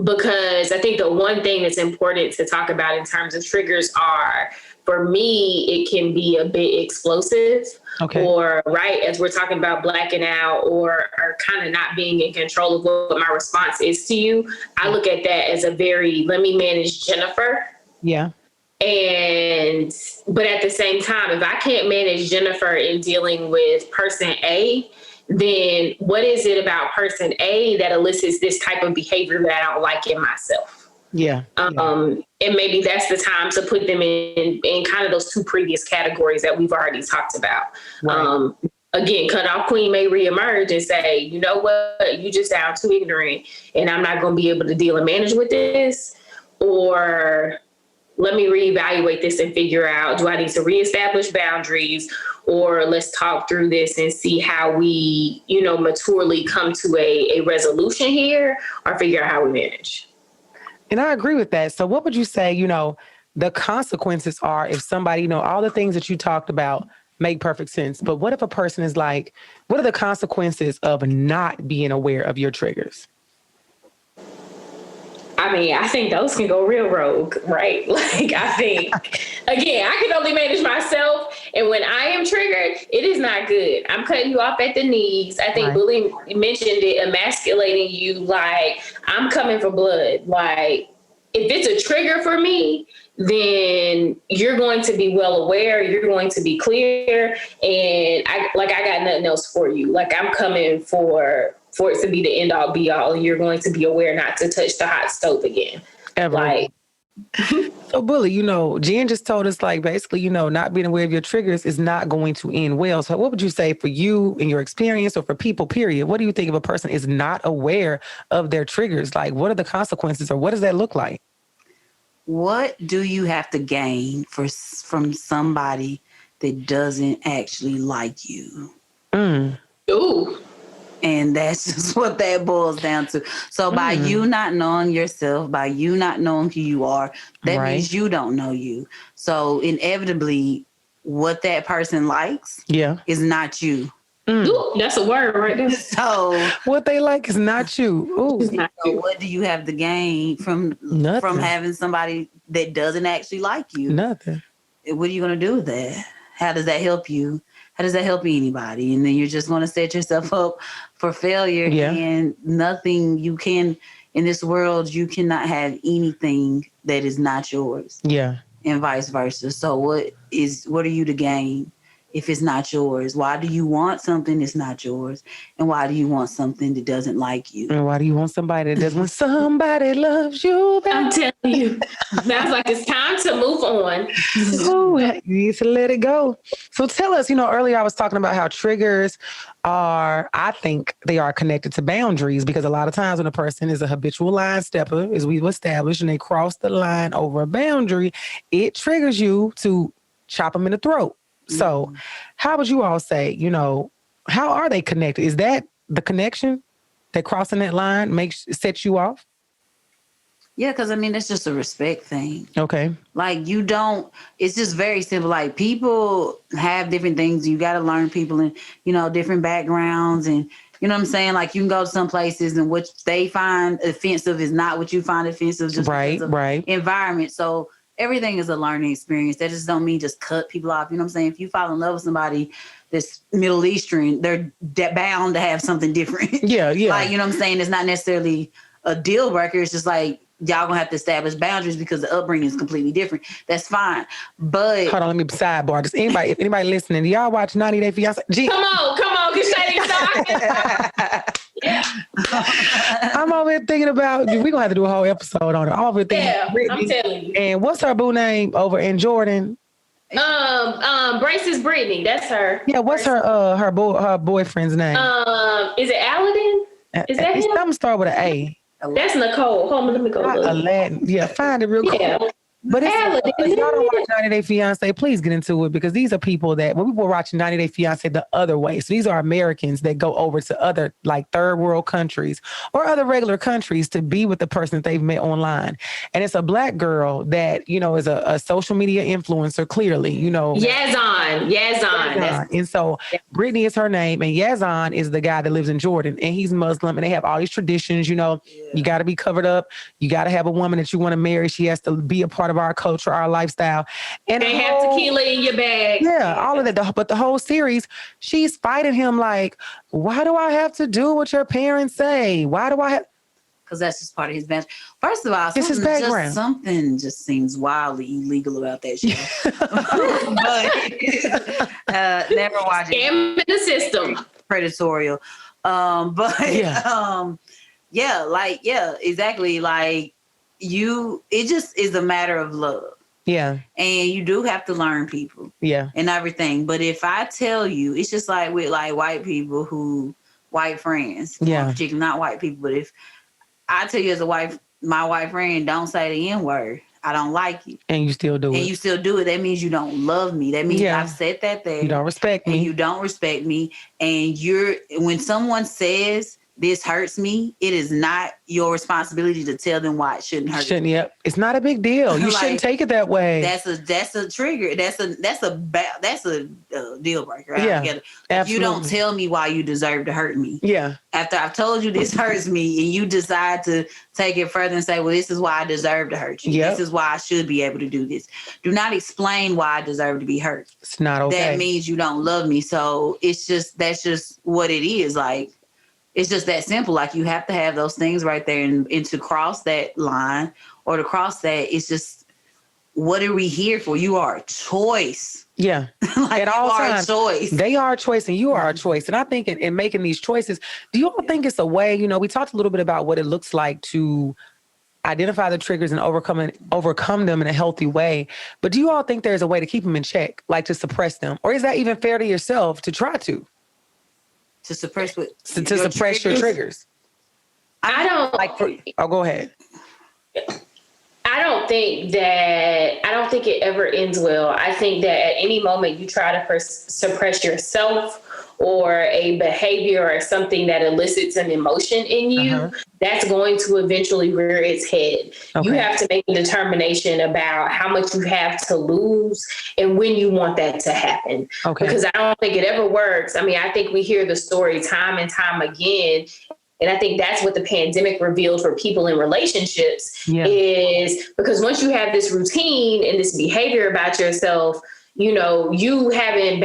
[SPEAKER 3] Because I think the one thing that's important to talk about in terms of triggers are, for me, it can be a bit explosive.
[SPEAKER 2] Okay.
[SPEAKER 3] Or, as we're talking about blacking out or kind of not being in control of what my response is to you, I look at that as a very, let me manage Jennifer.
[SPEAKER 2] Yeah.
[SPEAKER 3] But at the same time, if I can't manage Jennifer in dealing with person A, then what is it about person A that elicits this type of behavior that I don't like in myself?
[SPEAKER 2] Yeah.
[SPEAKER 3] And maybe that's the time to put them in kind of those two previous categories that we've already talked about. Right. Again, cutoff queen may reemerge and say, you know what, you just sound too ignorant and I'm not going to be able to deal and manage with this. Or let me reevaluate this and figure out, do I need to reestablish boundaries, or let's talk through this and see how we, maturely come to a resolution here, or figure out how we manage.
[SPEAKER 2] And I agree with that. So what would you say, the consequences are if somebody, all the things that you talked about make perfect sense. But what if a person is what are the consequences of not being aware of your triggers?
[SPEAKER 3] I mean, I think those can go real rogue, right? Like, I think, again, I can only manage myself. And when I am triggered, it is not good. I'm cutting you off at the knees. I think Bully mentioned it, emasculating you. Like, I'm coming for blood. Like, if it's a trigger for me, then you're going to be well aware. You're going to be clear. And I got nothing else for you. Like, I'm coming for it to be the end all be all. You're going to be aware not to touch the hot stove again.
[SPEAKER 2] Ever.
[SPEAKER 3] Like,
[SPEAKER 2] so Bully, Jen just told us, like, basically, not being aware of your triggers is not going to end well. So what would you say for you in your experience, or for people, period? What do you think if a person is not aware of their triggers? Like, what are the consequences, or what does that look like?
[SPEAKER 4] What do you have to gain from somebody that doesn't actually like you?
[SPEAKER 3] Ooh.
[SPEAKER 4] And that's just what that boils down to. So by you not knowing yourself, by you not knowing who you are, that means you don't know you. So inevitably, what that person likes is not you.
[SPEAKER 3] Ooh, that's a word right there.
[SPEAKER 4] So
[SPEAKER 2] what they like is not you. Ooh.
[SPEAKER 4] So what do you have to gain from having somebody that doesn't actually like you?
[SPEAKER 2] Nothing.
[SPEAKER 4] What are you going to do with that? How does that help you? How does that help anybody? And then you're just going to set yourself up for failure. And nothing you can, in this world, you cannot have anything that is not yours.
[SPEAKER 2] Yeah.
[SPEAKER 4] And vice versa. So what are you to gain if it's not yours? Why do you want something that's not yours? And why do you want something that doesn't like you?
[SPEAKER 2] And why do you want somebody that does when somebody loves you back?
[SPEAKER 3] I'm telling you. Sounds like it's time to move on.
[SPEAKER 2] Ooh, you need to let it go. So tell us, earlier I was talking about how triggers I think they are connected to boundaries, because a lot of times when a person is a habitual line stepper, as we've established, and they cross the line over a boundary, it triggers you to chop them in the throat. So how would you all say, how are they connected? Is that the connection that crossing that line sets you off?
[SPEAKER 4] Yeah, because it's just a respect thing.
[SPEAKER 2] Okay.
[SPEAKER 4] Like it's just very simple. Like, people have different things. You got to learn people in, different backgrounds, and you know what I'm saying? Like, you can go to some places and what they find offensive is not what you find offensive, just because of environment. So everything is a learning experience. That just don't mean just cut people off. You know what I'm saying? If you fall in love with somebody that's Middle Eastern, they're bound to have something different.
[SPEAKER 2] Yeah.
[SPEAKER 4] Like, you know what I'm saying? It's not necessarily a deal breaker. It's just like, y'all gonna have to establish boundaries because the upbringing is completely different. That's fine. But
[SPEAKER 2] hold on, let me sidebar. If anybody listening, do y'all watch 90 Day Fiance?
[SPEAKER 3] Come on, get that. Yeah.
[SPEAKER 2] I'm over here thinking about, we're gonna have to do a whole episode on it. I'm over here thinking
[SPEAKER 3] I'm telling you.
[SPEAKER 2] And what's her boo name over in Jordan?
[SPEAKER 3] Brace's Brittany. That's her.
[SPEAKER 2] Yeah, what's her boyfriend's name?
[SPEAKER 3] Is it Aladdin? Is that him?
[SPEAKER 2] Something start with an A.
[SPEAKER 3] That's Nicole. Hold on, let me go look.
[SPEAKER 2] Aladdin. Yeah, find it real quick.
[SPEAKER 3] Yeah.
[SPEAKER 2] But if y'all don't watch 90 Day Fiance, please get into it, because these are people that, when people are watching 90 Day Fiance the other way, so these are Americans that go over to other, like, third world countries or other regular countries to be with the person that they've met online. And it's a Black girl that, is a social media influencer, clearly, Yazan. And so Brittany is her name, and Yazan is the guy that lives in Jordan, and he's Muslim, and they have all these traditions, you got to be covered up. You got to have a woman that you want to marry. She has to be a part of our culture, our lifestyle. And
[SPEAKER 3] they have tequila in your bag.
[SPEAKER 2] Yeah, all of that. But the whole series, she's fighting him like, why do I have to do what your parents say? Why do I have...
[SPEAKER 4] Because that's just part of his background. First of all,
[SPEAKER 2] it's his background.
[SPEAKER 4] Something just seems wildly illegal about that show. But never watch it.
[SPEAKER 3] Scam in the system.
[SPEAKER 4] Predatorial. Exactly. Like, it just is a matter of love.
[SPEAKER 2] Yeah.
[SPEAKER 4] And you do have to learn people.
[SPEAKER 2] Yeah.
[SPEAKER 4] And everything. But if I tell you, it's just like with like white people white friends.
[SPEAKER 2] Yeah.
[SPEAKER 4] Particularly not white people. But if I tell you as my white friend, don't say the N-word, I don't like you.
[SPEAKER 2] And you still do it.
[SPEAKER 4] And you still do it. That means you don't love me. That means I've said that there.
[SPEAKER 2] You don't respect me.
[SPEAKER 4] And you don't respect me. And when someone says this hurts me, it is not your responsibility to tell them why it shouldn't hurt.
[SPEAKER 2] Yep. It's not a big deal. You shouldn't take it that way.
[SPEAKER 4] That's a trigger. That's a deal breaker.
[SPEAKER 2] Yeah,
[SPEAKER 4] you don't tell me why you deserve to hurt me.
[SPEAKER 2] Yeah.
[SPEAKER 4] After I've told you this hurts me, and you decide to take it further and say, well, this is why I deserve to hurt you. Yep. This is why I should be able to do this. Do not explain why I deserve to be hurt.
[SPEAKER 2] It's not okay.
[SPEAKER 4] That means you don't love me. So that's just what it is. Like, it's just that simple. Like, you have to have those things right there, and to cross that line or to cross that, it's just, what are we here for? You are a choice.
[SPEAKER 2] Yeah.
[SPEAKER 4] Like, at all times, choice.
[SPEAKER 2] They are a choice and you are a choice. And I think in making these choices, do you all think it's a way, we talked a little bit about what it looks like to identify the triggers and overcome them in a healthy way. But do you all think there's a way to keep them in check, like to suppress them? Or is that even fair to yourself to try to?
[SPEAKER 4] To suppress what?
[SPEAKER 2] To suppress your triggers.
[SPEAKER 3] I don't
[SPEAKER 2] go ahead.
[SPEAKER 3] I don't think it ever ends well. I think that at any moment you try to suppress yourself or a behavior or something that elicits an emotion in you, that's going to eventually rear its head. Okay. You have to make a determination about how much you have to lose and when you want that to happen. Okay. Because I don't think it ever works. I mean, I think we hear the story time and time again. And I think that's what the pandemic revealed for people in relationships is because once you have this routine and this behavior about yourself, you having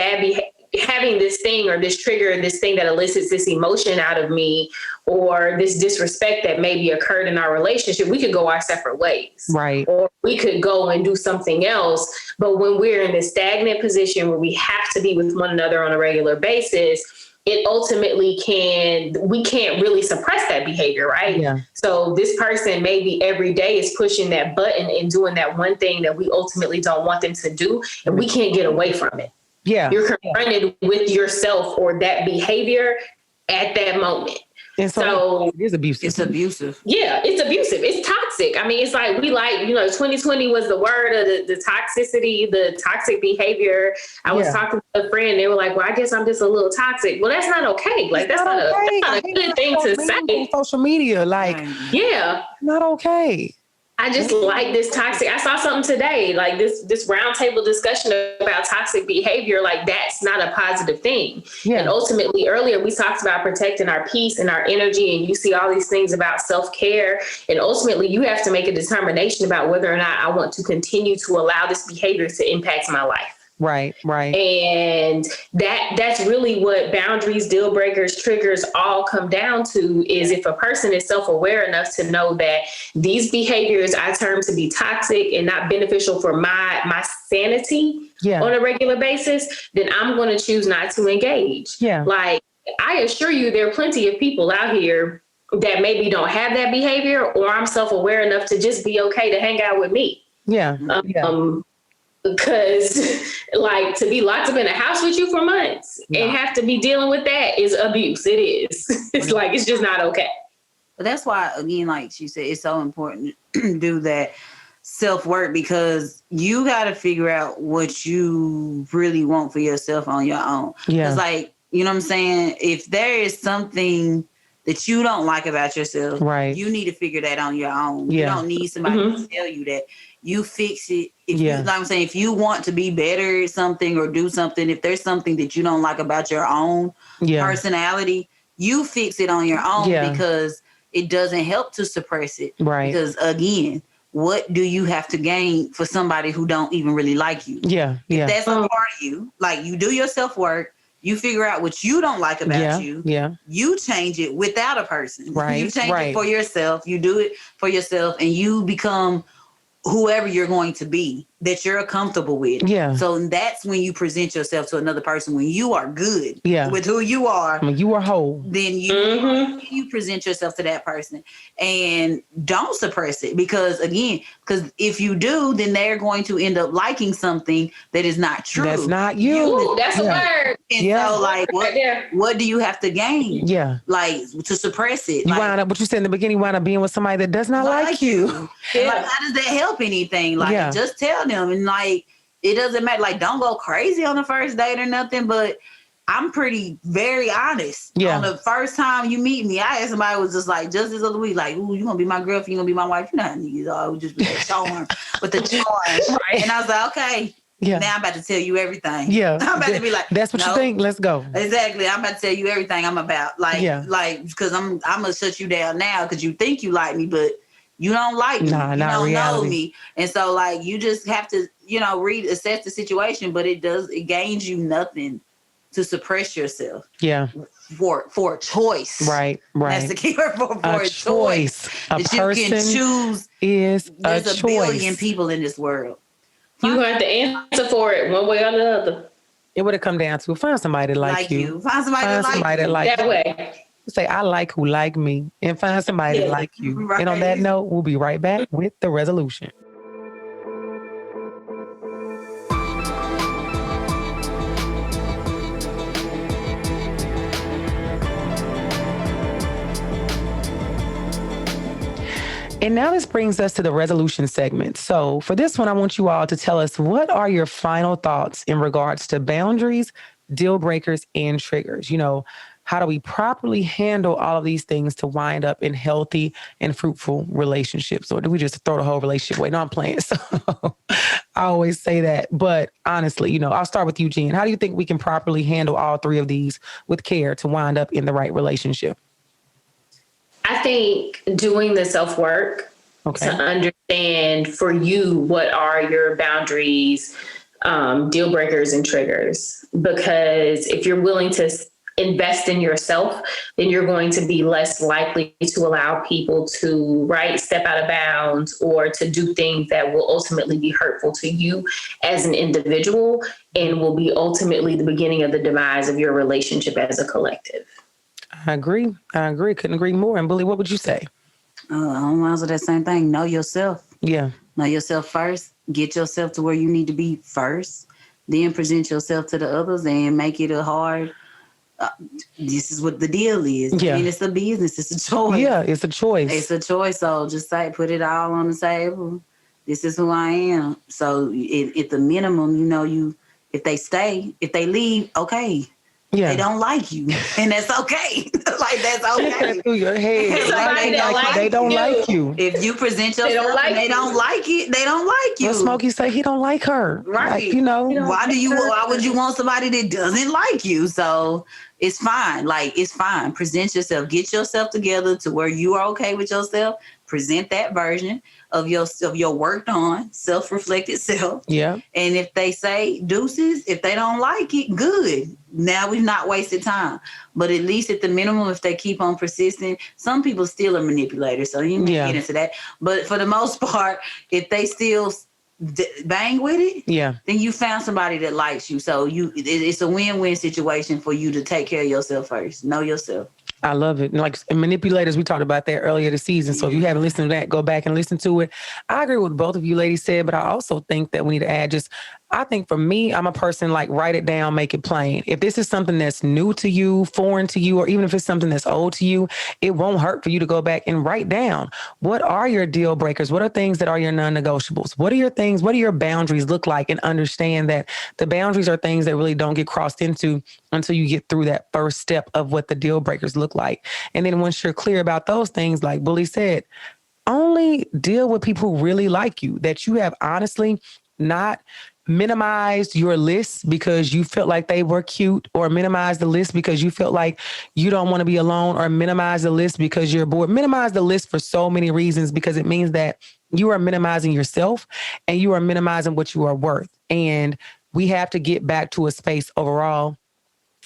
[SPEAKER 3] having this thing or this trigger, this thing that elicits this emotion out of me or this disrespect that maybe occurred in our relationship, we could go our separate ways. Right. Or we could go and do something else. But when we're in this stagnant position where we have to be with one another on a regular basis, it ultimately we can't really suppress that behavior, right? Yeah. So this person maybe every day is pushing that button and doing that one thing that we ultimately don't want them to do, and we can't get away from it. Yeah. You're confronted with yourself or that behavior at that moment.
[SPEAKER 2] And so it is abusive.
[SPEAKER 4] It's abusive.
[SPEAKER 3] Yeah, it's abusive. It's toxic. I mean, it's like 2020 was the word of the toxicity, the toxic behavior. I was talking to a friend. They were like, well, I guess I'm just a little toxic. Well, that's not okay. Like, that's not a good thing to say.
[SPEAKER 2] Social media, not okay.
[SPEAKER 3] I just like this toxic. I saw something today, like this roundtable discussion about toxic behavior. Like, that's not a positive thing. Yeah. And ultimately, earlier we talked about protecting our peace and our energy, and you see all these things about self-care. And ultimately, you have to make a determination about whether or not I want to continue to allow this behavior to impact my life.
[SPEAKER 2] Right.
[SPEAKER 3] And that's really what boundaries, deal breakers, triggers all come down to is if a person is self-aware enough to know that these behaviors I term to be toxic and not beneficial for my sanity on a regular basis, then I'm going to choose not to engage. Yeah. Like, I assure you, there are plenty of people out here that maybe don't have that behavior, or I'm self-aware enough to just be okay to hang out with me. Yeah. Because like to be locked up in a house with you for months and have to be dealing with that is abuse. It is. It's like, it's just not okay.
[SPEAKER 4] But that's why, again, like she said, it's so important to do that self-work, because you got to figure out what you really want for yourself on your own. Yeah. It's like, you know what I'm saying? If there is something that you don't like about yourself, you need to figure that on your own. Yeah. You don't need somebody to tell you that. You fix it. If you, like I'm saying, if you want to be better at something or do something, if there's something that you don't like about your own personality, you fix it on your own, because it doesn't help to suppress it. Right. Because again, what do you have to gain for somebody who don't even really like you? Yeah. If that's a part of you, like, you do your self-work, you figure out what you don't like about you. Yeah. You change it without a person. Right. You change it for yourself. You do it for yourself, and you become whoever you're going to be that you're comfortable with. Yeah. So that's when you present yourself to another person. When you are good with who you are,
[SPEAKER 2] when you are whole,
[SPEAKER 4] then you present yourself to that person, and don't suppress it, because if you do, then they're going to end up liking something that is not true.
[SPEAKER 2] That's not you.
[SPEAKER 3] That's a word.
[SPEAKER 4] And so, like, what do you have to gain? Yeah. Like, to suppress it.
[SPEAKER 2] You wind up, what you said in the beginning, you wind up being with somebody that does not like you.
[SPEAKER 4] Yeah. Like, how does that help anything? Like, just tell them, and like, it doesn't matter. Like, don't go crazy on the first date or nothing, but I'm very honest.
[SPEAKER 2] Yeah.
[SPEAKER 4] On the first time you meet me, I asked somebody who was just like, just this other week, like, ooh, you gonna be my girlfriend, you gonna be my wife. You know how niggas are, just with the charm, Right. And I was like, okay. Yeah. Now I'm about to tell you everything.
[SPEAKER 2] Yeah.
[SPEAKER 4] I'm about to be like,
[SPEAKER 2] that's what you think. Let's go.
[SPEAKER 4] Exactly. I'm about to tell you everything I'm about. Like, because I'm gonna shut you down now because you think you like me, but you don't like me.
[SPEAKER 2] Nah,
[SPEAKER 4] you
[SPEAKER 2] not
[SPEAKER 4] don't
[SPEAKER 2] reality.
[SPEAKER 4] know me. And so like you just have to, assess the situation, but it gains you nothing to suppress yourself.
[SPEAKER 2] Yeah.
[SPEAKER 4] For a choice.
[SPEAKER 2] Right.
[SPEAKER 4] That's the key word for a choice.
[SPEAKER 2] A
[SPEAKER 4] that
[SPEAKER 2] person
[SPEAKER 4] you can choose.
[SPEAKER 2] There's
[SPEAKER 4] a billion people in this world.
[SPEAKER 3] You have to answer for it one way or the other.
[SPEAKER 2] It would have come down to find somebody like you.
[SPEAKER 4] Find somebody that like you.
[SPEAKER 3] That way.
[SPEAKER 2] Say, I like who like me, and find somebody like you. Right. And on that note, we'll be right back with the resolution. And now this brings us to the resolution segment. So for this one, I want you all to tell us, what are your final thoughts in regards to boundaries, deal breakers, and triggers? How do we properly handle all of these things to wind up in healthy and fruitful relationships? Or do we just throw the whole relationship away? No, I'm playing. So I always say that. But honestly, I'll start with you, Jean. How do you think we can properly handle all three of these with care to wind up in the right relationship?
[SPEAKER 3] I think doing the self-work to understand for you what are your boundaries, deal breakers, and triggers. Because if you're willing to invest in yourself, then you're going to be less likely to allow people to step out of bounds or to do things that will ultimately be hurtful to you as an individual and will be ultimately the beginning of the demise of your relationship as a collective.
[SPEAKER 2] I agree. Couldn't agree more. And Bulli, what would you say?
[SPEAKER 4] I'm also that same thing. Know yourself.
[SPEAKER 2] Yeah.
[SPEAKER 4] Know yourself first. Get yourself to where you need to be first. Then present yourself to the others and make it a hard. This is what the deal is.
[SPEAKER 2] Yeah.
[SPEAKER 4] I mean, it's a business. It's a choice.
[SPEAKER 2] Yeah, it's a choice.
[SPEAKER 4] It's a choice. So just put it all on the table. This is who I am. So at the minimum, if they leave, okay.
[SPEAKER 2] Yeah.
[SPEAKER 4] They don't like you, and that's okay. That's okay.
[SPEAKER 2] Through your head. They don't like you.
[SPEAKER 4] If you present yourself and they don't like it, they don't like you.
[SPEAKER 2] Well, Smokey say he don't like her.
[SPEAKER 4] Right.
[SPEAKER 2] Why
[SPEAKER 4] would you want somebody that doesn't like you? So it's fine. It's fine. Present yourself. Get yourself together to where you are okay with yourself. Present that version of your worked on, self-reflected self.
[SPEAKER 2] Yeah.
[SPEAKER 4] And if they say deuces, if they don't like it, good. Now we've not wasted time. But at least at the minimum, if they keep on persisting, some people still are manipulators. So you may get into that. But for the most part, if they still bang with it, then you found somebody that likes you. So it's a win-win situation for you to take care of yourself first. Know yourself.
[SPEAKER 2] I love it. Like manipulators, we talked about that earlier this season. So if you haven't listened to that, go back and listen to it. I agree with both of you ladies said, but I also think that we need to add I think for me, I'm a person write it down, make it plain. If this is something that's new to you, foreign to you, or even if it's something that's old to you, it won't hurt for you to go back and write down. What are your deal breakers? What are things that are your non-negotiables? What are your things? What do your boundaries look like? And understand that the boundaries are things that really don't get crossed into until you get through that first step of what the deal breakers look like. And then once you're clear about those things, like Bulli said, only deal with people who really like you, that you have honestly not minimized your list because you felt like they were cute, or minimize the list because you felt like you don't want to be alone, or minimize the list because you're bored. Minimize the list for so many reasons, because it means that you are minimizing yourself and you are minimizing what you are worth. And we have to get back to a space overall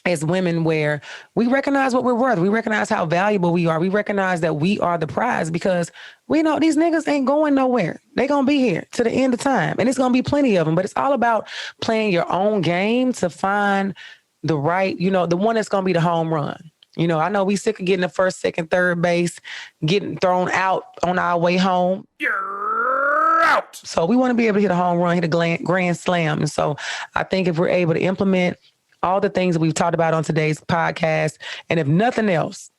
[SPEAKER 2] as women where we recognize what we're worth. We recognize how valuable we are. We recognize that we are the prize, because we know these niggas ain't going nowhere. They going to be here to the end of time, and it's going to be plenty of them. But it's all about playing your own game to find the right, the one that's going to be the home run. I know we sick of getting the first, second, third base, getting thrown out on our way home. You're out. So we want to be able to hit a home run, hit a grand slam. And so I think if we're able to implement all the things that we've talked about on today's podcast, and if nothing else,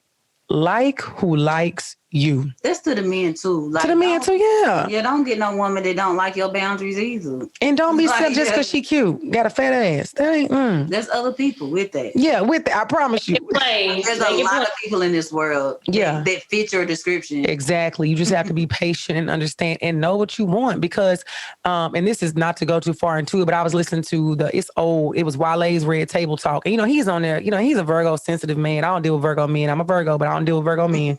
[SPEAKER 2] like who likes you.
[SPEAKER 4] That's to the men too. Like,
[SPEAKER 2] to the men too, yeah.
[SPEAKER 4] Yeah, don't get no woman that don't like your boundaries either.
[SPEAKER 2] And don't be like, just because she cute, got a fat ass. That ain't.
[SPEAKER 4] There's other people with that.
[SPEAKER 2] Yeah, with that, I promise you.
[SPEAKER 4] There's a lot of people in this world that fit your description.
[SPEAKER 2] Exactly. You just have to be patient and understand and know what you want because, and this is not to go too far into it, but I was listening to it was Wale's Red Table Talk. And, he's on there, he's a Virgo sensitive man. I don't deal with Virgo men. I'm a Virgo, but I don't deal with Virgo men.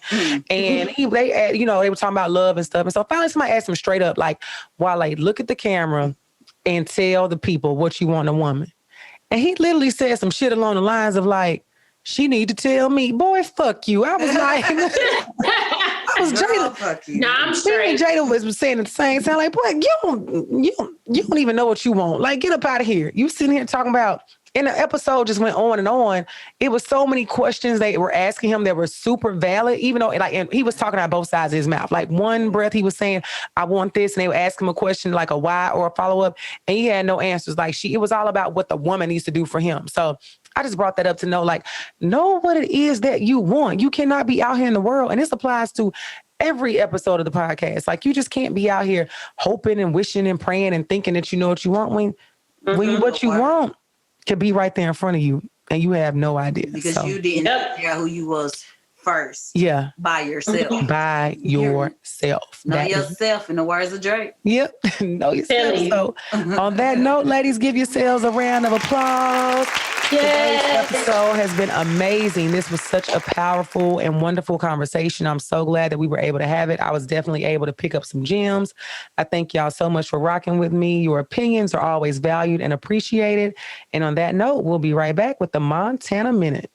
[SPEAKER 2] And they were talking about love and stuff. And so finally somebody asked him straight up, like, Wale, look at the camera and tell the people what you want in a woman. And he literally said some shit along the lines of like, she need to tell me, boy, fuck you. I was like, Jada.
[SPEAKER 3] No, I'm straight.
[SPEAKER 2] Jada was saying at the same time, like, boy, you don't even know what you want. Like, get up out of here. You sitting here talking about, and the episode just went on and on. It was so many questions they were asking him that were super valid, even though and he was talking out both sides of his mouth. Like one breath he was saying, I want this. And they would ask him a question like a why or a follow-up. And he had no answers. Like it was all about what the woman needs to do for him. So I just brought that up to know what it is that you want. You cannot be out here in the world. And this applies to every episode of the podcast. Like you just can't be out here hoping and wishing and praying and thinking that you know what you want when what you want could be right there in front of you and you have no idea.
[SPEAKER 4] Because you didn't figure out who you was first.
[SPEAKER 2] Yeah.
[SPEAKER 4] By yourself.
[SPEAKER 2] By yourself.
[SPEAKER 4] Know yourself in the words of Drake.
[SPEAKER 2] Yep. Know yourself. So on that note, ladies, give yourselves a round of applause. Today's episode has been amazing. This was such a powerful and wonderful conversation. I'm so glad that we were able to have it. I was definitely able to pick up some gems. I thank y'all so much for rocking with me. Your opinions are always valued and appreciated. And on that note, we'll be right back with the Montana Minute.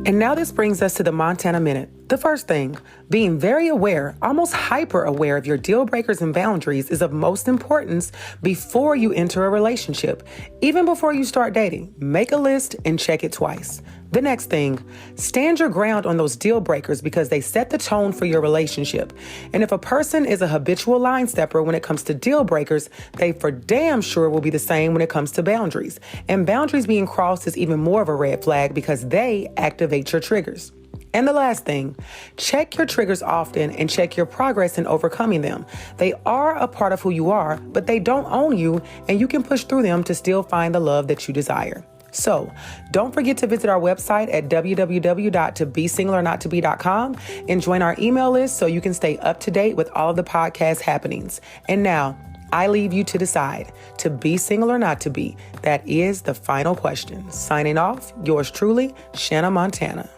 [SPEAKER 2] And now this brings us to the Montana Minute. The first thing, being very aware, almost hyper aware of your deal breakers and boundaries is of most importance before you enter a relationship. Even before you start dating, make a list and check it twice. The next thing, stand your ground on those deal breakers because they set the tone for your relationship. And if a person is a habitual line stepper when it comes to deal breakers, they for damn sure will be the same when it comes to boundaries. And boundaries being crossed is even more of a red flag because they activate your triggers. And the last thing, check your triggers often and check your progress in overcoming them. They are a part of who you are, but they don't own you, and you can push through them to still find the love that you desire. So don't forget to visit our website at www.tobesingleornottobe.com and join our email list so you can stay up to date with all of the podcast happenings. And now, I leave you to decide, to be single or not to be. That is the final question. Signing off, yours truly, Shanna Montana.